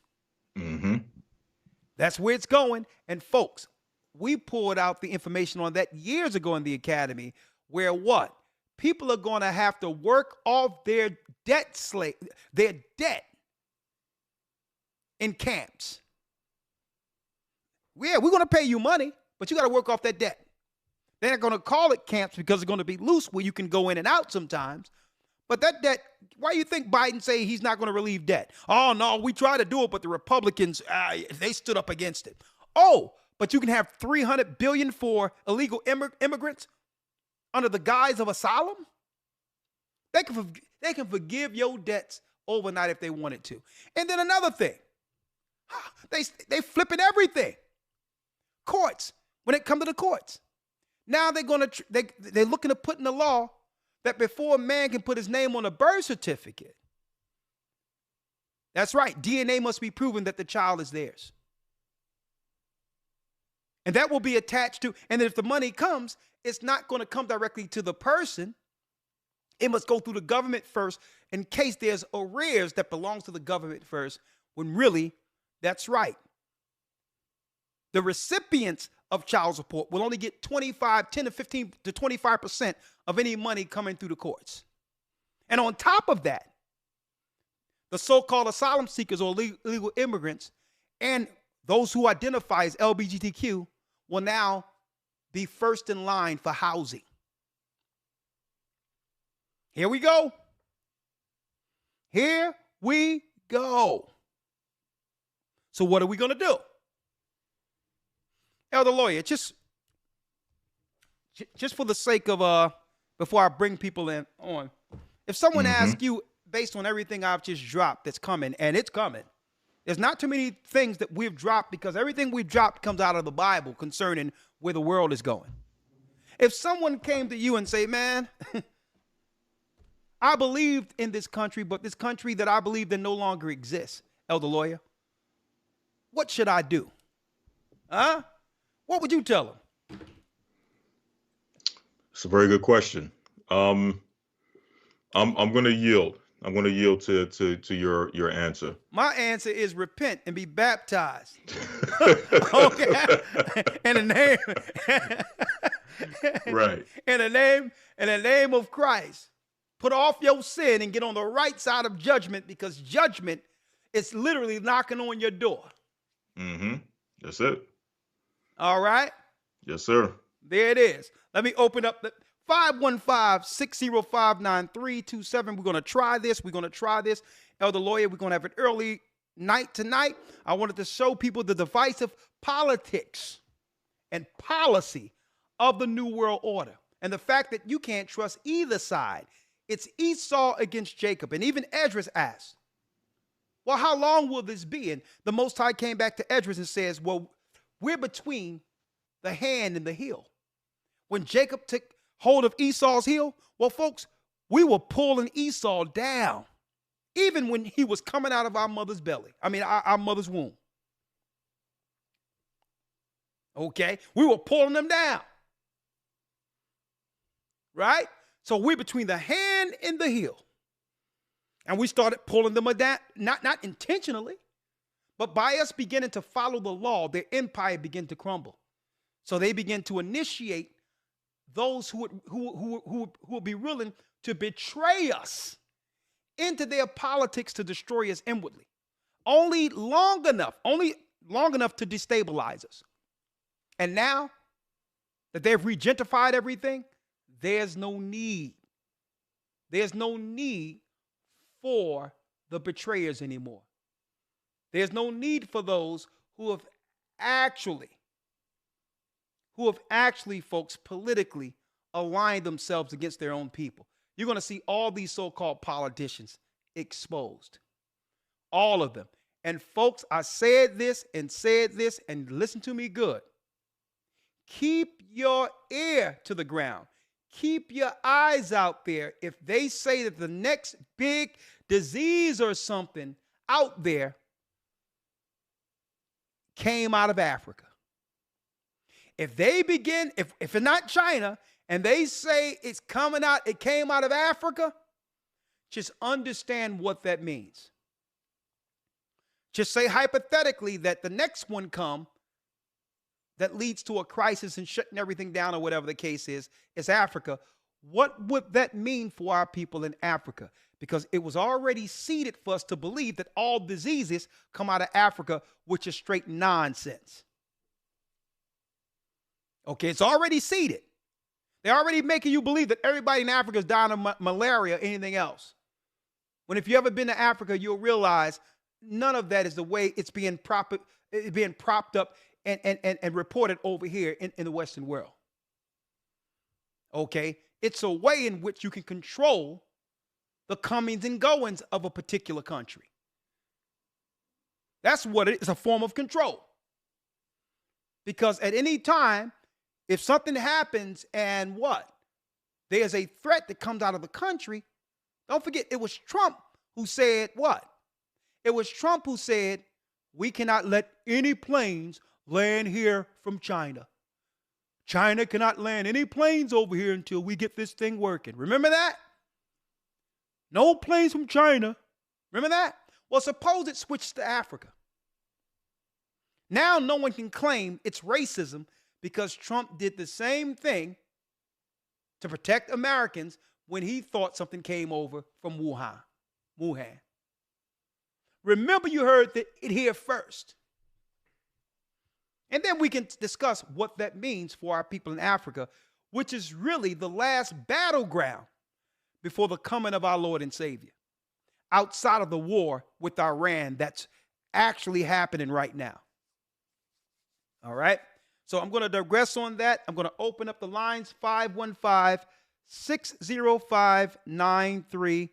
Mm-hmm. That's where it's going. And folks, we pulled out the information on that years ago in the academy where what? People are going to have to work off their debt in camps. Yeah, we're going to pay you money, but you got to work off that debt. They're not going to call it camps because it's going to be loose where you can go in and out sometimes. But that debt, why do you think Biden say he's not going to relieve debt? Oh, no, we tried to do it, but the Republicans, they stood up against it. Oh, but you can have $300 billion for illegal immigrants under the guise of asylum? They can forgive your debts overnight if they wanted to. And then another thing, they flipping everything. Courts, when it comes to the courts. Now they're looking to put in the law that before a man can put his name on a birth certificate, that's right, DNA must be proven that the child is theirs. And that will be attached to, and if the money comes, it's not going to come directly to the person. It must go through the government first in case there's arrears that belongs to the government first, when really, that's right. The recipients of child support will only get 10 to 15 to 25% of any money coming through the courts. And on top of that, the so-called asylum seekers or illegal immigrants and those who identify as LGBTQ will now be first in line for housing. Here we go. Here we go. So what are we going to do? Elder Lawyer, just for the sake of, before I bring people in on, if someone asks you, based on everything I've just dropped that's coming, and it's coming, there's not too many things that we've dropped because everything we've dropped comes out of the Bible concerning where the world is going. If someone came to you and say, man, I believed in this country, but this country that I believed in no longer exists, Elder Lawyer, what should I do? Huh? What would you tell them? It's a very good question. I'm going to yield. I'm going to yield to your answer. My answer is repent and be baptized. Okay. In the name. Right. In the name of Christ. Put off your sin and get on the right side of judgment, because judgment is literally knocking on your door. That's it. All right. Yes, sir. There it is. Let me open up the 515-605-9327. We're going to try this. Elder Lawyer, we're going to have an early night tonight. I wanted to show people the divisive politics and policy of the New World Order and the fact that you can't trust either side. It's Esau against Jacob. And even Esdras asked, well, how long will this be? And the Most High came back to Esdras and says, well, we're between the hand and the heel. When Jacob took hold of Esau's heel, well, folks, we were pulling Esau down, even when he was coming out of our mother's belly. Our mother's womb. Okay? We were pulling them down. Right? So we're between the hand and the heel. And we started pulling them down, not intentionally, but by us beginning to follow the law, their empire began to crumble. So they began to initiate those who would be willing to betray us into their politics to destroy us inwardly. Only long enough to destabilize us. And now that they've regentified everything, there's no need. There's no need for the betrayers anymore. There's no need for those who have actually, folks, politically aligned themselves against their own people. You're going to see all these so-called politicians exposed. All of them. And folks, I said this, and listen to me good. Keep your ear to the ground. Keep your eyes out there. If they say that the next big disease or something out there came out of Africa. If they begin, if it's not China, and they say it came out of Africa, just understand what that means. Just say hypothetically that the next one come that leads to a crisis and shutting everything down or whatever the case is Africa. What would that mean for our people in Africa? Because it was already seeded for us to believe that all diseases come out of Africa, which is straight nonsense. Okay, it's already seeded. They're already making you believe that everybody in Africa is dying of malaria or anything else. When if you ever been to Africa, you'll realize none of that is the way it's being propped up and reported over here in the Western world. Okay? It's a way in which you can control the comings and goings of a particular country. That's what it is, a form of control. Because at any time, if something happens and there's a threat that comes out of the country, don't forget it was Trump who said what? It was Trump who said, we cannot let any planes land here from China. China cannot land any planes over here until we get this thing working. Remember that? No planes from China. Remember that? Well, suppose it switched to Africa. Now no one can claim it's racism because Trump did the same thing to protect Americans when he thought something came over from Wuhan. Remember, you heard it here first. And then we can discuss what that means for our people in Africa, which is really the last battleground before the coming of our Lord and Savior, outside of the war with Iran that's actually happening right now. All right? So I'm going to digress on that. I'm going to open up the lines, 515-605-9327.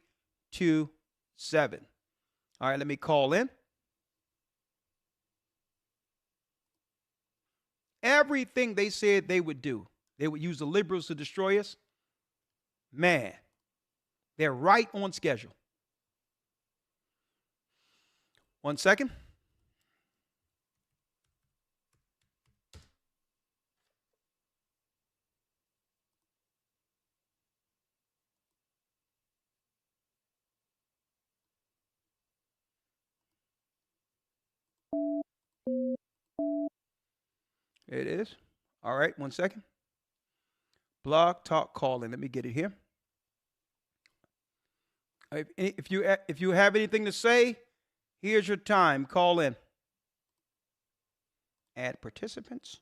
All right, let me call in. Everything they said they would do, they would use the liberals to destroy us. Man, they're right on schedule. 1 second. It is. All right, 1 second. Blog Talk Calling. Let me get it here. If you have anything to say, here's your time. Call in. Add participants.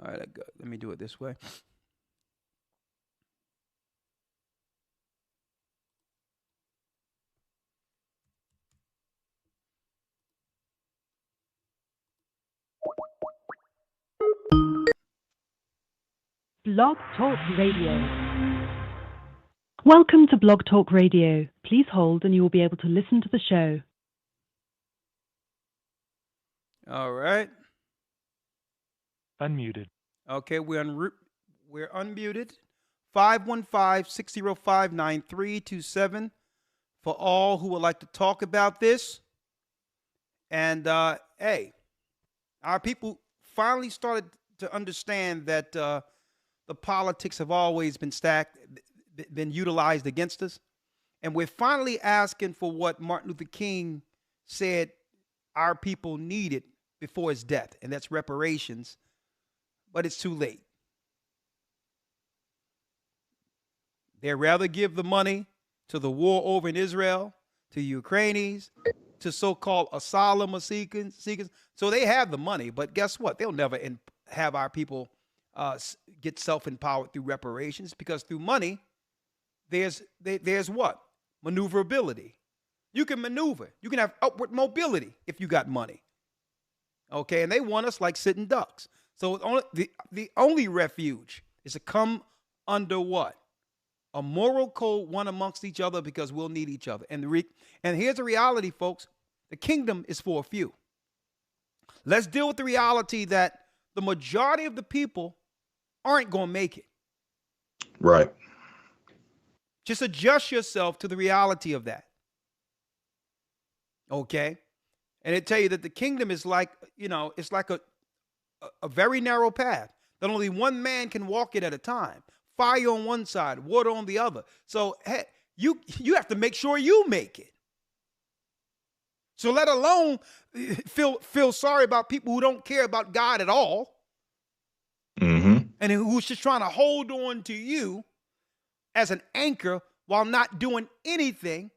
All right, let me do it this way. Blog Talk Radio. Welcome to Blog Talk Radio. Please hold and you will be able to listen to the show. All right. Unmuted. Okay, we're unmuted. 515-605-9327 for all who would like to talk about this. And hey, our people finally started to understand that the politics have always been been utilized against us. And we're finally asking for what Martin Luther King said our people needed before his death, and that's reparations. But it's too late. They'd rather give the money to the war over in Israel, to Ukrainians, to so-called asylum seekers. So they have the money, but guess what? They'll never have our people get self-empowered through reparations, because through money, there's what? Maneuverability. You can maneuver. You can have upward mobility if you got money. Okay, and they want us like sitting ducks. So the only refuge is to come under what? A moral code, one amongst each other, because we'll need each other. And here's the reality, folks. The kingdom is for a few. Let's deal with the reality that the majority of the people aren't going to make it. Right. Just adjust yourself to the reality of that. Okay? And it tell you that the kingdom is like, it's like a very narrow path that only one man can walk it at a time. Fire on one side, water on the other. So hey, you have to make sure you make it. So let alone feel sorry about people who don't care about God at all, and who's just trying to hold on to you as an anchor while not doing anything.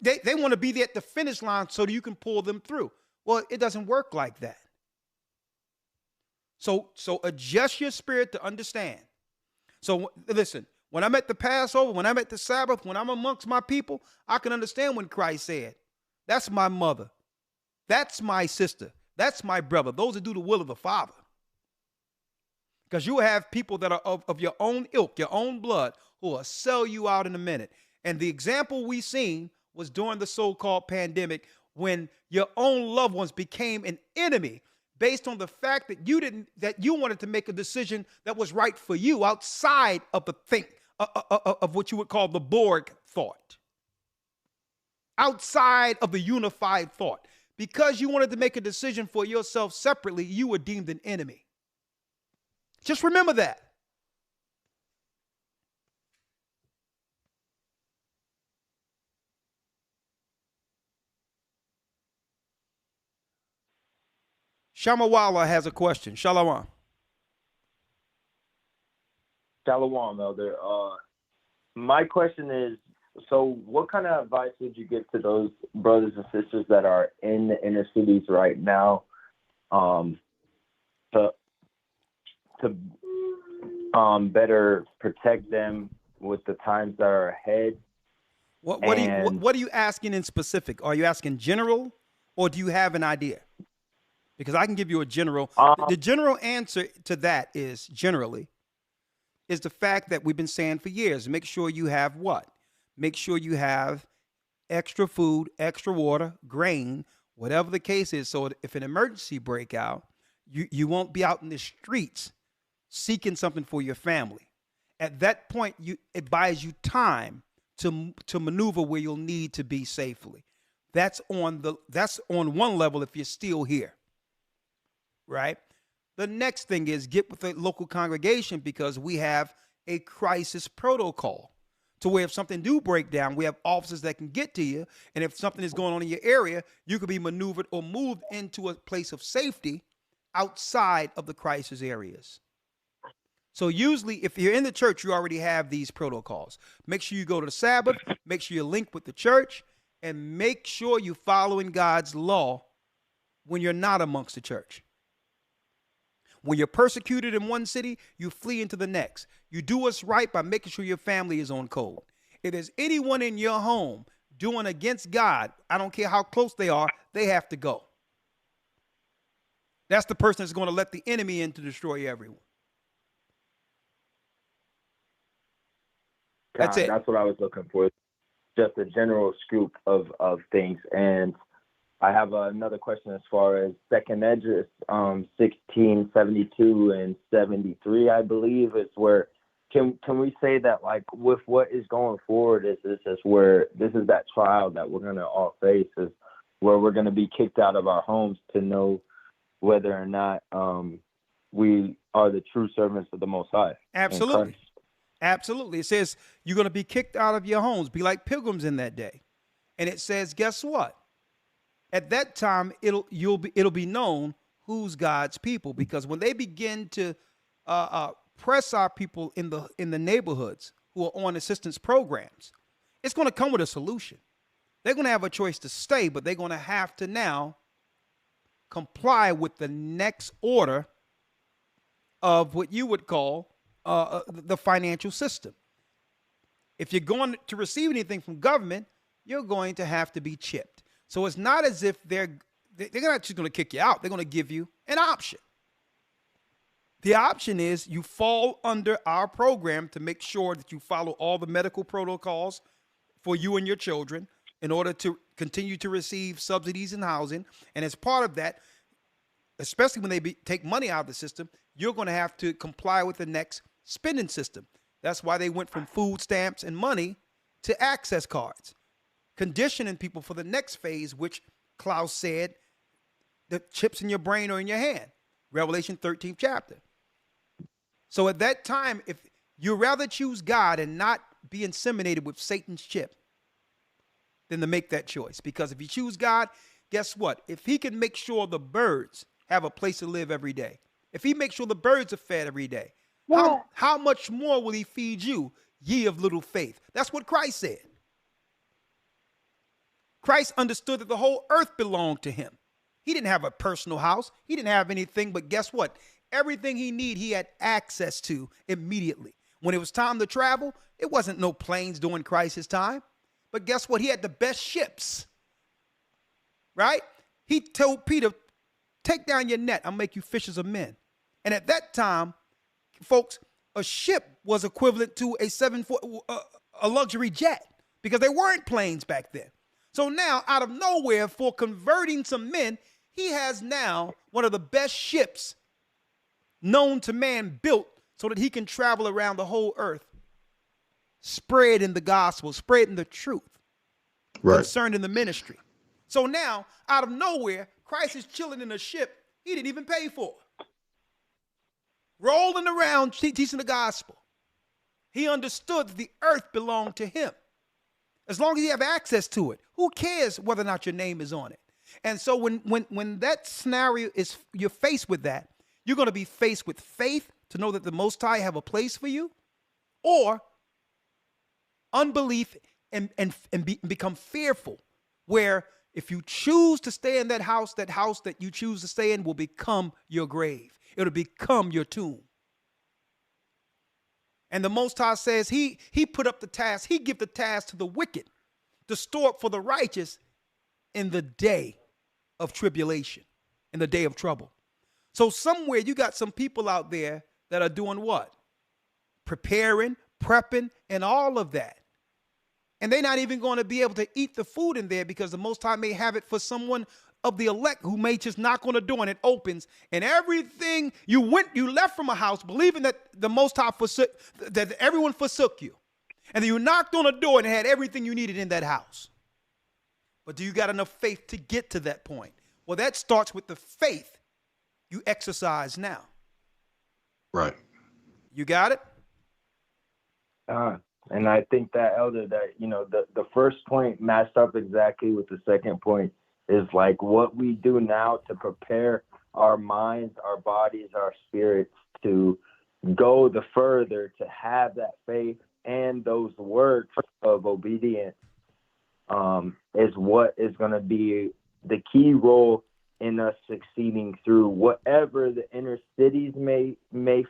They want to be there at the finish line so that you can pull them through. Well, it doesn't work like that. So adjust your spirit to understand. So listen, when I'm at the Passover, when I'm at the Sabbath, when I'm amongst my people, I can understand when Christ said, that's my mother, that's my sister, that's my brother, those that do the will of the Father. Because you have people that are of your own ilk, your own blood, who will sell you out in a minute. And the example we seen was during the so-called pandemic, when your own loved ones became an enemy based on the fact that you wanted to make a decision that was right for you outside of the of what you would call the Borg thought, outside of the unified thought. Because you wanted to make a decision for yourself separately, you were deemed an enemy. Just remember that. Shamawala has a question. Shalom. Shalom, Elder. My question is, so what kind of advice would you give to those brothers and sisters that are in the inner cities right now, to better protect them with the times that are ahead? What are you asking in specific? Are you asking general, or do you have an idea? Because I can give you a general. The general answer to that is generally is the fact that we've been saying for years. Make sure you have what? Make sure you have extra food, extra water, grain, whatever the case is. So if an emergency break out, you won't be out in the streets seeking something for your family. At that point, it buys you time to maneuver where you'll need to be safely. That's on one level if you're still here, right? The next thing is get with the local congregation, because we have a crisis protocol to where if something do break down, we have officers that can get to you. And if something is going on in your area, you could be maneuvered or moved into a place of safety outside of the crisis areas. So usually if you're in the church, you already have these protocols. Make sure you go to the Sabbath, make sure you link with the church, and make sure you're following God's law when you're not amongst the church. When you're persecuted in one city, you flee into the next. You do what's right by making sure your family is on code. If there's anyone in your home doing against God, I don't care how close they are, they have to go. That's the person that's going to let the enemy in to destroy everyone. That's it. That's what I was looking for. Just a general scoop of things. And I have another question as far as Second Esdras 1672 and 73, I believe, is where can we say that, like, with what is going forward, this is that trial that we're gonna all face, is where we're gonna be kicked out of our homes to know whether or not we are the true servants of the Most High. Absolutely. Absolutely. It says you're going to be kicked out of your homes, be like pilgrims in that day. And it says, guess what? At that time, it'll be known who's God's people, because when they begin to press our people in the neighborhoods who are on assistance programs, it's going to come with a solution. They're going to have a choice to stay, but they're going to have to now comply with the next order of what you would call the financial system. If you're going to receive anything from government, you're going to have to be chipped. So it's not as if they're not just going to kick you out. They're going to give you an option. The option is you fall under our program to make sure that you follow all the medical protocols for you and your children in order to continue to receive subsidies and housing. And as part of that, especially when they take money out of the system, you're going to have to comply with the next spending system. That's why they went from food stamps and money to access cards, conditioning people for the next phase, which Klaus said, the chips in your brain or in your hand, Revelation 13th chapter. So at that time, if you rather choose God and not be inseminated with Satan's chip, than to make that choice. Because if you choose God, guess what? If he can make sure the birds have a place to live every day, if he makes sure the birds are fed every day, how much more will he feed you, ye of little faith? That's what Christ said. Christ understood that the whole earth belonged to him. He didn't have a personal house. He didn't have anything, but guess what? Everything he needed, he had access to immediately. When it was time to travel, it wasn't no planes during Christ's time. But guess what? He had the best ships, right? He told Peter, take down your net. I'll make you fishers of men. And at that time, folks, a ship was equivalent to a luxury jet, because there weren't planes back then. So now, out of nowhere, for converting some men, he has now one of the best ships known to man built so that he can travel around the whole earth, spreading the gospel, spreading the truth, concerning the ministry. So now, out of nowhere, Christ is chilling in a ship he didn't even pay for. Rolling around teaching the gospel. He understood that the earth belonged to him. As long as you have access to it, who cares whether or not your name is on it? And so when that scenario is, you're faced with that, you're going to be faced with faith to know that the Most High have a place for you, or unbelief and become fearful, where if you choose to stay in that house that you choose to stay in will become your grave. It'll become your tomb. And the Most High says he put up the task, he give the task to the wicked to store up for the righteous in the day of tribulation, in the day of trouble. So somewhere you got some people out there that are doing what? Preparing, prepping, and all of that. And they're not even going to be able to eat the food in there because the Most High may have it for someone of the elect who may just knock on the door and it opens, and everything you left from a house believing that the Most High that everyone forsook you. And then you knocked on a door and had everything you needed in that house. But do you got enough faith to get to that point? Well, that starts with the faith you exercise now. Right. You got it? And I think that, Elder, that, the first point matched up exactly with the second point, is like what we do now to prepare our minds, our bodies, our spirits to go the further, to have that faith and those works of obedience is what is going to be the key role in us succeeding through whatever the inner cities may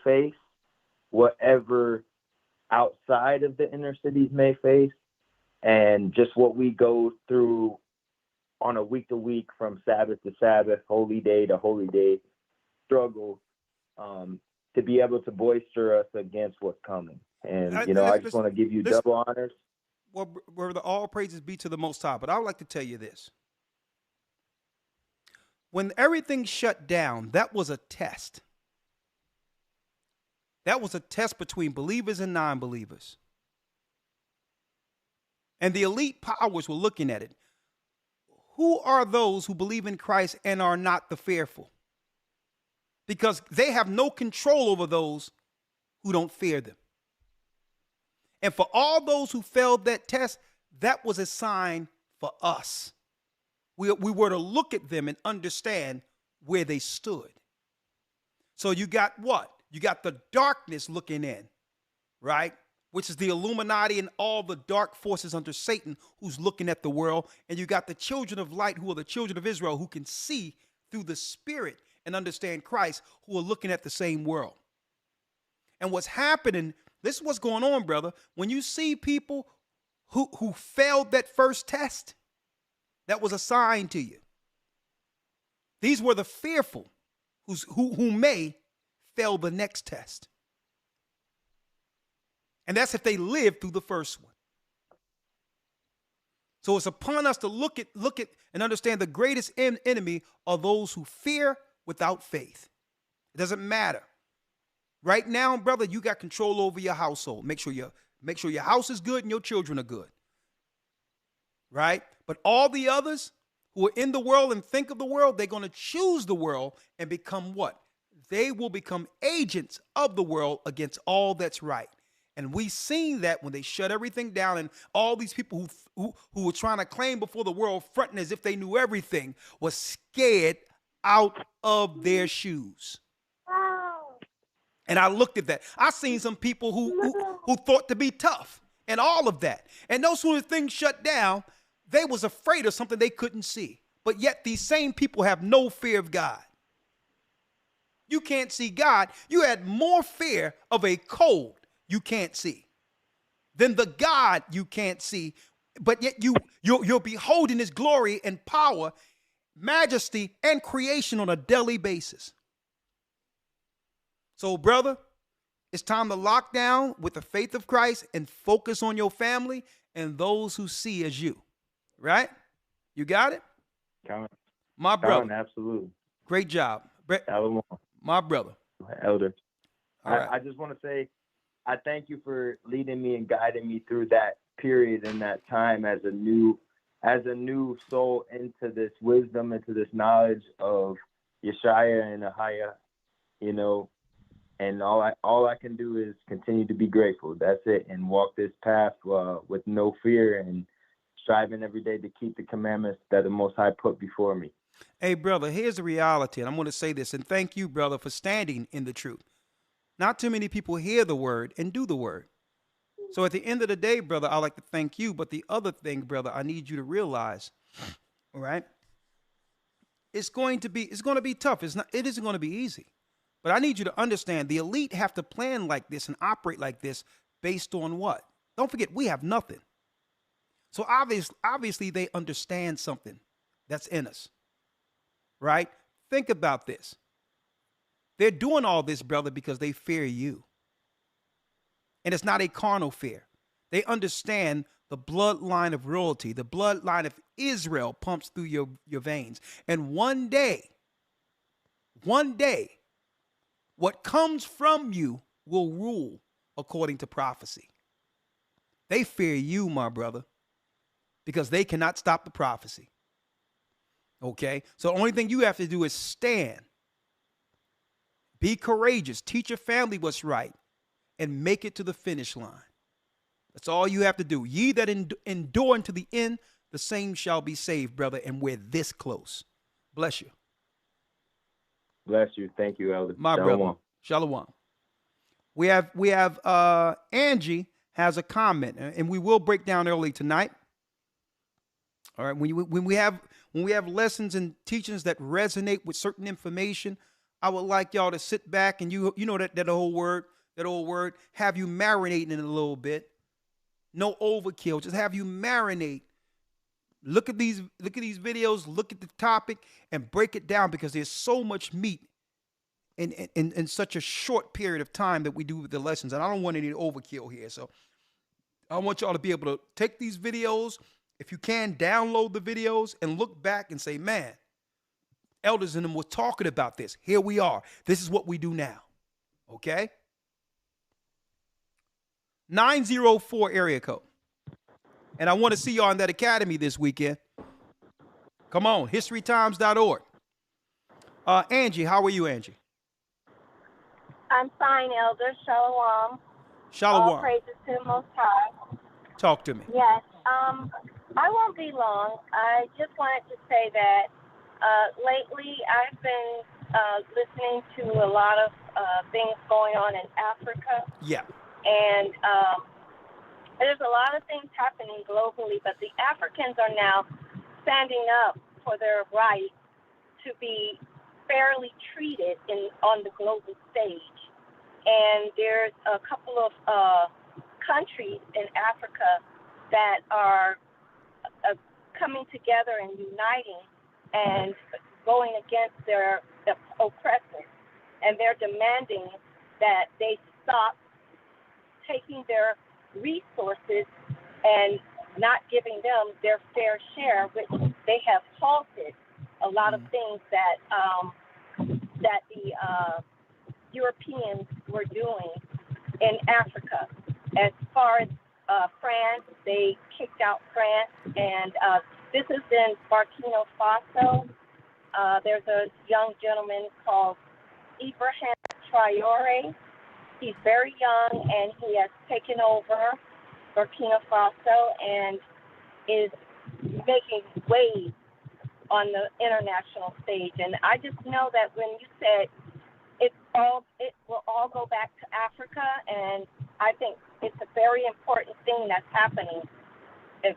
face, whatever outside of the inner cities may face, and just what we go through on a week to week, from Sabbath to Sabbath, holy day to holy day struggle, to be able to boister us against what's coming. And, I just want to give you double honors. Well, brother, all praises be to the Most High. But I would like to tell you this. When everything shut down, that was a test. That was a test between believers and non-believers. And the elite powers were looking at it. Who are those who believe in Christ and are not the fearful? Because they have no control over those who don't fear them. And for all those who failed that test, that was a sign for us. We were to look at them and understand where they stood. So you got what? You got the darkness looking in, right? Which is the Illuminati and all the dark forces under Satan who's looking at the world. And you got the children of light, who are the children of Israel, who can see through the Spirit and understand Christ, who are looking at the same world. And what's happening, this is what's going on, brother. When you see people who failed that first test, that was a sign to you. These were the fearful who may fail the next test. And that's if they live through the first one. So it's upon us to look at and understand the greatest enemy are those who fear without faith. It doesn't matter. Right now, brother, you got control over your household. Make sure your house is good and your children are good. Right? But all the others who are in the world and think of the world, they're going to choose the world and become what? They will become agents of the world against all that's right. And we seen that when they shut everything down, and all these people who were trying to claim before the world, fronting as if they knew everything, was scared out of their shoes. And I looked at that. I seen some people who thought to be tough and all of that. And no sooner things shut down, they was afraid of something they couldn't see. But yet these same people have no fear of God. You can't see God. You had more fear of a cold you can't see than the God you can't see. But yet you're beholding his glory and power, majesty, and creation on a daily basis. So, brother, it's time to lock down with the faith of Christ and focus on your family and those who see as you. Right? You got it? My brother. Absolutely. Great job. My brother. Elder. Right. I just want to say, I thank you for leading me and guiding me through that period and that time as a new as a new soul into this wisdom, into this knowledge of YASHAYA and AHAYAH, you know, and all I can do is continue to be grateful. That's it, and walk this path with no fear and striving every day to keep the commandments that the Most High put before me. Hey, brother, here's the reality, and I'm going to say this, and thank you, brother, for standing in the truth. Not too many people hear the word and do the word. So at the end of the day, brother, I like to thank you. But the other thing, brother, I need you to realize, all right, it's going to be tough. It isn't going to be easy. But I need you to understand the elite have to plan like this and operate like this based on what? Don't forget, we have nothing. So obviously they understand something that's in us, right? Think about this. They're doing all this, brother, because they fear you. And it's not a carnal fear. They understand the bloodline of royalty, the bloodline of Israel pumps through your veins. And one day, what comes from you will rule according to prophecy. They fear you, my brother, because they cannot stop the prophecy. Okay? So the only thing you have to do is stand. Be courageous. Teach your family what's right. And make it to the finish line. That's all you have to do. Ye that endure unto the end, the same shall be saved, brother. And we're this close. Bless you. Bless you. Thank you, Elder. My brother. Shalom. We have Angie has a comment, and we will break down early tonight. All right. When we have lessons and teachings that resonate with certain information, I would like y'all to sit back and you know that old word, have you marinating in a little bit. No overkill. Just have you marinate. Look at these videos, look at the topic, and break it down, because there's so much meat in such a short period of time that we do with the lessons. And I don't want any overkill here. So I want y'all to be able to take these videos. If you can, download the videos and look back and say, man, elders in them were talking about this. Here we are. This is what we do now. Okay? 904 area code. And I want to see y'all in that academy this weekend. Come on, historytimes.org. Angie, how are you, Angie? I'm fine, Elder. Shalom. Shalom. All praises to the Most High. Talk to me. Yes. I won't be long. I just wanted to say that lately I've been listening to a lot of things going on in Africa. Yeah. And there's a lot of things happening globally, but the Africans are now standing up for their right to be fairly treated on the global stage. And there's a couple of countries in Africa that are coming together and uniting and going against their oppressors. And they're demanding that they stop taking their resources and not giving them their fair share, which they have halted a lot of things that the Europeans were doing in Africa. As far as France, they kicked out France, and this is in Burkina Faso. There's a young gentleman called Ibrahim Traore. He's very young, and he has taken over Burkina Faso and is making waves on the international stage. And I just know that when you said it will all go back to Africa, and I think it's a very important thing that's happening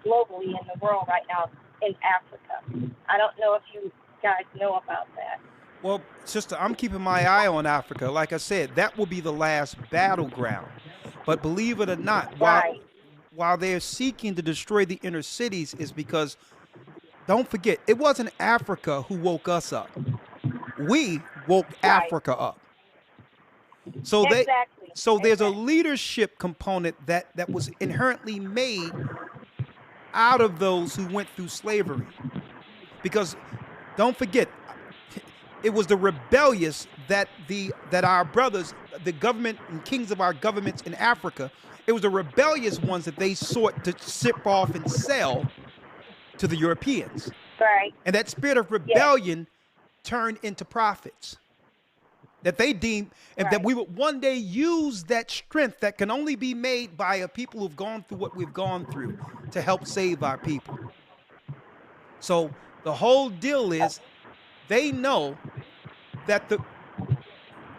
globally in the world right now in Africa. I don't know if you guys know about that. Well, sister, I'm keeping my eye on Africa. Like I said, that will be the last battleground. But believe it or not, while they're seeking to destroy the inner cities, is because, don't forget, it wasn't Africa who woke us up. We woke Africa up. So there's a leadership component that was inherently made out of those who went through slavery. Because don't forget, it was the rebellious that our brothers, the government and kings of our governments in Africa, it was the rebellious ones that they sought to ship off and sell to the Europeans. Right. And that spirit of rebellion turned into prophets. That they deemed, and that we would one day use that strength that can only be made by a people who've gone through what we've gone through to help save our people. So the whole deal is they know that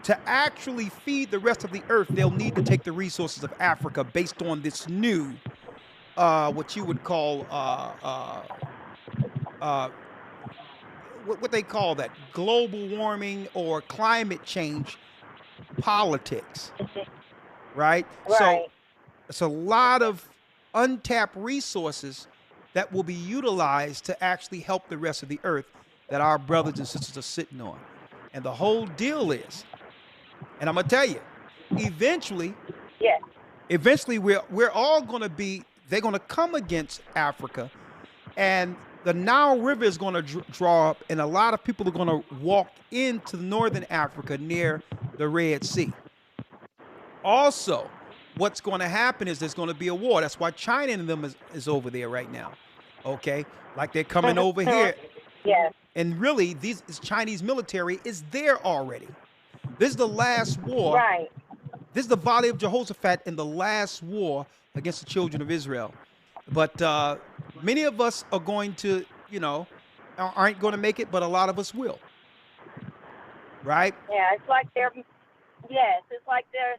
to actually feed the rest of the earth, they'll need to take the resources of Africa based on this new, what you would call, what they call that, global warming or climate change politics, right? So it's a lot of untapped resources that will be utilized to actually help the rest of the earth that our brothers and sisters are sitting on. And the whole deal is, and I'm gonna tell you, eventually we're all gonna be, they're gonna come against Africa, and the Nile River is gonna draw up, and a lot of people are gonna walk into northern Africa near the Red Sea. Also, what's gonna happen is there's gonna be a war. That's why China and them is over there right now. Okay, like they're coming over here. Yes. And really, this Chinese military is there already. This is the last war. Right. This is the Valley of Jehoshaphat in the last war against the children of Israel. But many of us are going to, aren't going to make it, but a lot of us will. Right? Yeah, it's like it's like there's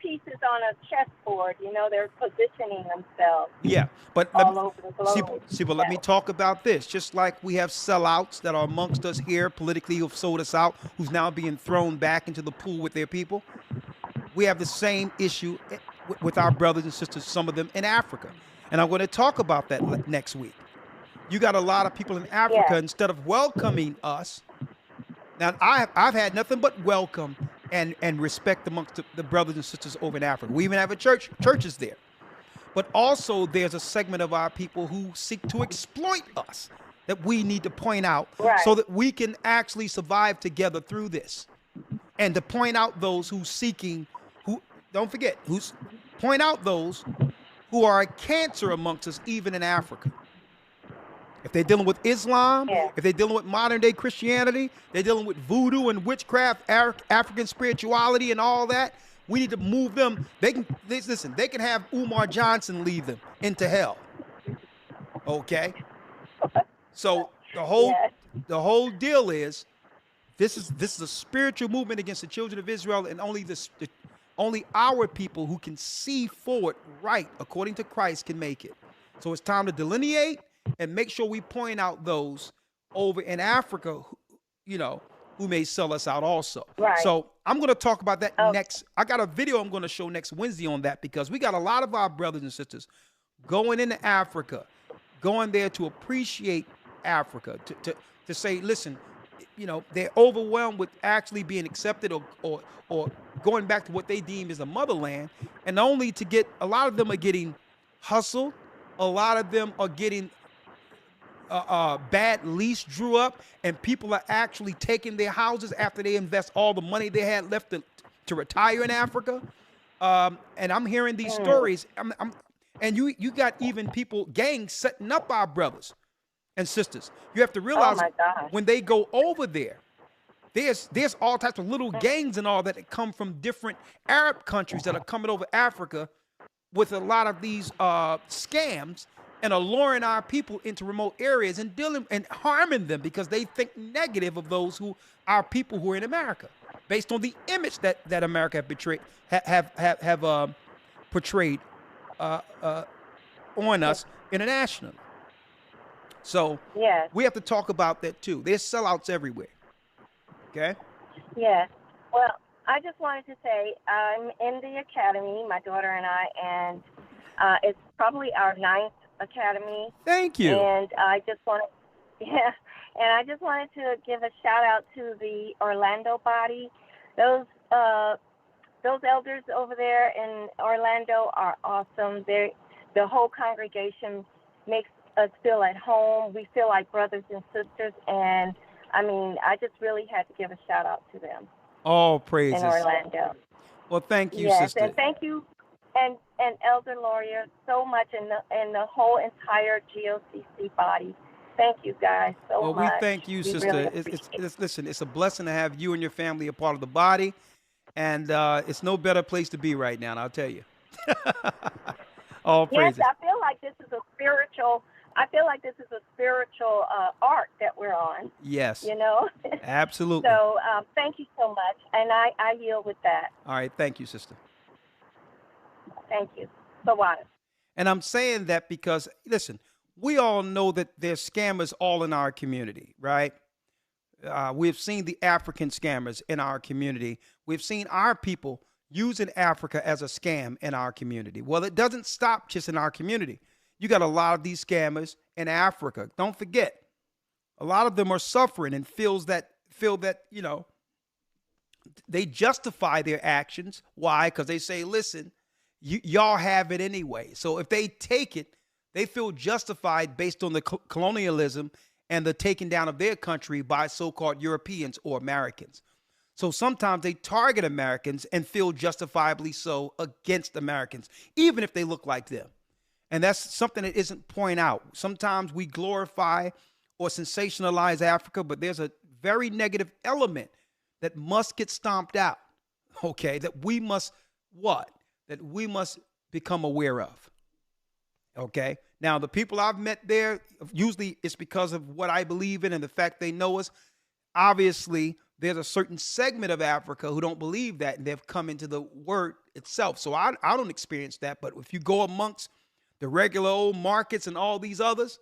pieces on a chessboard. They're positioning themselves. Yeah, but all over the globe. But let me talk about this. Just like we have sellouts that are amongst us here politically who've sold us out, who's now being thrown back into the pool with their people. We have the same issue with our brothers and sisters, some of them in Africa. And I'm going to talk about that next week. You got a lot of people in Africa, instead of welcoming us. Now, I've had nothing but welcome and respect amongst the brothers and sisters over in Africa. We even have churches there. But also there's a segment of our people who seek to exploit us that we need to point out so that we can actually survive together through this. And to point out those point out those who are a cancer amongst us, even in Africa. If they're dealing with Islam, if they're dealing with modern day Christianity, they're dealing with voodoo and witchcraft, African spirituality and all that, we need to move them. They can have Umar Johnson lead them into hell. Okay? So the whole deal is this is a spiritual movement against the children of Israel, and only our people who can see forward right according to Christ can make it. So it's time to delineate and make sure we point out those over in Africa, who may sell us out also. Right. So I'm going to talk about that next. I got a video I'm going to show next Wednesday on that, because we got a lot of our brothers and sisters going into Africa, going there to appreciate Africa, to say, listen, they're overwhelmed with actually being accepted or going back to what they deem as a motherland, and only to get, a lot of them are getting hustled. A lot of them are getting bad lease drew up, and people are actually taking their houses after they invest all the money they had left to retire in Africa. And I'm hearing these stories. And you got even gangs setting up our brothers and sisters. You have to realize when they go over there, there's all types of little gangs and all that come from different Arab countries that are coming over Africa with a lot of these scams, and are luring our people into remote areas and harming them because they think negative of those our people who are in America, based on the image that America have portrayed on us internationally. So we have to talk about that too. There's sellouts everywhere. Okay? Yeah. Well, I just wanted to say I'm in the academy, my daughter and I, and it's probably our 9th academy. Thank you. And I just wanted to give a shout out to the Orlando body. Those elders over there in Orlando are awesome. The whole congregation makes us feel at home. We feel like brothers and sisters, and I just really had to give a shout out to them. All praises. In Orlando. Well, thank you, sister. And thank you. And and Elder Lawyer so much, and the whole entire GOCC body. Thank you guys so Well, much. we thank you, We sister. really appreciate it. Listen, it's a blessing to have you and your family a part of the body, and it's no better place to be right now, and I'll tell you. All Yes, praises. I feel like this is a spiritual. I feel like this is a spiritual arc that we're on. Yes. You know. Absolutely. So thank you so much, and I yield with that. All right. Thank you, sister. Thank you. Sawada. And I'm saying that because, listen, we all know that there's scammers all in our community, right? We've seen the African scammers in our community. We've seen our people using Africa as a scam in our community. Well, it doesn't stop just in our community. You got a lot of these scammers in Africa. Don't forget, a lot of them are suffering and feel that, you know, they justify their actions. Why? Because they say, listen, y'all have it anyway. So if they take it, they feel justified based on the colonialism and the taking down of their country by so-called Europeans or Americans. So sometimes they target Americans and feel justifiably so against Americans, even if they look like them. And that's something that isn't pointed out. Sometimes we glorify or sensationalize Africa, but there's a very negative element that must get stomped out, okay, that we must what? That we must become aware of, okay? Now, the people I've met there, usually it's because of what I believe in and the fact they know us. Obviously, there's a certain segment of Africa who don't believe that, and they've come into the word itself. So I don't experience that, but if you go amongst the regular old markets and all these others,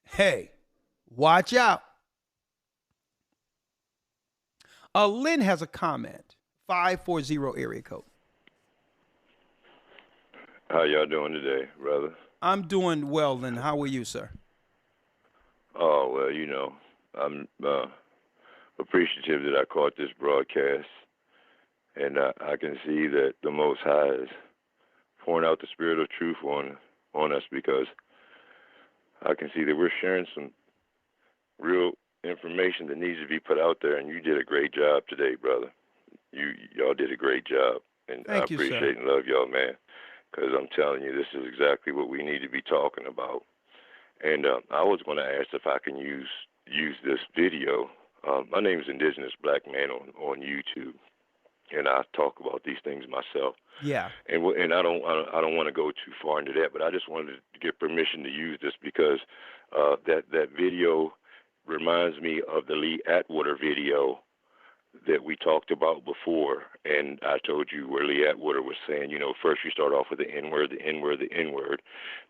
hey, watch out. Lynn has a comment, 540 area code. How y'all doing today, brother? I'm doing well, Lynn. How are you, sir? Oh, well, you know, I'm appreciative that I caught this broadcast, and I can see that the Most High is pouring out the spirit of truth on us, because I can see that we're sharing some real information that needs to be put out there, and you did a great job today, brother. Y'all did a great job, and Thank I you, appreciate sir. and love y'all, man, because I'm telling you, this is exactly what we need to be talking about. And I was going to ask if I can use this video. My name is Indigenous Black Man on YouTube, and I talk about these things myself. Yeah. And I don't want to go too far into that, but I just wanted to get permission to use this because that video reminds me of the Lee Atwater video that we talked about before. And I told you where Lee Atwater was saying, you know, first you start off with the N-word, the N-word, the N-word.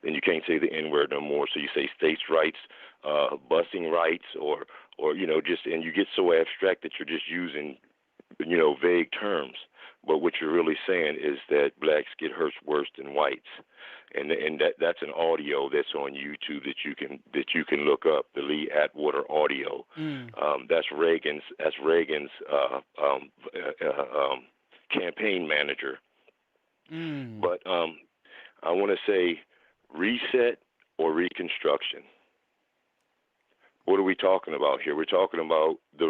Then you can't say the N-word no more. So you say states' rights, busing rights, or you know, just, and you get so abstract that you're just using, you know, vague terms. But what you're really saying is that blacks get hurt worse than whites. And that's an audio that's on YouTube that you can look up, the Lee Atwater audio. That's Reagan's campaign manager. But I want to say reset or reconstruction. What are we talking about here? We're talking about the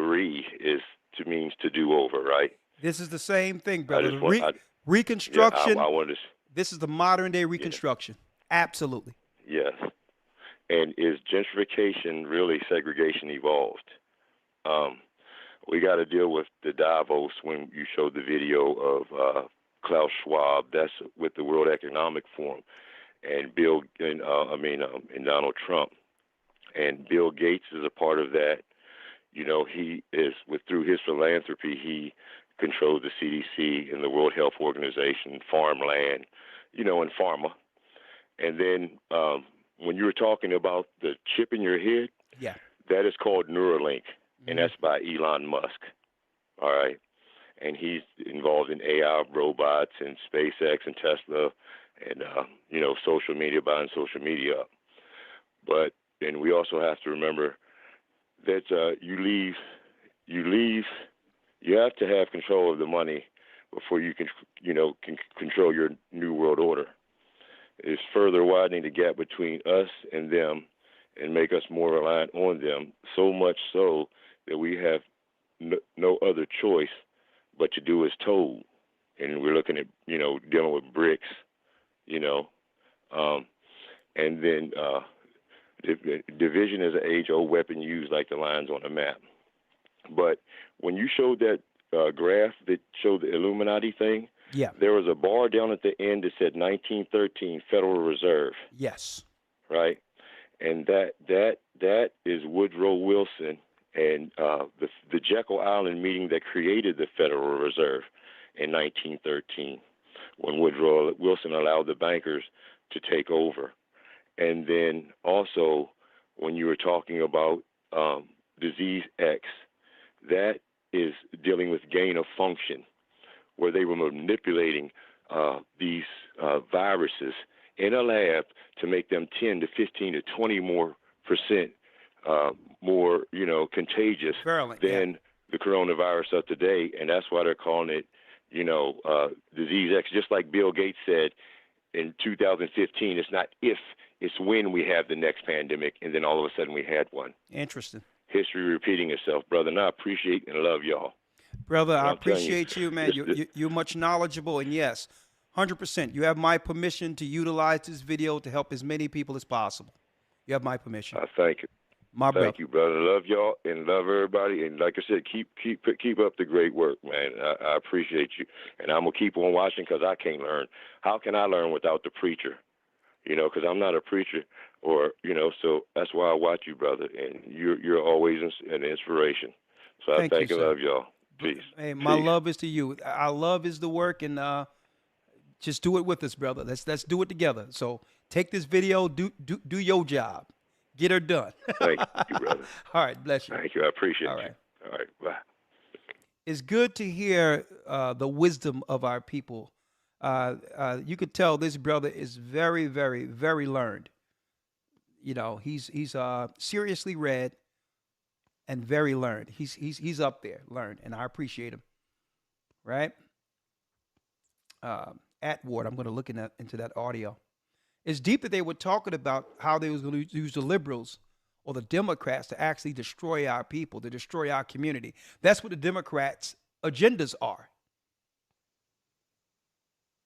means to do over, right? This is the same thing, brother. Reconstruction. Yeah, this is the modern day reconstruction. Yeah. Absolutely. Yes. And is gentrification really segregation evolved? We got to deal with the Davos when you showed the video of Klaus Schwab. That's with the World Economic Forum, and Donald Trump, and Bill Gates is a part of that. You know, he is through his philanthropy, he controls the CDC and the World Health Organization, farmland, you know, and pharma. And then when you were talking about the chip in your head, yeah, that is called Neuralink, and that's by Elon Musk. All right, and he's involved in AI, robots, and SpaceX and Tesla, and you know, social media, buying social media up. But then we also have to remember that you have to have control of the money before you can control your new world order. It's further widening the gap between us and them and make us more reliant on them, so much so that we have no other choice but to do as told. And we're looking at, you know, dealing with BRICS, you know. And then division is an age-old weapon used like the lines on a map. But when you showed that graph that showed the Illuminati thing, yeah, there was a bar down at the end that said 1913 Federal Reserve. Yes. Right? And that is Woodrow Wilson and the Jekyll Island meeting that created the Federal Reserve in 1913, when Woodrow Wilson allowed the bankers to take over. And then also, when you were talking about disease X, that is dealing with gain of function, where they were manipulating these viruses in a lab to make them 10 to 15 to 20 more percent more, contagious than the coronavirus of today. And that's why they're calling it, disease X. Just like Bill Gates said in 2015, it's not if, it's when we have the next pandemic, and then all of a sudden we had one. Interesting. History repeating itself, brother, and I appreciate and love y'all. Brother, I appreciate you, man. You're much knowledgeable, and yes, 100%. You have my permission to utilize this video to help as many people as possible. You have my permission. Thank you. Thank you, brother. Love y'all and love everybody. And like I said, keep up the great work, man. I appreciate you. And I'm going to keep on watching because I can't learn. How can I learn without the preacher? Because I'm not a preacher, or, so that's why I watch you, brother. And you're always an inspiration. So I thank and love y'all. Peace. Hey, my love is to you. Our love is the work, and just do it with us, brother. Let's do it together. So take this video, do your job. Get her done. Thank you, brother. All right, bless you. Thank you. I appreciate you. All right, bye. It's good to hear the wisdom of our people. You could tell this brother is very, very, very learned. He's seriously read and very learned. He's up there, learned, and I appreciate him. Right? Atward, I'm going to look into that audio. It's deep that they were talking about how they was going to use the liberals or the Democrats to actually destroy our people, to destroy our community. That's what the Democrats' agendas are.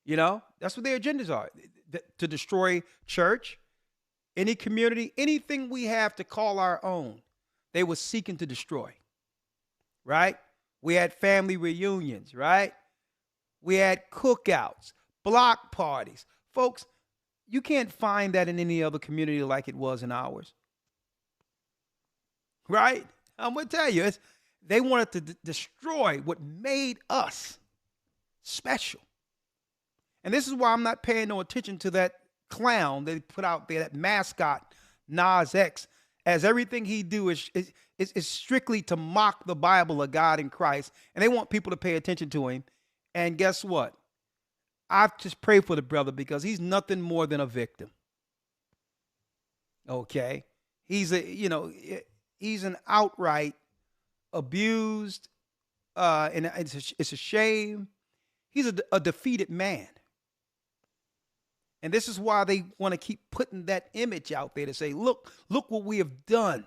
That's what their agendas are, to destroy church, any community, anything we have to call our own, they were seeking to destroy, right? We had family reunions, right? We had cookouts, block parties. Folks, you can't find that in any other community like it was in ours, right? I'm going to tell you, they wanted to destroy what made us special. And this is why I'm not paying no attention to that clown they put out there, that mascot, Nas X, as everything he do is strictly to mock the Bible of God in Christ. And they want people to pay attention to him. And guess what? I just pray for the brother because he's nothing more than a victim. Okay? He's an outright abused, and it's a shame. He's a defeated man. And this is why they want to keep putting that image out there to say, look what we have done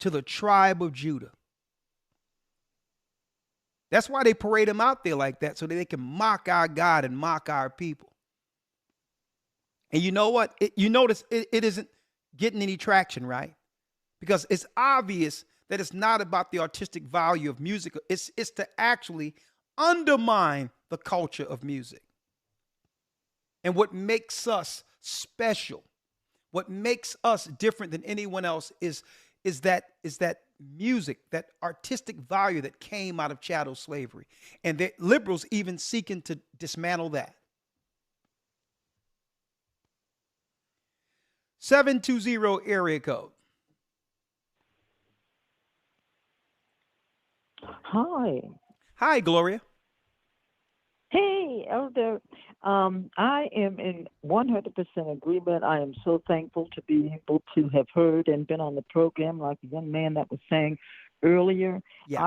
to the tribe of Judah. That's why they parade him out there like that, so that they can mock our God and mock our people. And you know what? You notice it isn't getting any traction, right? Because it's obvious that it's not about the artistic value of music. It's to actually undermine the culture of music. And what makes us special, what makes us different than anyone else is that music, that artistic value that came out of chattel slavery. And the liberals even seeking to dismantle that. 720 area code. Hi. Hi, Gloria. Hey, Elder. I am in 100% agreement. I am so thankful to be able to have heard and been on the program, like the young man that was saying earlier. Yeah.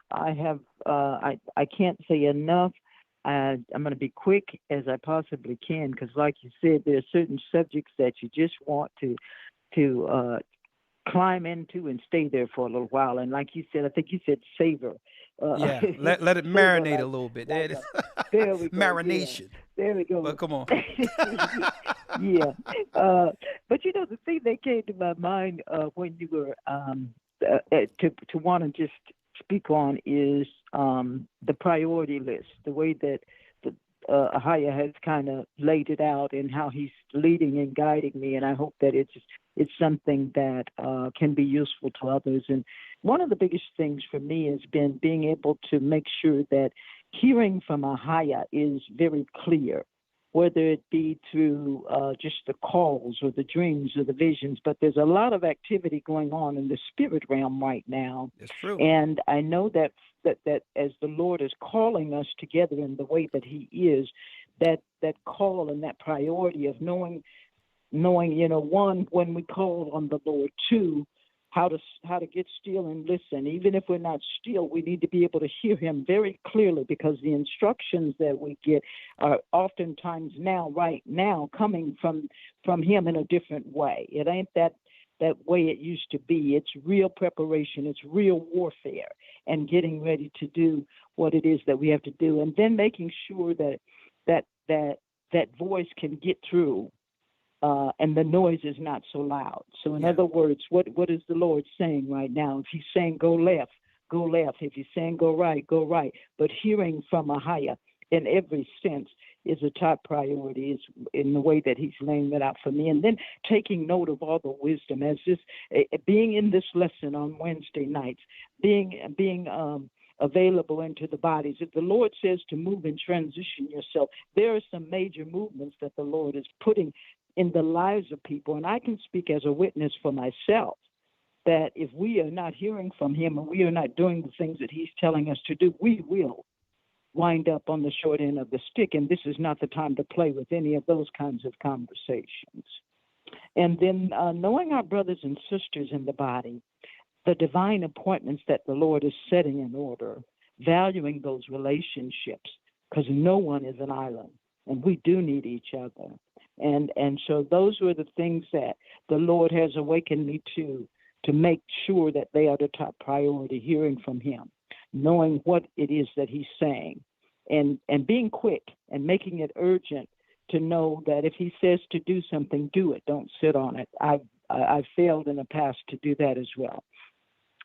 I can't say enough. I'm going to be quick as I possibly can because, like you said, there are certain subjects that you just want to climb into and stay there for a little while. And like you said, I think you said savor. Yeah, let it Savor, marinate a like, little bit. like There it is. there we go. Yeah. Marination. There we go. But come on. Yeah. But you know, the thing that came to my mind when you were to want to just speak on is the priority list, the way that the AHAYAH has kind of laid it out and how he's leading and guiding me. And I hope that it's something that can be useful to others. And one of the biggest things for me has been being able to make sure that hearing from AHAYAH is very clear, whether it be through just the calls or the dreams or the visions. But there's a lot of activity going on in the spirit realm right now. It's true. And I know that as the Lord is calling us together in the way that he is, that call and that priority of knowing, you know, one, when we call on the Lord, two, how to get still and listen. Even if we're not still, we need to be able to hear him very clearly, because the instructions that we get are oftentimes right now coming from him in a different way. It ain't that way it used to be. It's real preparation. It's real warfare and getting ready to do what it is that we have to do. And then making sure that voice can get through. And the noise is not so loud. So in other words, what is the Lord saying right now? If he's saying go left, go left. If he's saying go right, go right. But hearing from AHAYAH in every sense is a top priority, is in the way that he's laying it out for me. And then taking note of all the wisdom, as this being in this lesson on Wednesday nights, being available into the bodies. If the Lord says to move and transition yourself, there are some major movements that the Lord is putting in the lives of people. And I can speak as a witness for myself that if we are not hearing from him and we are not doing the things that he's telling us to do, we will wind up on the short end of the stick. And this is not the time to play with any of those kinds of conversations. And then knowing our brothers and sisters in the body, the divine appointments that the Lord is setting in order, valuing those relationships, because no one is an island, and we do need each other. And so those were the things that the Lord has awakened me to make sure that they are the top priority, hearing from him, knowing what it is that he's saying, and being quick and making it urgent to know that if he says to do something, do it. Don't sit on it. I've failed in the past to do that as well.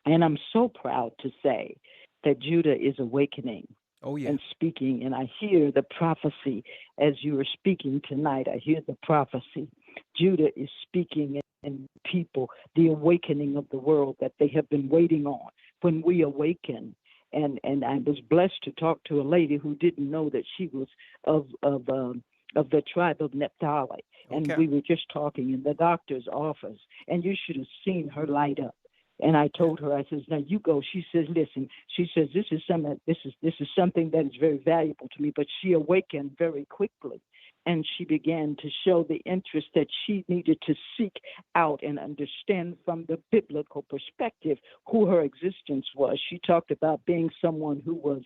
And I'm so proud to say that Judah is awakening. Oh, yeah. And speaking, and I hear the prophecy as you were speaking tonight. I hear the prophecy. Judah is speaking, and people, the awakening of the world that they have been waiting on. When we awaken, and I was blessed to talk to a lady who didn't know that she was of the tribe of Naphtali, and we were just talking in the doctor's office, and you should have seen her light up. And I told her, I says, now you go. She says, listen, she says, this is something that is very valuable to me. But she awakened very quickly, and she began to show the interest that she needed to seek out and understand from the biblical perspective who her existence was. She talked about being someone who was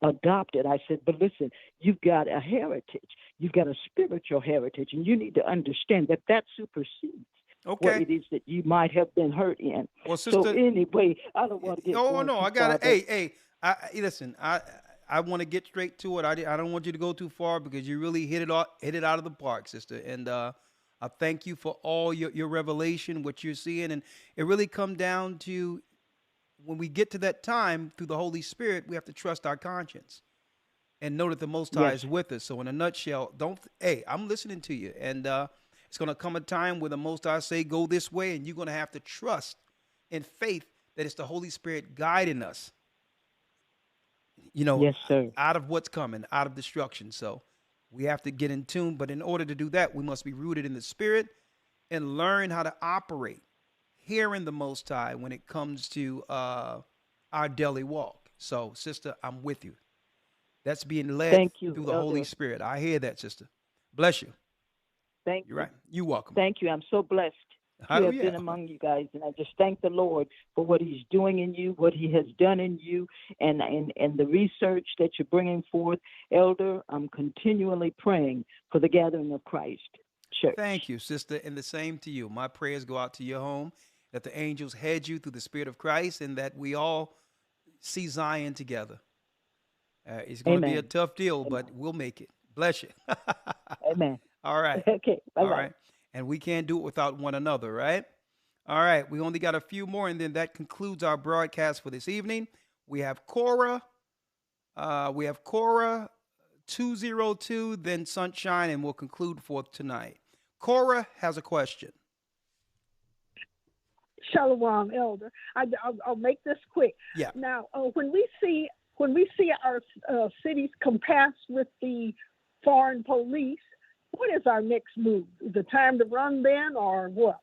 adopted. I said, but listen, you've got a heritage. You've got a spiritual heritage, and you need to understand that supersedes what it is that you might have been hurt in. Well, sister, so anyway, I don't want to get. Oh no, I got it. Hey, listen, I want to get straight to it. I don't want you to go too far, because you really hit it out of the park, sister. And I thank you for all your revelation, what you're seeing, and it really come down to when we get to that time through the Holy Spirit, we have to trust our conscience and know that the Most High is with us. So in a nutshell, I'm listening to you, and it's going to come a time where the Most High say, go this way, and you're going to have to trust in faith that it's the Holy Spirit guiding us, yes, sir, out of what's coming, out of destruction. So we have to get in tune. But in order to do that, we must be rooted in the Spirit and learn how to operate, hearing the Most High when it comes to our daily walk. So, sister, I'm with you. That's being led through the Holy Spirit. I hear that, sister. Bless you. Thank you. You're right. You're welcome. Thank you. I'm so blessed to have been among you guys, and I just thank the Lord for what he's doing in you, what he has done in you, and the research that you're bringing forth. Elder, I'm continually praying for the gathering of Christ Church. Thank you, sister, and the same to you. My prayers go out to your home that the angels head you through the Spirit of Christ, and that we all see Zion together. It's going to be a tough deal, but we'll make it. Bless you. Amen. All right. Okay. Bye-bye. All right. And we can't do it without one another, right? All right. We only got a few more, and then that concludes our broadcast for this evening. We have Cora. 202, then Sunshine, and we'll conclude for tonight. Cora has a question. Shalom, Elder. I'll make this quick. Yeah. Now, when we see our cities compassed with the foreign police, what is our next move? Is it time to run then, or what?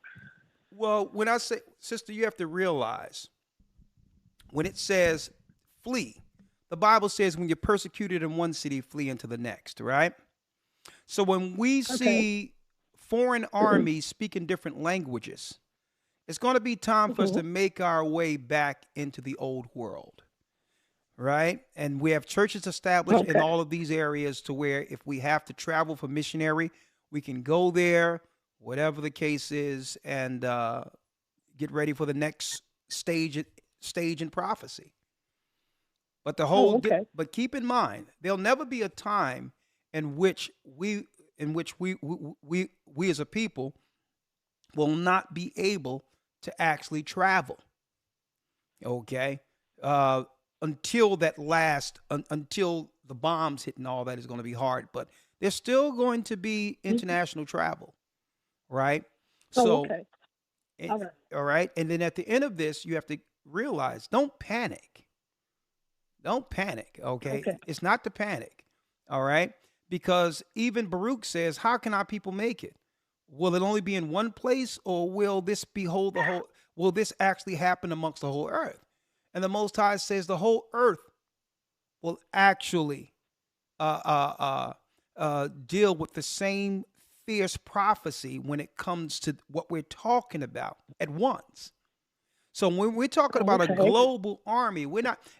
Well, when I say, sister, you have to realize when it says flee, the Bible says when you're persecuted in one city, flee into the next, right? So when we see foreign armies speaking different languages, it's going to be time for us to make our way back into the old world, right? And we have churches established in all of these areas to where if we have to travel for missionary, we can go there, whatever the case is, and get ready for the next stage in prophecy. But the whole, but keep in mind, there'll never be a time in which we as a people will not be able to actually travel. Okay, until until the bombs hit and all that is going to be hard. But there's still going to be international travel, right? All right, and then at the end of this, you have to realize, don't panic. Don't panic, okay? It's not to panic, all right? Because even Baruch says, how can our people make it? Will it only be in one place, or will this will this actually happen amongst the whole earth? And the Most High says the whole earth will actually deal with the same fierce prophecy when it comes to what we're talking about at once. So when we're talking about a global army,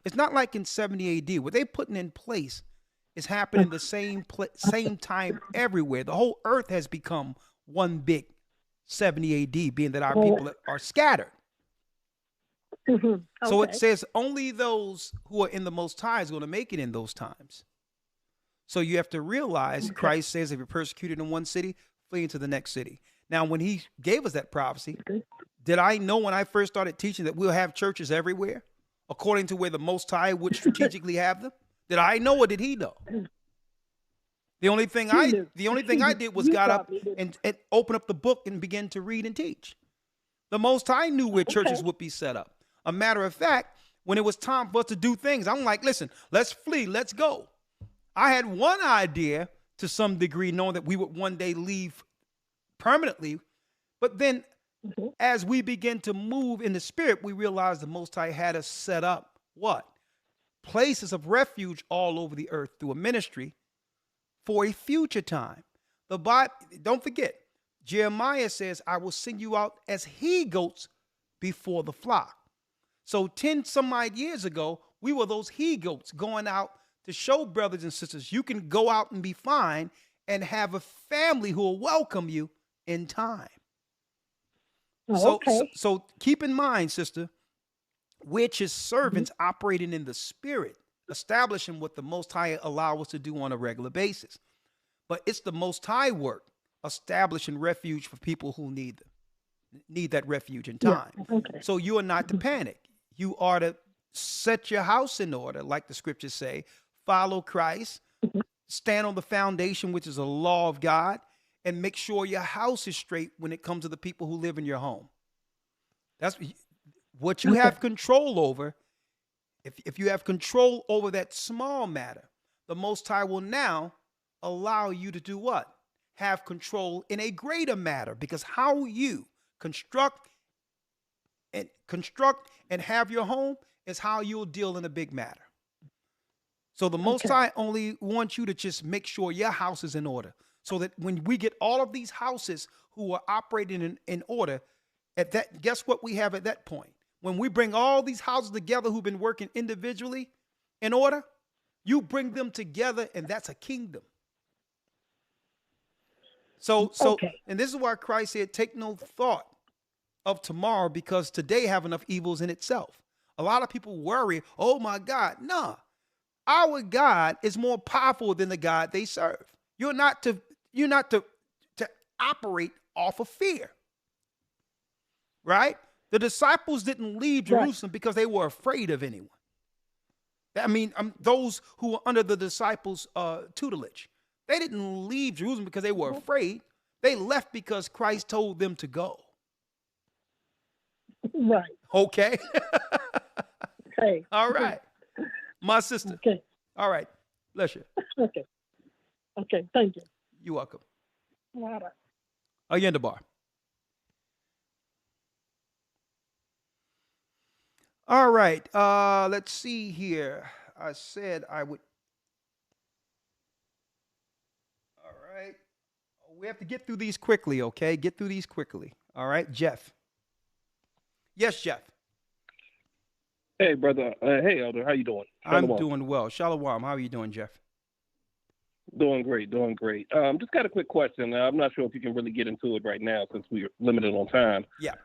it's not like in 70 AD. What they're putting in place is happening the same time everywhere. The whole earth has become one big 70 AD, being that our people are scattered. So it says only those who are in the Most High is going to make it in those times. So you have to realize Christ says if you're persecuted in one city, flee into the next city. Now, when he gave us that prophecy, did I know when I first started teaching that we'll have churches everywhere according to where the Most High would strategically have them? Did I know, or did he know? The only thing I did was got up and open up the book and begin to read and teach. The Most High knew where churches would be set up. A matter of fact, when it was time for us to do things, I'm like, listen, let's flee, let's go. I had one idea to some degree, knowing that we would one day leave permanently. But then as we begin to move in the spirit, we realized the Most High had us set up what? Places of refuge all over the earth through a ministry for a future time. The Bible, don't forget, Jeremiah says, I will send you out as he-goats before the flock. So 10 some odd years ago, we were those he-goats going out to show brothers and sisters you can go out and be fine and have a family who will welcome you in time. So keep in mind, sister, which his servants operating in the spirit, establishing what the Most High allow us to do on a regular basis. But it's the Most High work, establishing refuge for people who need that refuge in time. So you are not to panic. You are to set your house in order, like the scriptures say, follow Christ, stand on the foundation, which is a law of God, and make sure your house is straight when it comes to the people who live in your home. That's what you have control over. If you have control over that small matter, the Most High will now allow you to do what? Have control in a greater matter, because how you construct and have your home is how you'll deal in a big matter. So the Most High only wants you to just make sure your house is in order, so that when we get all of these houses who are operating in order, at that, guess what we have at that point? When we bring all these houses together who've been working individually in order, you bring them together, and that's a kingdom. So, and this is why Christ said, take no thought of tomorrow because today have enough evils in itself. A lot of people worry, oh my God. Nah, our God is more powerful than the God they serve. You're not to operate off of fear. Right? The disciples didn't leave Jerusalem because they were afraid of anyone. I mean, those who were under the disciples' tutelage. They didn't leave Jerusalem because they were afraid. They left because Christ told them to go. Right. Okay. Okay. All right. My sister. Okay. All right. Bless you. Okay. Okay. Thank you. You're welcome. All right. Again, the bar. All right. Let's see here. I said I would. All right. We have to get through these quickly, okay? Get through these quickly. All right, Jeff. Yes, Jeff. Hey, brother. Hey, Elder. How you doing? I'm Shalom. doing well. Shalom. How are you doing, Jeff? Doing great. Doing great. Just got a quick question. I'm not sure if you can really get into it right now since we're limited on time. Yeah.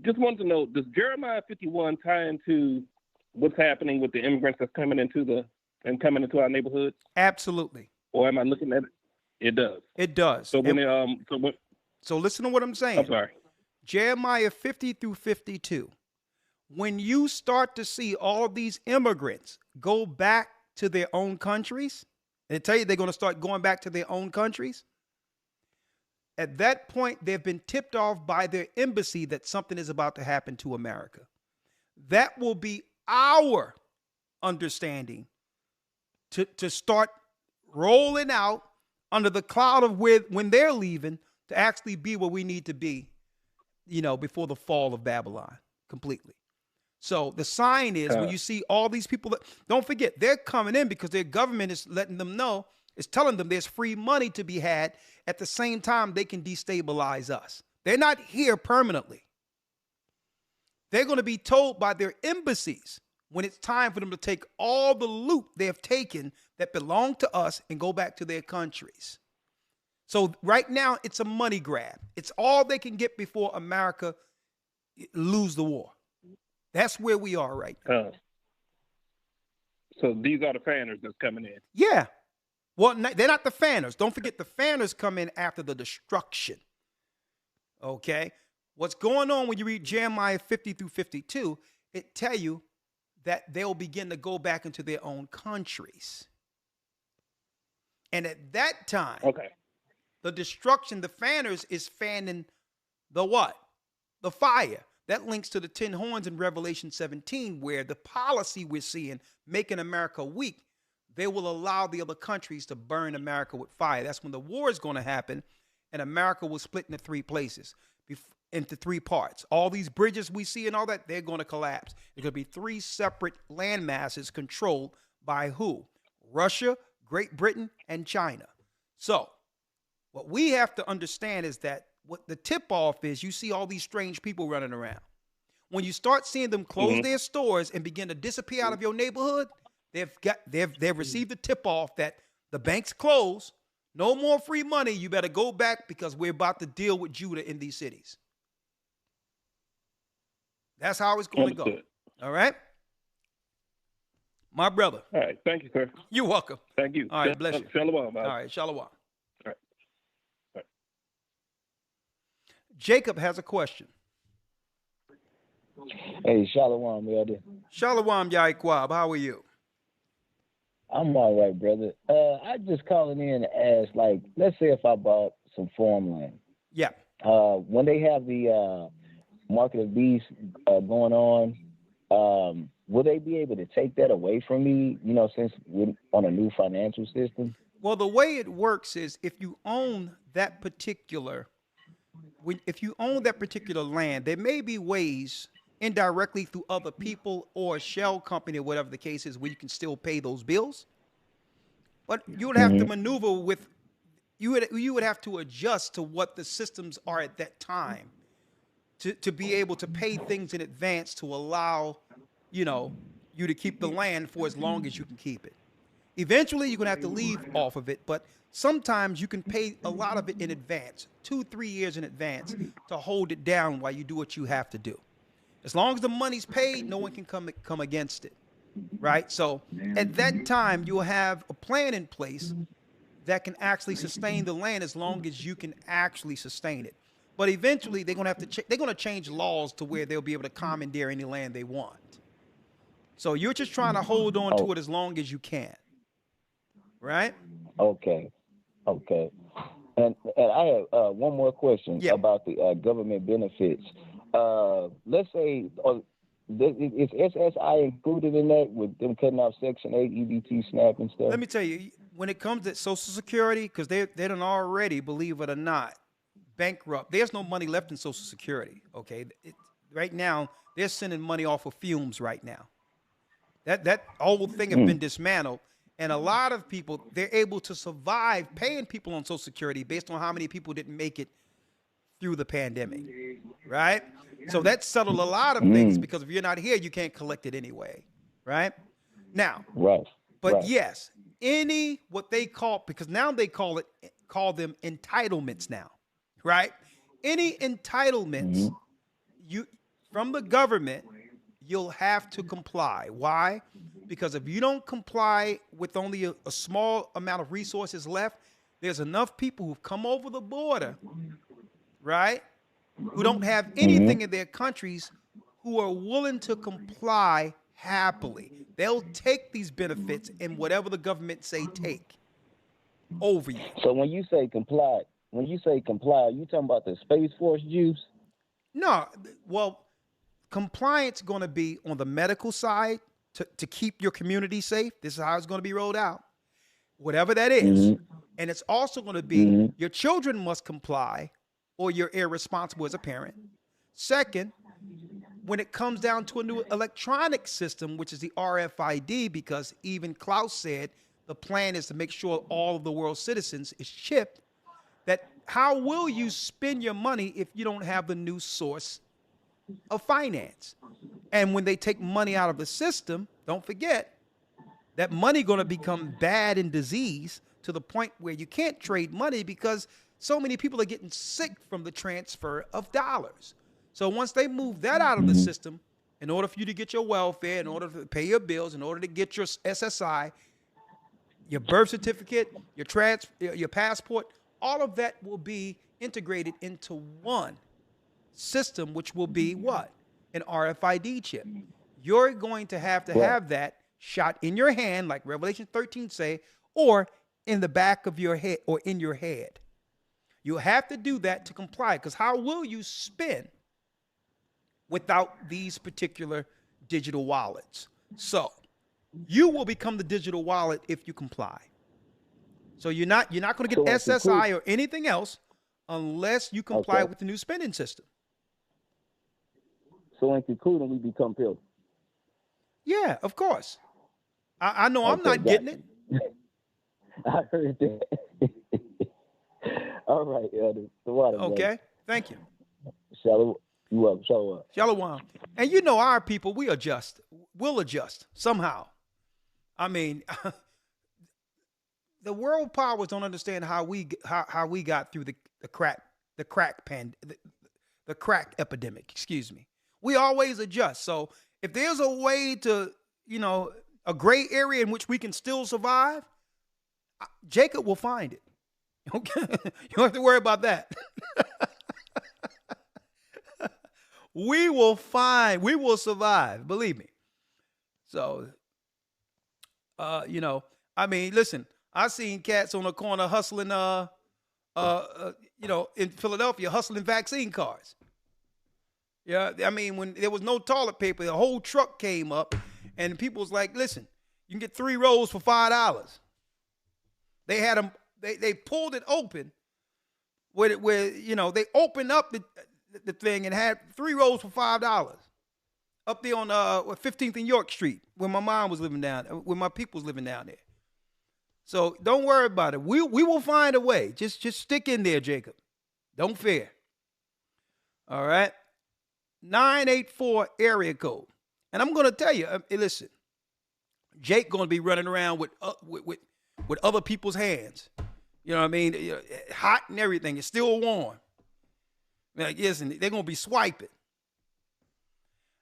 Just wanted to know, does Jeremiah 51 tie into what's happening with the immigrants that's coming into our neighborhoods? Absolutely. Or am I looking at it? It does. It does. So so listen to what I'm saying. I'm sorry. Jeremiah 50 through 52. When you start to see all of these immigrants go back to their own countries, and tell you they're going to start going back to their own countries, at that point, they've been tipped off by their embassy that something is about to happen to America. That will be our understanding to start rolling out under the cloud of when they're leaving to actually be where we need to be, before the fall of Babylon completely. So the sign is when you see all these people, don't forget, they're coming in because their government is letting them know, is telling them there's free money to be had. At the same time, they can destabilize us. They're not here permanently. They're going to be told by their embassies when it's time for them to take all the loot they have taken that belong to us and go back to their countries. So right now, it's a money grab. It's all they can get before America lose the war. That's where we are right now. So these are the fanners that's coming in. Yeah. Well, they're not the fanners. Don't forget the fanners come in after the destruction. Okay? What's going on when you read Jeremiah 50 through 52, it tell you that they'll begin to go back into their own countries. And at that time, the destruction, the fanners is fanning the what? The fire. That links to the 10 horns in Revelation 17, where the policy we're seeing, making America weak, they will allow the other countries to burn America with fire. That's when the war is going to happen, and America will split into 3 places, into 3 parts. All these bridges we see and all that, they're going to collapse. There's going to be 3 separate land masses controlled by who? Russia, Great Britain, and China. So what we have to understand is that what the tip-off is, you see all these strange people running around. When you start seeing them close their stores and begin to disappear out of your neighborhood, they've received the tip-off that the bank's closed, no more free money, you better go back because we're about to deal with Judah in these cities. That's how it's going to go. All right? My brother. All right. Thank you, sir. You're welcome. Thank you. All right. Bless you. Shalom. All right. Shalom. All right. Jacob has a question. Hey, Shalom, Elder. Shalom, Yaikwab. How are you? I'm all right, brother. I just calling in to ask, like, let's say if I bought some farmland. Yeah. When they have the market of beasts going on, will they be able to take that away from me, since we're on a new financial system? Well, the way it works is if you own that particular land, there may be ways indirectly through other people or a shell company or whatever the case is where you can still pay those bills. But you would have to maneuver with, you would have to adjust to what the systems are at that time to be able to pay things in advance to allow, you to keep the land for as long as you can keep it. Eventually, you're going to have to leave off of it, but sometimes you can pay a lot of it in advance, 2-3 years in advance, to hold it down while you do what you have to do. As long as the money's paid, no one can come against it, right? So at that time, you'll have a plan in place that can actually sustain the land as long as you can actually sustain it. But eventually, they're going to change laws to where they'll be able to commandeer any land they want. So you're just trying to hold on to it as long as you can, right? Okay. And I have one more question about the government benefits. Let's say, is SSI included in that with them cutting off Section 8, EBT, SNAP, and stuff? Let me tell you, when it comes to Social Security, because they done already, believe it or not, bankrupt. There's no money left in Social Security, okay? Right now, they're sending money off of fumes right now. That whole thing has been dismantled. And a lot of people, they're able to survive paying people on Social Security based on how many people didn't make it through the pandemic, right? So that settled a lot of things, because if you're not here, you can't collect it anyway, right? Now, yes, any what they call, because now they call them entitlements now, right? Any entitlements you from the government, you'll have to comply. Why? Because if you don't comply with only a small amount of resources left, there's enough people who've come over the border, right, who don't have anything in their countries, who are willing to comply happily. They'll take these benefits and whatever the government say take over you. So when you say comply, are you talking about the Space Force Jews? No, well, compliance is going to be on the medical side to keep your community safe. This is how it's going to be rolled out, whatever that is. And it's also going to be your children must comply or you're irresponsible as a parent. Second, when it comes down to a new electronic system, which is the RFID, because even Klaus said the plan is to make sure all of the world's citizens is chipped, that how will you spend your money if you don't have the new source of finance? And when they take money out of the system, don't forget that money going to become bad and disease to the point where you can't trade money because so many people are getting sick from the transfer of dollars. So once they move that out of the system, in order for you to get your welfare, in order to pay your bills, in order to get your SSI, your birth certificate, your passport, all of that will be integrated into one system, which will be what? An RFID chip. You're going to have that shot in your hand, like Revelation 13 say, or in the back of your head or in your head. You have to do that to comply, because how will you spend without these particular digital wallets? So you will become the digital wallet if you comply. So you're not going to get SSI or anything else unless you comply with the new spending system. So in concluding, we become pilgrims. Yeah, of course. I know I'm not getting it. I heard that. All right, Elder. Okay, thank you. Shalom. You up? Shalom. Shalom. And you know our people, we'll adjust somehow. I mean, the world powers don't understand how we got through the crack epidemic. Excuse me. We always adjust. So if there's a way to, a gray area in which we can still survive, Jacob will find it. Okay, you don't have to worry about that. We will survive. Believe me. So, I mean, listen, I seen cats on the corner hustling, in Philadelphia, hustling vaccine cards. Yeah, I mean, when there was no toilet paper, the whole truck came up, and people was like, "Listen, you can get 3 rolls for $5." They had them. They pulled it open, where they opened up the thing and had 3 rolls for $5 up there on 15th and York Street, where my mom was living down, where my people was living down there. So don't worry about it. We will find a way. Just stick in there, Jacob. Don't fear. All right. 984 area code. And I'm going to tell you, listen, Jake going to be running around with other people's hands. You know what I mean? Hot and everything. It's still warm. Like, listen, they're going to be swiping.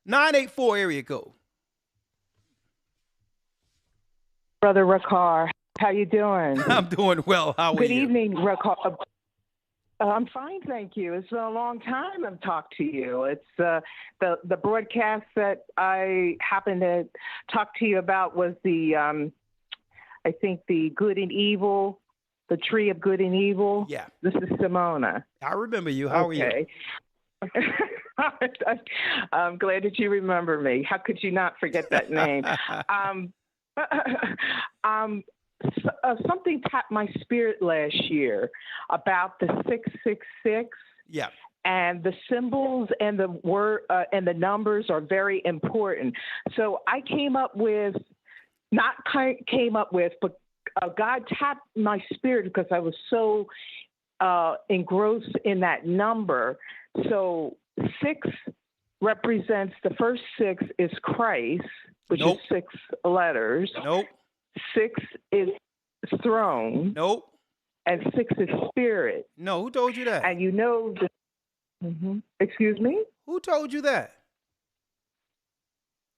984 area code. Brother Rakar, how you doing? I'm doing well. How are you? Good evening, Rakar. I'm fine, thank you. It's been a long time I've talked to you. It's the broadcast that I happened to talk to you about was the I think the good and evil, the tree of good and evil. Yeah. This is Simona. I remember you. How are you? I'm glad that you remember me. How could you not forget that name? Something tapped my spirit last year about the 666. Yeah. And the symbols and the word and the numbers are very important. So I but God tapped my spirit because I was so engrossed in that number. So 6 represents, the first 6 is Christ, which is 6 letters. 6 is throne. And 6 is spirit. No, who told you that? And you know the Excuse me? Who told you that?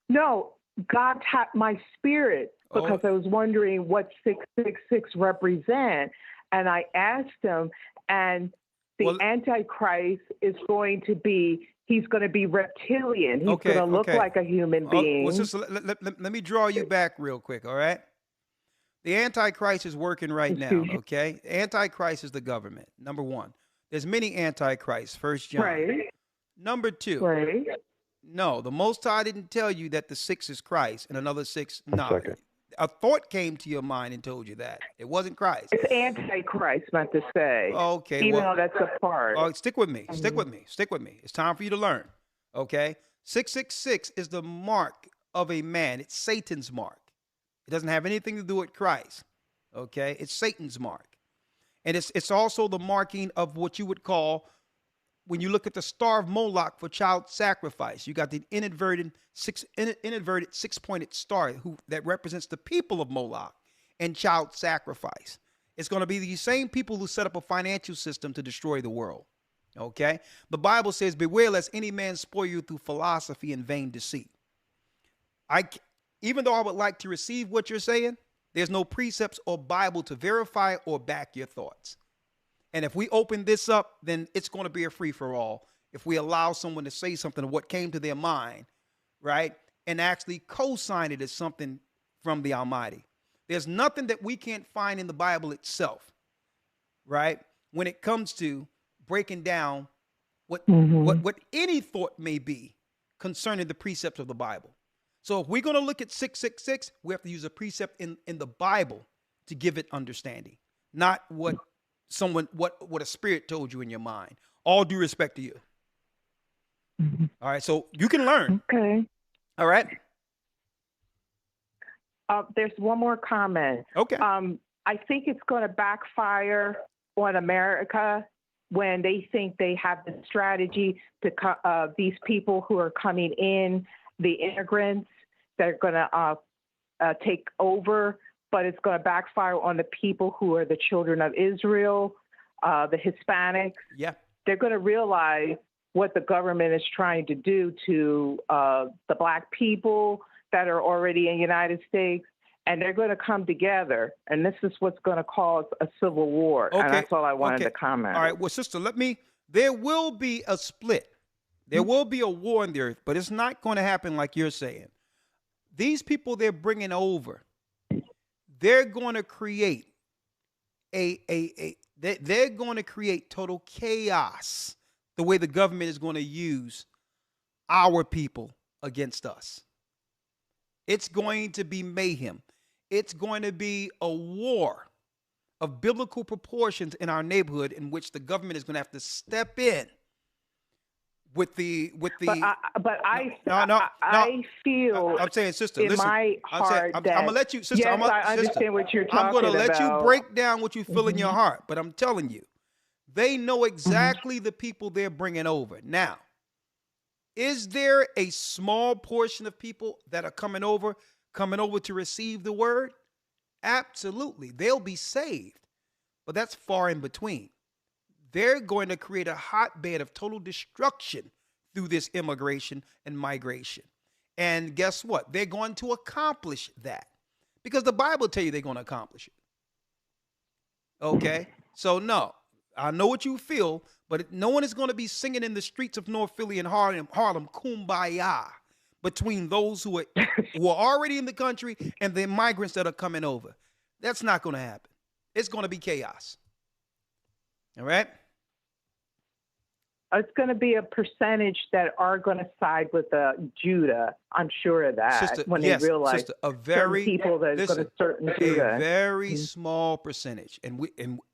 No, God tapped my spirit because I was wondering what 666 represent, and I asked him, and the Antichrist is going to be. He's going to be reptilian. He's going to look like a human being. Well, sister, let me draw you back real quick, all right? The Antichrist is working right now, okay? Antichrist is the government, number 1. There's many Antichrists, 1 John. Right. Number 2. Right. No, the Most High didn't tell you that the 6 is Christ and another 6, no. A thought came to your mind and told you that. It wasn't Christ. It's Antichrist, meant to say. Okay. Even though that's a part. Oh, stick with me. Stick with me. Stick with me. It's time for you to learn. Okay? 666 is the mark of a man. It's Satan's mark. It doesn't have anything to do with Christ. Okay? It's Satan's mark. And it's also the marking of what you would call, when you look at the star of Moloch for child sacrifice, you got the inadvertent 6-pointed star that represents the people of Moloch and child sacrifice. It's going to be these same people who set up a financial system to destroy the world. Okay? The Bible says, beware lest any man spoil you through philosophy and vain deceit. Even though I would like to receive what you're saying, there's no precepts or Bible to verify or back your thoughts. And if we open this up, then it's going to be a free-for-all if we allow someone to say something of what came to their mind, right, and actually co-sign it as something from the Almighty. There's nothing that we can't find in the Bible itself, right, when it comes to breaking down what any thought may be concerning the precepts of the Bible. So if we're going to look at 666, we have to use a precept in the Bible to give it understanding, not what a spirit told you in your mind. All due respect to you. All right, so you can learn. Okay. All right. There's one more comment. Okay. I think it's going to backfire on America when they think they have the strategy to these people who are coming in, the immigrants that are going to take over, but it's going to backfire on the people who are the children of Israel, the Hispanics. Yeah. They're going to realize what the government is trying to do to the black people that are already in the United States, and they're going to come together, and this is what's going to cause a civil war. Okay. And that's all I wanted to comment. All right. Well, sister, there will be a split. There will be a war in the earth, but it's not going to happen like you're saying. These people they're bringing over, they're going to create they're going to create total chaos the way the government is going to use our people against us. It's going to be mayhem. It's going to be a war of biblical proportions in our neighborhood in which the government is going to have to step in with the. I feel. I'm saying, sister, in listen. my heart I'm gonna let you, sister. Yes, I understand what you're talking about. I'm gonna let you break down what you feel in your heart, but I'm telling you, they know exactly the people they're bringing over. Now, is there a small portion of people that are coming over coming over to receive the word, absolutely, they'll be saved. But that's far in between. They're going to create a hotbed of total destruction through this immigration and migration. And guess what? They're going to accomplish that because the Bible tells you they're going to accomplish it. Okay? So, no, I know what you feel, but no one is going to be singing in the streets of North Philly and Harlem Kumbaya between those who are already in the country and the migrants that are coming over. That's not going to happen. It's going to be chaos. All right? It's going to be a percentage that are going to side with Judah. I'm sure of that. Sister, when yes, they realize sister, a very people that are going to certain Judah. A very small percentage, and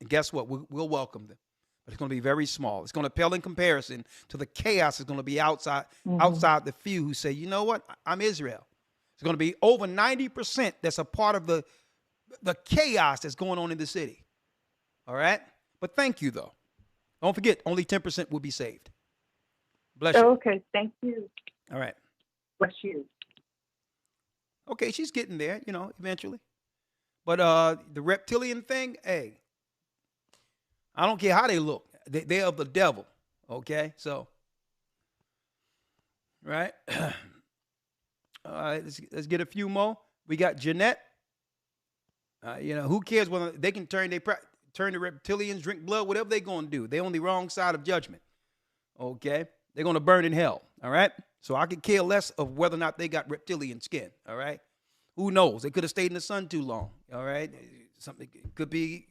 guess what? We'll welcome them, but it's going to be very small. It's going to pale in comparison to the chaos that's going to be outside the few who say, you know what? I'm Israel. It's going to be over 90% that's a part of the chaos that's going on in the city. All right, but thank you though. Don't forget, only 10% will be saved. Bless you. Okay, thank you. All right. Bless you. Okay, she's getting there, eventually. But the reptilian thing, hey, I don't care how they look. They're of the devil, okay? So, right? All right, let's get a few more. We got Jeanette. Who cares whether they can turn the reptilians, drink blood, whatever they're going to do. They're on the wrong side of judgment. Okay? They're going to burn in hell. All right? So I could care less of whether or not they got reptilian skin. All right? Who knows? They could have stayed in the sun too long. All right? Something could be,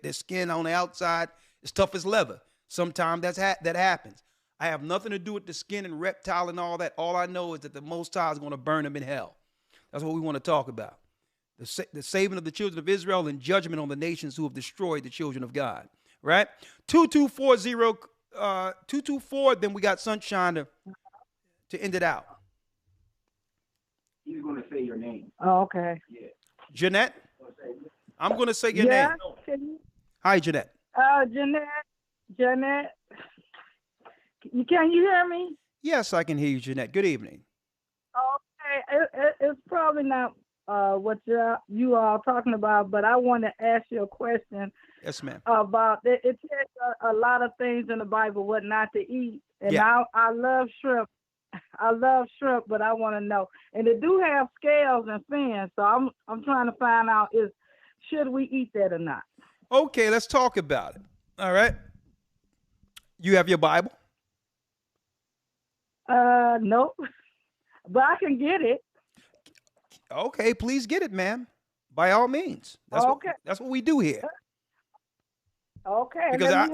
their skin on the outside is tough as leather. Sometimes that happens. I have nothing to do with the skin and reptile and all that. All I know is that the Most High is going to burn them in hell. That's what we want to talk about. The saving of the children of Israel and judgment on the nations who have destroyed the children of God. Right? 2224, then we got Sunshine to end it out. He's going to say your name. Oh, okay. Yeah. Jeanette? I'm going to say your name. Hi, Jeanette. Jeanette. Can you hear me? Yes, I can hear you, Jeanette. Good evening. Okay. It's probably not what you are talking about, but I want to ask you a question. Yes, ma'am. About it says a lot of things in the Bible what not to eat, and I love shrimp. I love shrimp, but I want to know, and they do have scales and fins, so I'm trying to find out should we eat that or not? Okay, let's talk about it. All right. You have your Bible? Nope, but I can get it. Okay, please get it, ma'am. By all means. That's what we do here. Okay. Because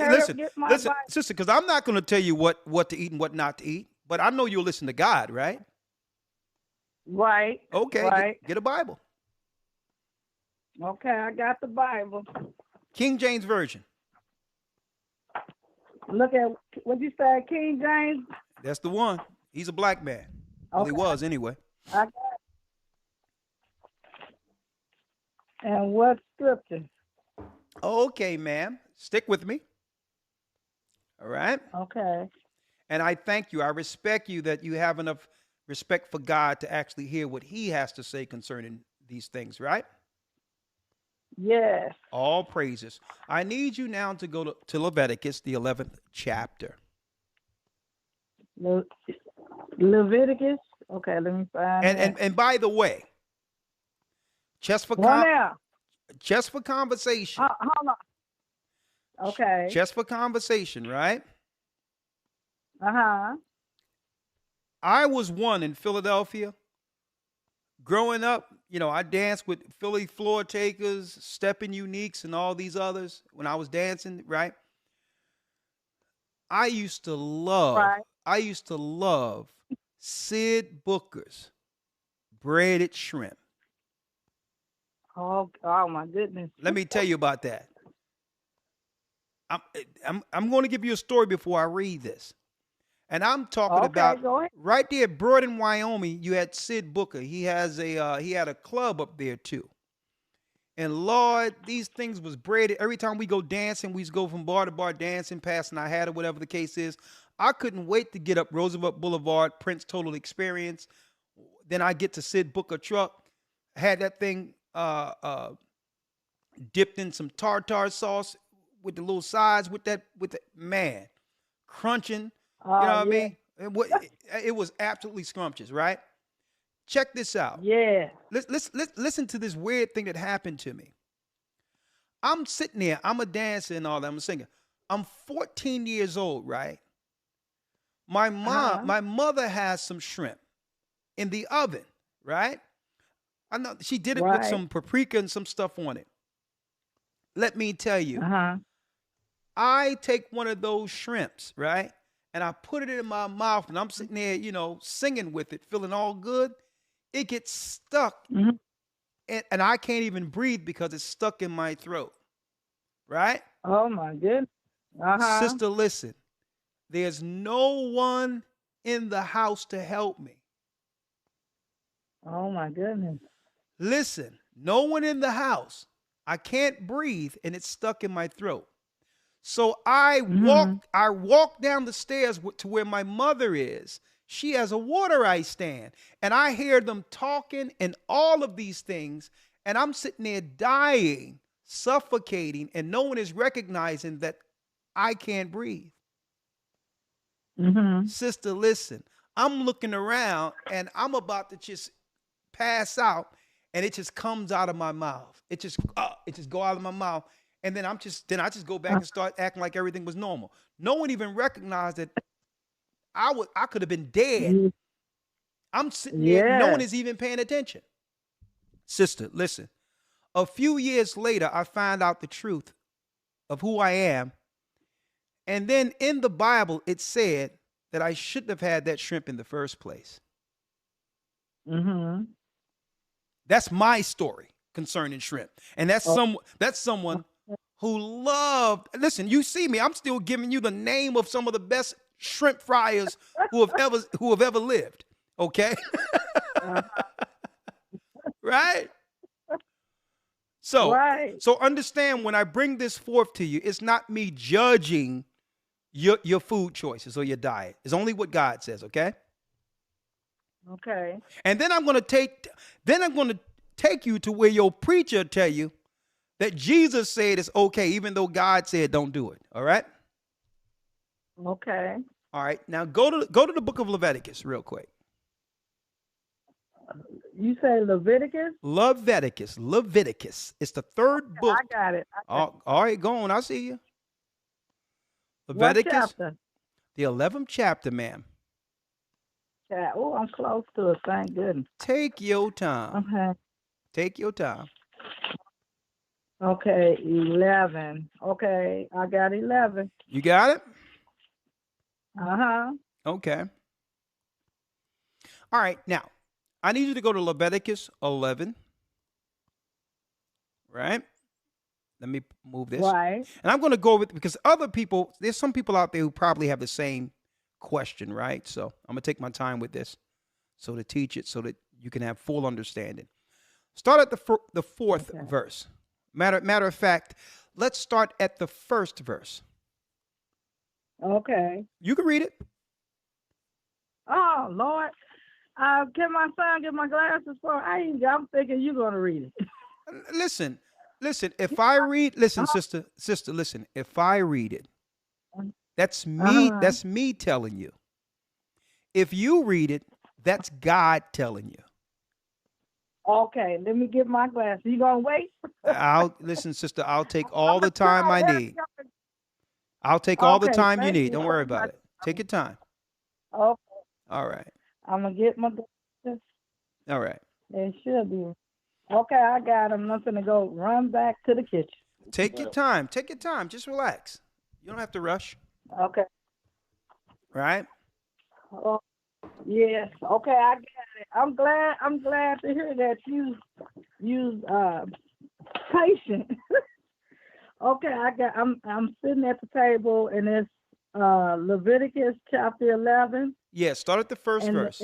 listen, sister, because I'm not going to tell you what to eat and what not to eat, but I know you'll listen to God, right? Right. Okay. Right. Get a Bible. Okay, I got the Bible. King James Version. Look at what you said, King James. That's the one. He's a black man. Well, he was anyway. I got it. And what scripture? Okay, ma'am. Stick with me. All right? Okay. And I thank you. I respect you that you have enough respect for God to actually hear what he has to say concerning these things, right? Yes. All praises. I need you now to go to Leviticus, the 11th chapter. Leviticus? Okay, let me find it. And by the way, just for conversation. Hold on. Okay. Just for conversation, right? Uh-huh. I was one in Philadelphia. Growing up, I danced with Philly Floor Takers, Steppin' Uniques, and all these others when I was dancing, right? I used to love Sid Booker's breaded shrimp. Oh my goodness. Let me tell you about that. I'm going to give you a story before I read this. And I'm talking about right there, Broad in Wyoming, you had Sid Booker. He had a club up there too. And Lord, these things was braided. Every time we go dancing, we go from bar to bar dancing, passing our hat or whatever the case is. I couldn't wait to get up Roosevelt Boulevard, Prince Total Experience. Then I get to Sid Booker truck. had that thing dipped in some tartar sauce with the little sides with the man crunching. You know what I mean? It was absolutely scrumptious, right? Check this out. Yeah. Listen to this weird thing that happened to me. I'm sitting there, I'm a dancer and all that, I'm a singer. I'm 14 years old, right? My mother has some shrimp in the oven, right? I know she did it with some paprika and some stuff on it. Let me tell you, I take one of those shrimps, right? And I put it in my mouth and I'm sitting there, you know, singing with it, feeling all good. It gets stuck and I can't even breathe because it's stuck in my throat, right? Oh, my goodness. Sister, listen, there's no one in the house to help me. Oh, my goodness. Listen, no one in the house. I can't breathe and it's stuck in my throat. So I walk down the stairs to where my mother is. She has a water ice stand and I hear them talking and all of these things. And I'm sitting there dying, suffocating, and no one is recognizing that I can't breathe. Sister, listen, I'm looking around and I'm about to just pass out and it just comes out of my mouth. It just go out of my mouth. And then I just go back and start acting like everything was normal. No one even recognized that I could have been dead. I'm sitting there, no one is even paying attention. Sister, listen. A few years later, I found out the truth of who I am. And then in the Bible, it said that I shouldn't have had that shrimp in the first place. That's my story concerning shrimp. And that's someone who loved, listen, you see me, I'm still giving you the name of some of the best shrimp fryers who have ever lived. Okay? Right? So understand when I bring this forth to you, it's not me judging your food choices or your diet. It's only what God says, okay? Okay. And then I'm going to take you to where your preacher tell you that Jesus said it's okay, even though God said don't do it. All right? Okay. All right. Now go to the book of Leviticus real quick. You say Leviticus? Leviticus. It's the third book. I got it. All right, go on. I see you. Leviticus. What chapter? The 11th chapter, ma'am. Oh, I'm close to it. Thank goodness. Take your time. Okay. Take your time. Okay, 11. Okay, I got 11. You got it? Okay. All right. Now, I need you to go to Leviticus 11. Right? Let me move this. Right. And I'm going to go with, because there's some people out there who probably have the same question, right? So I'm going to take my time with this so to teach it so that you can have full understanding. Start at the fourth verse. Matter of fact, let's start at the first verse. Okay. You can read it. Oh, Lord. Can my son get my glasses for? I'm thinking you're going to read it. Listen, if I read, sister, listen, if I read it, that's me telling you. If you read it, that's God telling you. Okay, let me get my glasses. You gonna wait? Listen, sister, I'll take all the time I need. I'll take all the time you need. Don't worry about it. Take your time. Okay. All right. I'm gonna get my glasses. All right. It should be. Okay, I got them. I'm gonna go run back to the kitchen. Take your time. Take your time. Just relax. You don't have to rush. Okay. Right? Oh, yes. Okay, I got it. I'm glad to hear that you patient. Okay, I'm sitting at the table and it's Leviticus chapter 11. Yeah, start at the first verse.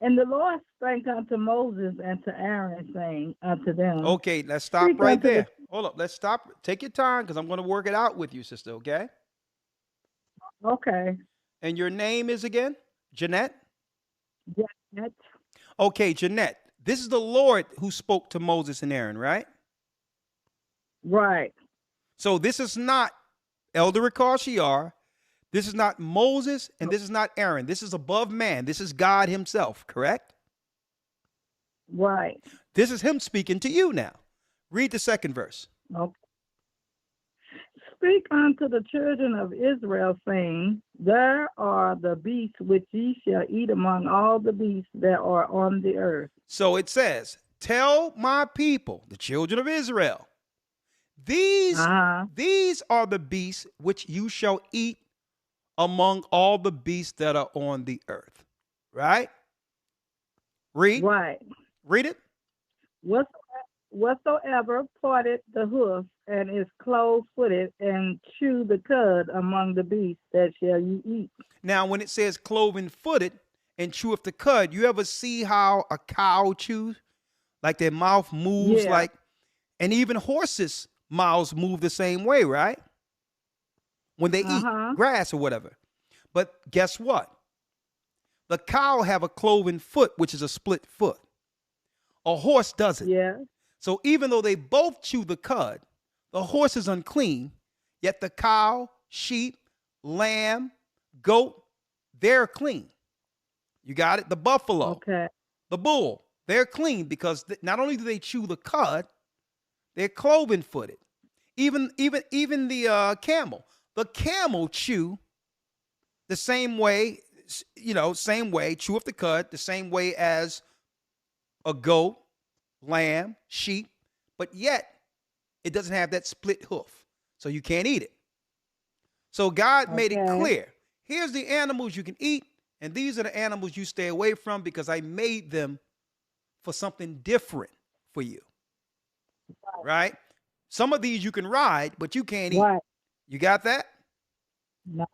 And the Lord spake unto Moses and to Aaron, saying unto them. Okay, let's stop right there. Hold up. Let's stop. Take your time because I'm going to work it out with you, sister, okay? Okay. And your name is again? Jeanette? Jeanette. Okay, Jeanette. This is the Lord who spoke to Moses and Aaron, right? Right. So this is not Elder Ricard Shiar. This is not Moses, and this is not Aaron. This is above man. This is God himself, correct? Right. This is him speaking to you now. Read the second verse. Okay. Speak unto the children of Israel, saying, there are the beasts which ye shall eat among all the beasts that are on the earth. So it says, tell my people, the children of Israel, these are the beasts which you shall eat among all the beasts that are on the earth. Right? Read. Right. Read it. Whatsoever parted the hoof and is clove-footed and chew the cud among the beasts, that shall you eat. Now, when it says cloven-footed and cheweth the cud, you ever see how a cow chews? Like their mouth moves like, and even horses' mouths move the same way, right? When they eat grass or whatever. But guess what? The cow have a cloven foot, which is a split foot. A horse doesn't. Yeah. So even though they both chew the cud, the horse is unclean, yet the cow, sheep, lamb, goat, they're clean. You got it? The buffalo, the bull, they're clean because not only do they chew the cud, they're cloven-footed. Even the camel. The camel chew the same way, chew up the cud, the same way as a goat, lamb, sheep, but yet it doesn't have that split hoof, so you can't eat it. So God made it clear. Here's the animals you can eat, and these are the animals you stay away from because I made them for something different for you. Right? Some of these you can ride, but you can't eat. You got that? No.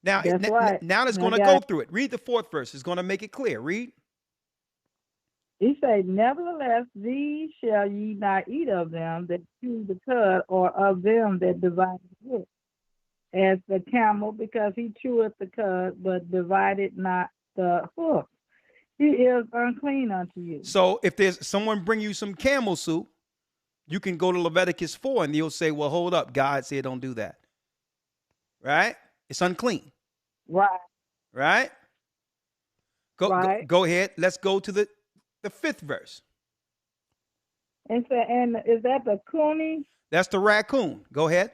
Now it's going to go through it. Read the fourth verse. It's going to make it clear. Read. He said, nevertheless, these shall ye not eat of them that chew the cud, or of them that divide the hoof, as the camel, because he cheweth the cud, but divided not the hoof. He is unclean unto you. So if there's someone bring you some camel soup, you can go to Leviticus 4 and you'll say, well, hold up. God said don't do that. Right? It's unclean. Right. Right? Go ahead. Let's go to the fifth verse. And is that the coonie? That's the raccoon. Go ahead.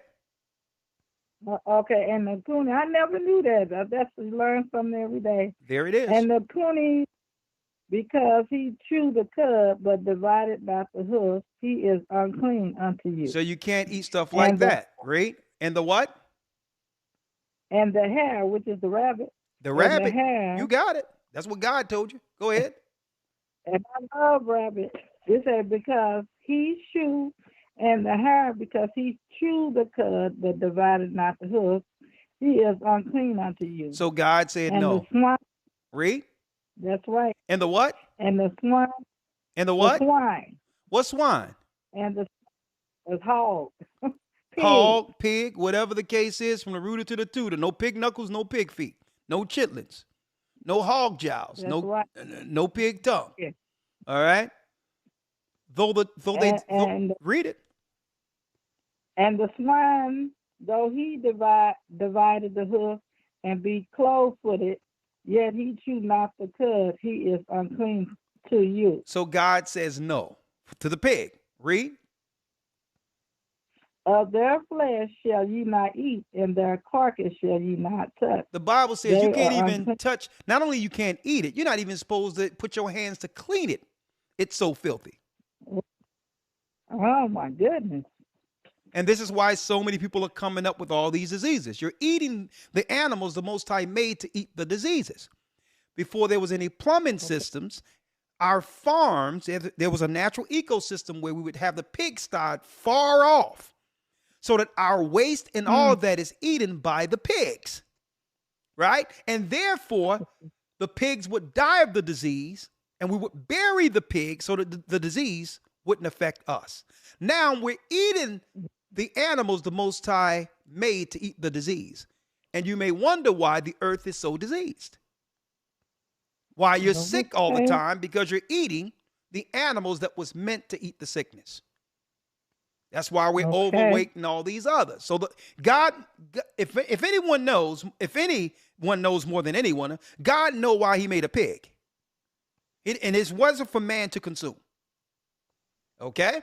Okay, and the coonie, I never knew that. That's to learn something every day. There it is. And the coonie, because he chewed the cud, but divided not the hoof, he is unclean unto you. So you can't eat stuff like that, right? And the what? And the hare, which is the rabbit. The rabbit. The hare, you got it. That's what God told you. Go ahead. And I love rabbit. It said because he chewed, and the hare because he chewed the cud, but divided not the hoof, he is unclean unto you. So God said and no. The swine, read. That's right. And the what? And the swine. And the what? The swine. What swine? And the hog. Hog, pig, whatever the case is, from the rooter to the tutor. No pig knuckles, no pig feet, no chitlins, no hog jowls, no pig tongue. Yeah. All right. Read it. And the swine, though he divided the hoof and be clove-footed, yet he chew not the cud, he is unclean to you. So God says no to the pig. Read. Of their flesh shall ye not eat, and their carcass shall ye not touch. The Bible says you can't even touch. Not only you can't eat it, you're not even supposed to put your hands to clean it. It's so filthy. Oh my goodness. And this is why so many people are coming up with all these diseases. You're eating the animals the Most High made to eat the diseases. Before there was any plumbing systems, our farms, there was a natural ecosystem where we would have the pigsty far off, so that our waste and all that is eaten by the pigs, right? And therefore, the pigs would die of the disease, and we would bury the pig so that the disease wouldn't affect us. Now we're eating the animals the Most High made to eat the disease. And you may wonder why the earth is so diseased. Why you're sick all the time, because you're eating the animals that was meant to eat the sickness. That's why we're Okay. overweight and all these others. So God, if anyone knows more than anyone, God know why he made a pig. And it wasn't for man to consume. Okay?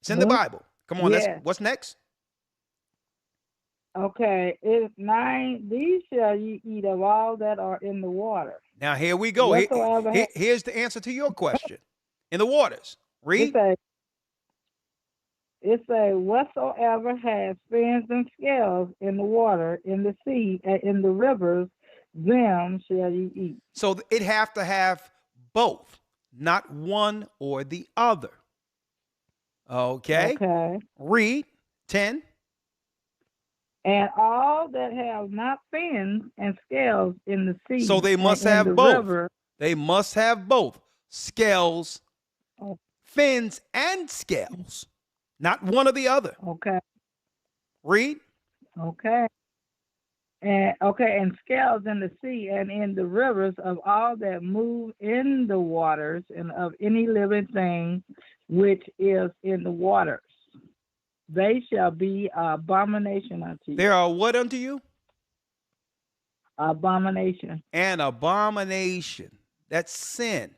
It's in the Bible. Come on, Yeah. what's next? Okay, it's 9. These shall ye eat of all that are in the water. Now here we go. Whatsoever Here's the answer to your question. In the waters. Read. It say, whatsoever has fins and scales in the water, in the sea, and in the rivers, them shall ye eat. So it have to have both, not one or the other. Okay. Okay. Read 10. And all that have not fins and scales in the sea. So they must and in have the both. river, They must have both. Scales, fins, and scales. Not one or the other. Okay. Read. Okay. And scales in the sea and in the rivers of all that move in the waters and of any living thing which is in the waters. They shall be abomination unto you. There are what unto you? Abomination. An abomination. That's sin.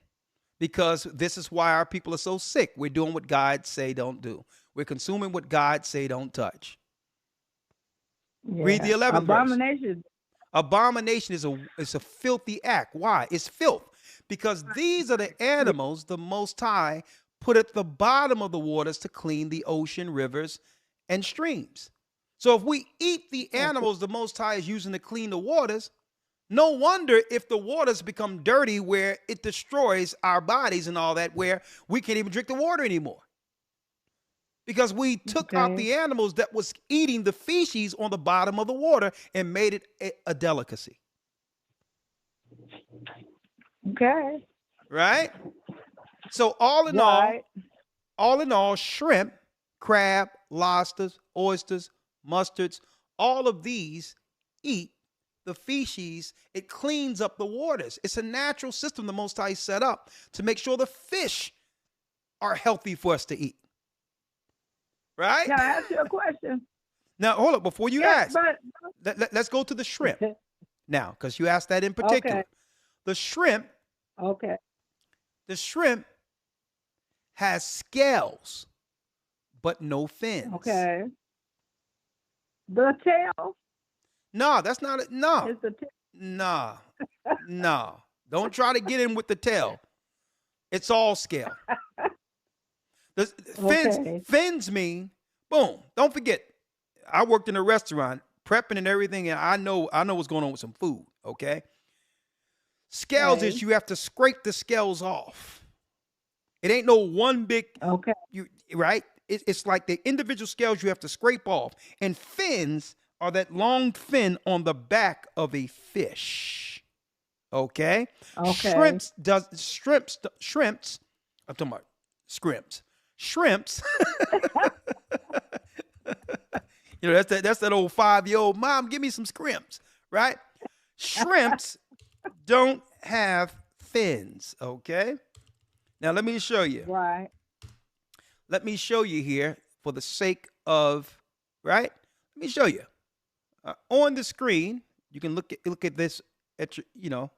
Because this is why our people are so sick. We're doing what God say don't do. We're consuming what God say don't touch. Yeah. Read the 11th Abomination. verse. Abomination is a filthy act. Why? It's filth. Because these are the animals the Most High put at the bottom of the waters to clean the ocean, rivers, and streams. So if we eat the animals the Most High is using to clean the waters, no wonder if the waters become dirty where it destroys our bodies and all that, where we can't even drink the water anymore. Because we took out the animals that was eating the feces on the bottom of the water and made it a delicacy. Okay. Right? So all in all, shrimp, crab, lobsters, oysters, mustards, all of these eat the feces. It cleans up the waters. It's a natural system the Most High set up to make sure the fish are healthy for us to eat. Right? Can I ask you a question? Now, hold up. Before you ask, but let's go to the shrimp now, because you asked that in particular. Okay. The shrimp. Okay. The shrimp has scales, but no fins. Okay. The tail. No, that's not it. No. It's the tail. No. No. Don't try to get in with the tail. It's all scale. The fins mean, boom. Don't forget, I worked in a restaurant, prepping and everything, and I know what's going on with some food, okay? Scales is you have to scrape the scales off. It ain't no one big, right? It's like the individual scales you have to scrape off. And fins are that long fin on the back of a fish, okay? Shrimps, I'm talking about scrimps. Shrimps, you know, that's that old 5-year-old, mom, give me some scrimps, right? Shrimps don't have fins, okay? Now, let me show you. Right. Let me show you here for the sake of, right? Let me show you. On the screen, you can look at this at your, you know,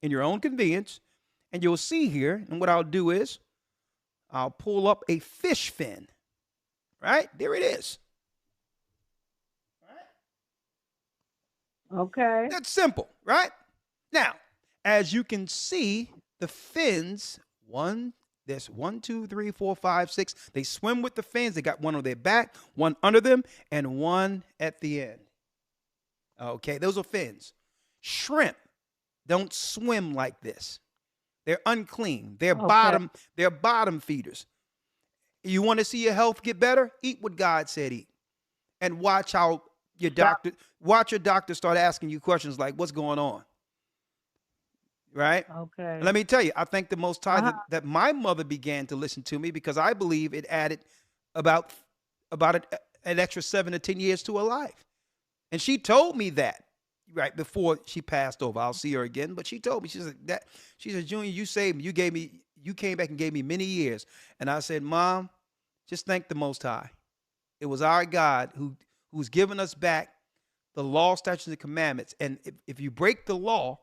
in your own convenience, and you'll see here, and what I'll do is I'll pull up a fish fin, right? There it is. Okay. That's simple, right? Now, as you can see, the fins, there's 1, 2, 3, 4, 5, 6. They swim with the fins. They got one on their back, one under them, and one at the end. Okay, those are fins. Shrimp don't swim like this. They're unclean. They're bottom feeders. You want to see your health get better? Eat what God said eat. And watch how your doctor start asking you questions like, what's going on? Right? Okay. And let me tell you, I thank the Most High that my mother began to listen to me, because I believe it added about an extra 7 to 10 years to her life. And she told me that right before she passed over. I'll see her again, but she told me, she said, Junior, you saved me. You gave me you came back and gave me many years. And I said, Mom, just thank the Most High. It was our God who's given us back the law, statutes, and commandments. And if you break the law,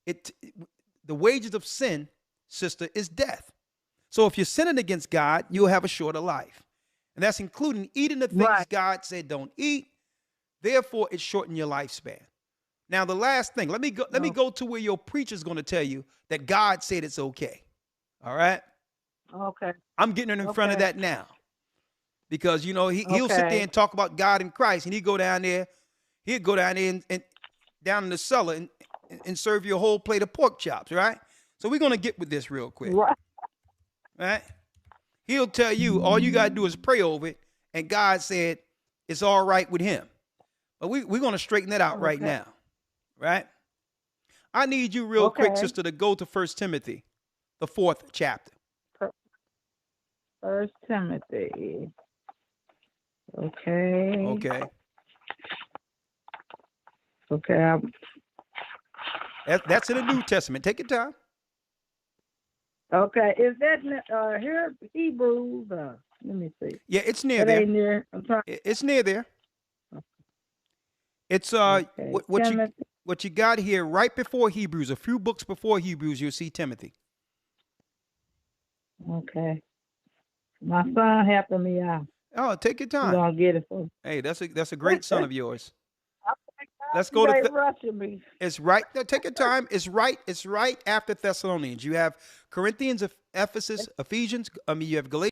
the wages of sin, sister, is death. So if you're sinning against God, you'll have a shorter life. And that's including eating the things God said don't eat. Therefore, it shortened your lifespan. Now, the last thing, let me go to where your preacher's going to tell you that God said it's okay. All right? Okay. I'm getting in front of that now. Because, you know, he'll sit there and talk about God and Christ, and he'll go down there and down in the cellar and serve you a whole plate of pork chops, right? So we're going to get with this real quick. Right? He'll tell you all you got to do is pray over it, and God said it's all right with him. But we're going to straighten that out right now, right? I need you real quick, sister, to go to 1 Timothy, the 4th chapter. 1 Timothy. Okay. Okay. That's in the New Testament. Take your time. Okay. Is that here? Hebrews? Let me see. Yeah, it's near there. Ain't near. It's near there. It's what you got here right before Hebrews. A few books before Hebrews, you'll see Timothy. Okay. My son helping me out. Oh, take your time. We're gonna get it for. Hey, that's a great son of yours. Let's go to rushing me. It's right. No, take your time. It's right after Thessalonians. You have Corinthians, Ephesus, Ephesians. You have Galatians.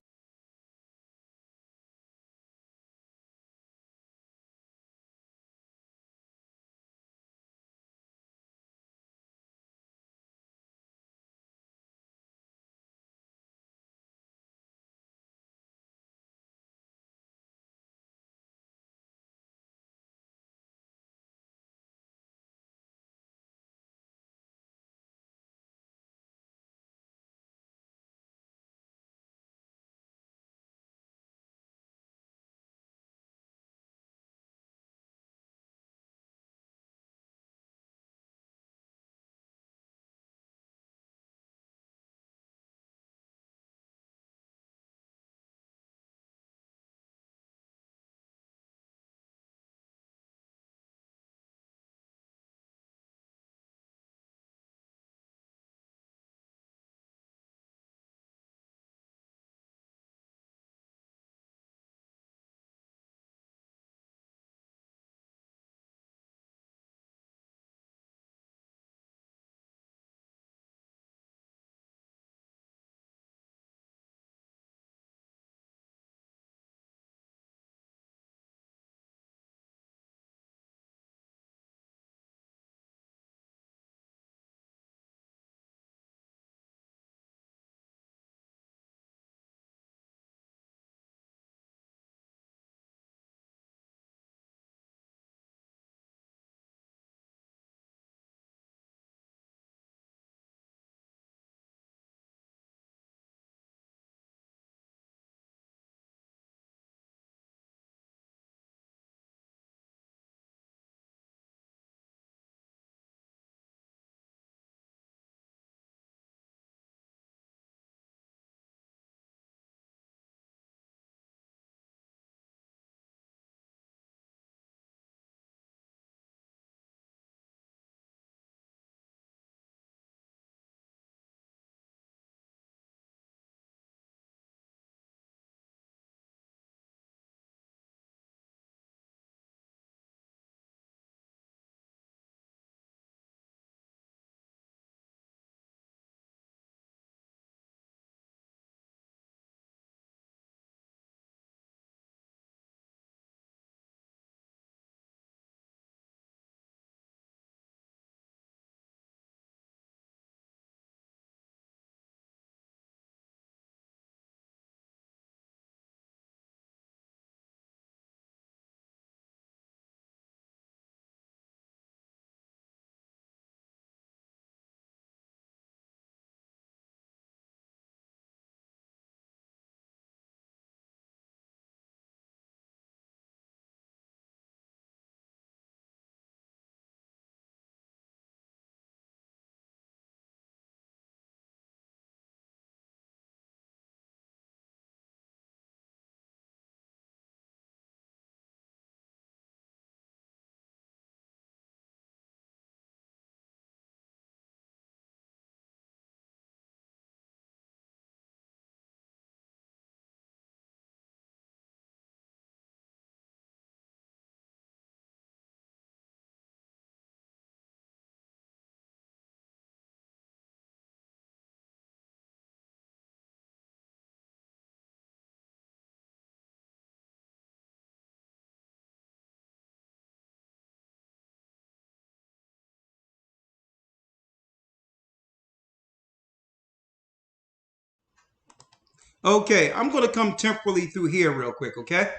Okay, I'm going to come temporarily through here real quick, okay?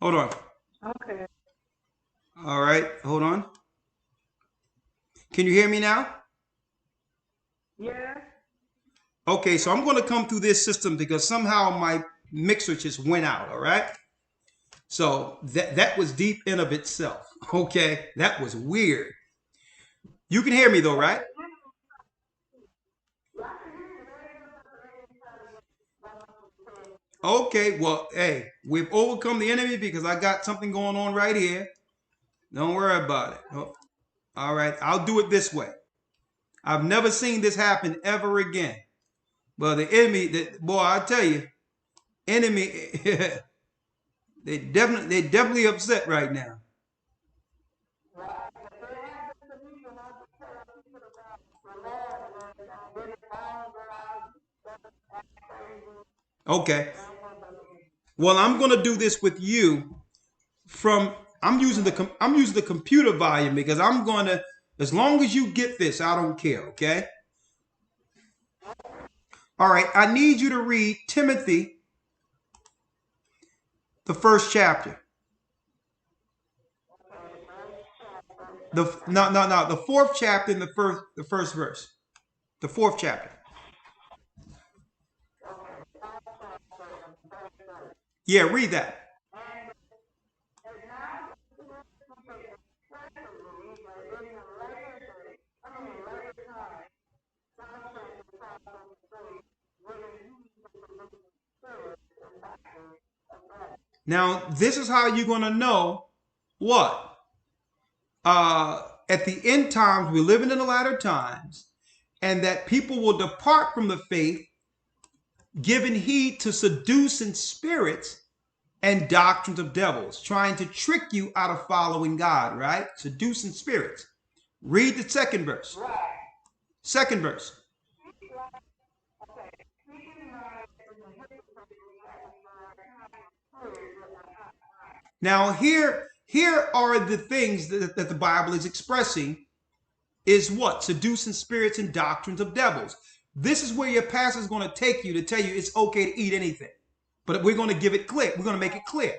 Hold on. Okay. All right, hold on. Can you hear me now? Yeah. Okay, so I'm going to come through this system because somehow my mixer just went out, all right? So that was deep in of itself, okay? That was weird. You can hear me though, right? Okay, well, hey, we've overcome the enemy because I got something going on right here. Don't worry about it. Oh, all right, I'll do it this way. I've never seen this happen ever again. But the enemy, boy, I tell you, enemy, they definitely upset right now. Okay. Well, I'm going to do this with you from I'm using the computer volume because I'm going to, as long as you get this, I don't care, okay? All right, I need you to read Timothy, the first chapter. The fourth chapter in the first verse. The fourth chapter. Yeah, read that. Now, this is how you're going to know what? At the end times, we're living in the latter times, and that people will depart from the faith, giving heed to seducing spirits and doctrines of devils, trying to trick you out of following God, right? Seducing spirits. Read the second verse. Second verse. Now, here are the things that the Bible is expressing is what? Seducing spirits and doctrines of devils. This is where your pastor is going to take you to tell you it's okay to eat anything. But we're going to give it clear. We're going to make it clear.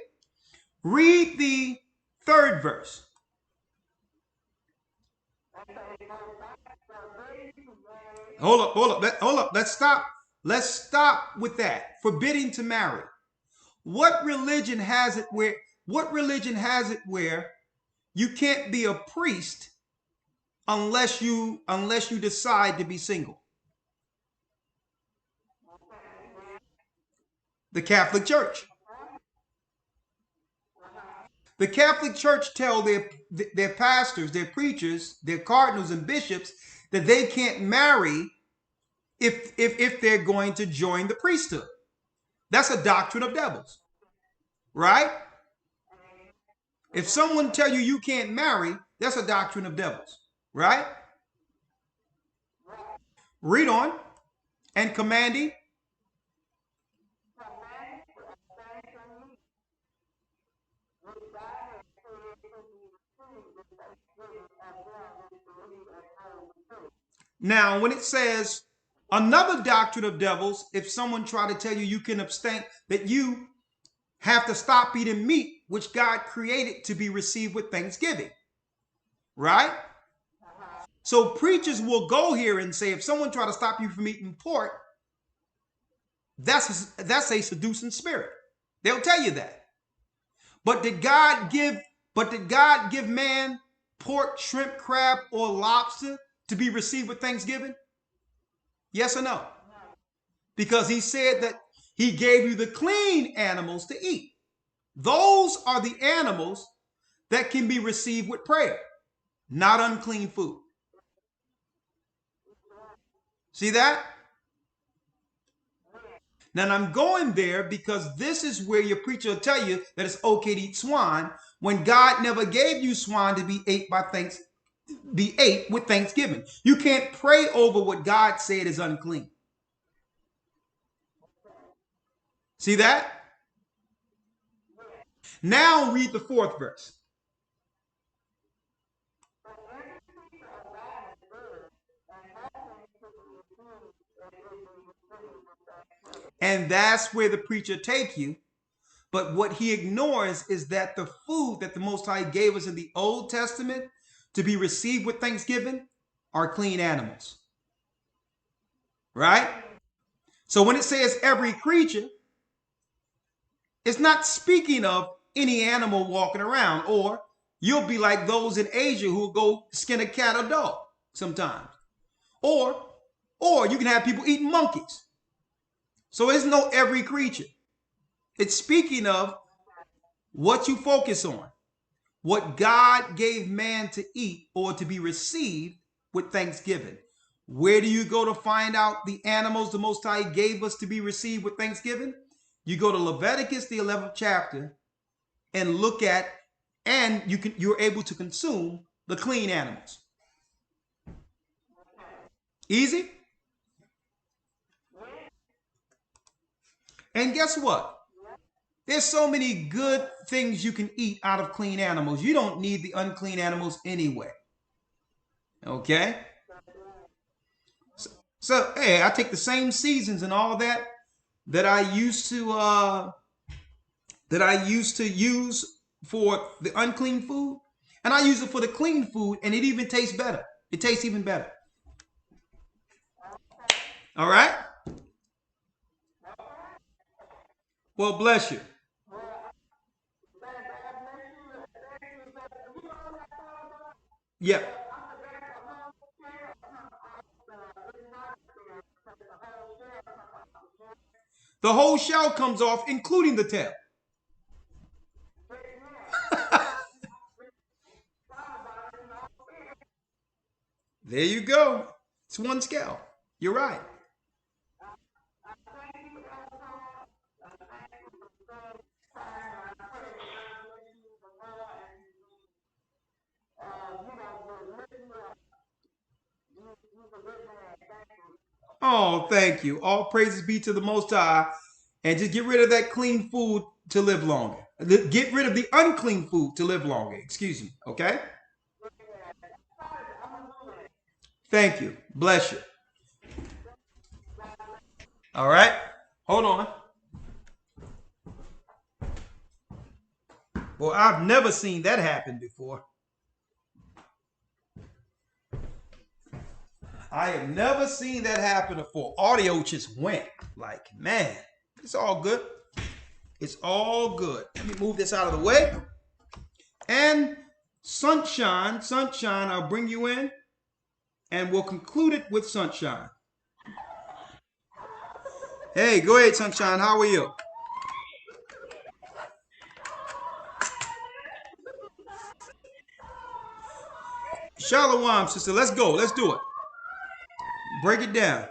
Read the third verse. Hold up. Let's stop. Let's stop with that. Forbidding to marry. What religion has it where you can't be a priest unless you decide to be single? The Catholic Church. The Catholic Church tell their pastors, their preachers, their cardinals and bishops that they can't marry if they're going to join the priesthood. That's a doctrine of devils, right? If someone tell you you can't marry, that's a doctrine of devils, right? Read on. And commanding. Now, when it says another doctrine of devils, if someone try to tell you you can abstain, that you have to stop eating meat, which God created to be received with thanksgiving, right? So preachers will go here and say, if someone try to stop you from eating pork, that's a seducing spirit. They'll tell you that. But did God give man pork, shrimp, crab, or lobster to be received with thanksgiving? Yes or no? Because he said that he gave you the clean animals to eat. Those are the animals that can be received with prayer, not unclean food. See that? Now I'm going there because this is where your preacher will tell you that it's okay to eat swine when God never gave you swine to be ate with thanksgiving. You can't pray over what God said is unclean. See that? Now read the fourth verse. And that's where the preacher take you. But what he ignores is that the food that the Most High gave us in the Old Testament to be received with thanksgiving are clean animals. Right? So when it says every creature, it's not speaking of any animal walking around, or you'll be like those in Asia who will go skin a cat or dog sometimes. Or you can have people eating monkeys. So it's no every creature. It's speaking of what you focus on, what God gave man to eat or to be received with thanksgiving. Where do you go to find out the animals the Most High gave us to be received with thanksgiving? You go to Leviticus, the 11th chapter, and look at, and you're able to consume the clean animals. Easy? And guess what? There's so many good things you can eat out of clean animals. You don't need the unclean animals anyway. Okay? So hey, I take the same seasons and all that I used to use for the unclean food, and I use it for the clean food, and it even tastes better. It tastes even better. All right? Well, bless you. Yeah. The whole shell comes off, including the tail. There you go. It's one scale. You're right. Oh, thank you. All praises be to the Most High. And just get rid of that clean food to live longer. Get rid of the unclean food to live longer. Excuse me. Okay? Thank you. Bless you. All right. Hold on. Well, I've never seen that happen before. I have never seen that happen before. Audio just went. Like, man, it's all good. It's all good. Let me move this out of the way. And Sunshine, I'll bring you in. And we'll conclude it with Sunshine. Hey, go ahead, Sunshine. How are you? Shalom, sister. Let's go. Let's do it. Break it down.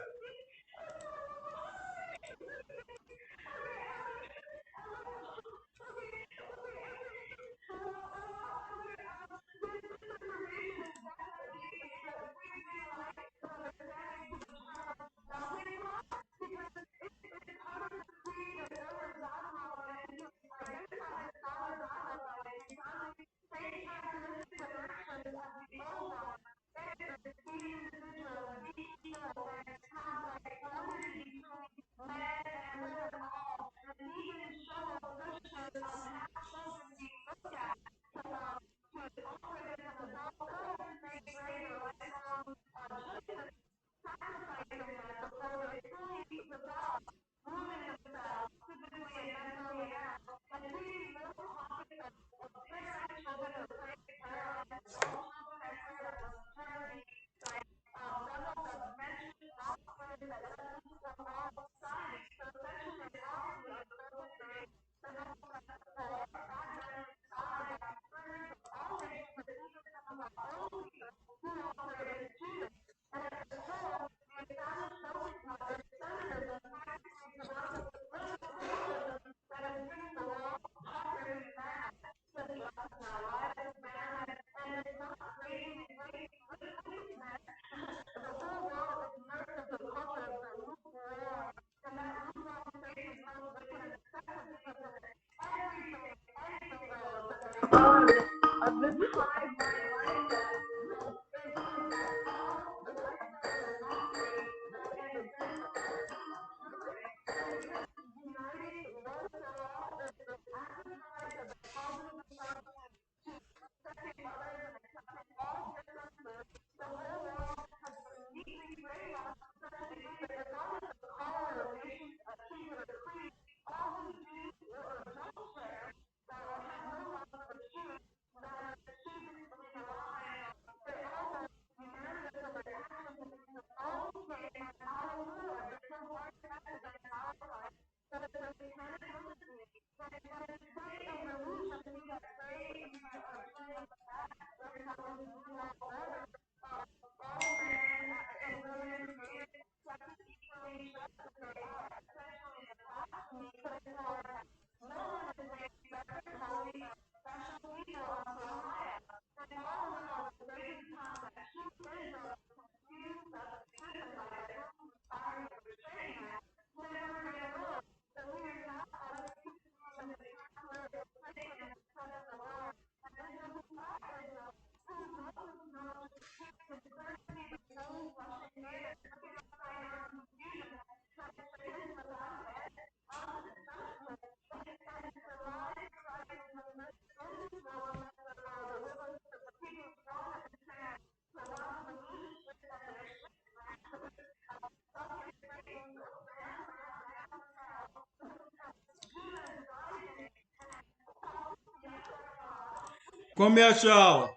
Come here, Charlotte.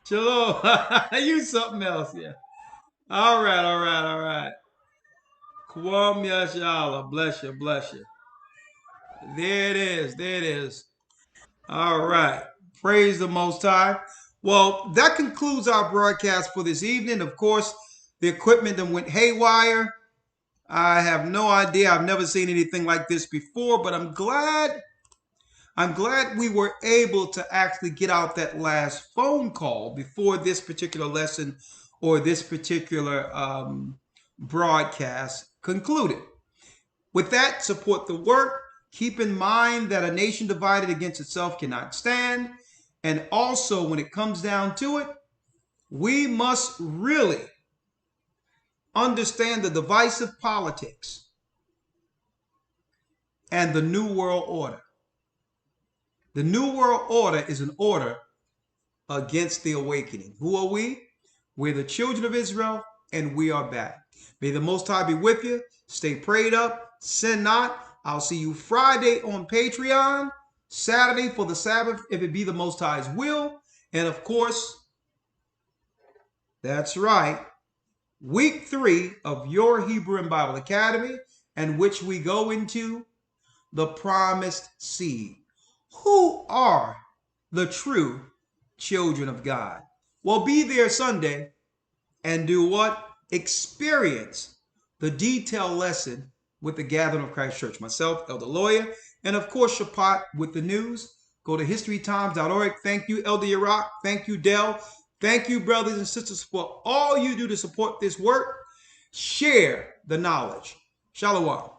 Shalom. You something else, yeah. All right, all right, all right. Kwam Yashala. Bless you, bless you. There it is. There it is. All right. Praise the Most High. Well, that concludes our broadcast for this evening. Of course, the equipment that went haywire. I have no idea. I've never seen anything like this before, but I'm glad we were able to actually get out that last phone call before this particular lesson or this particular broadcast concluded. With that, support the work. Keep in mind that a nation divided against itself cannot stand. And also, when it comes down to it, we must really understand the divisive politics and the New World Order. The New World Order is an order against the awakening. Who are we? We're the children of Israel, and we are back. May the Most High be with you. Stay prayed up. Sin not. I'll see you Friday on Patreon, Saturday for the Sabbath, if it be the Most High's will. And of course, that's right, week 3 of your Hebrew and Bible Academy, and which we go into the promised seed. Who are the true children of God? Well, be there Sunday and do what? Experience the detailed lesson with the Gathering of Christ Church. Myself, Elder Lawyer, and of course, Shapat with the news. Go to historytimes.org. Thank you, Elder Iraq. Thank you, Dell. Thank you, brothers and sisters, for all you do to support this work. Share the knowledge. Shalom.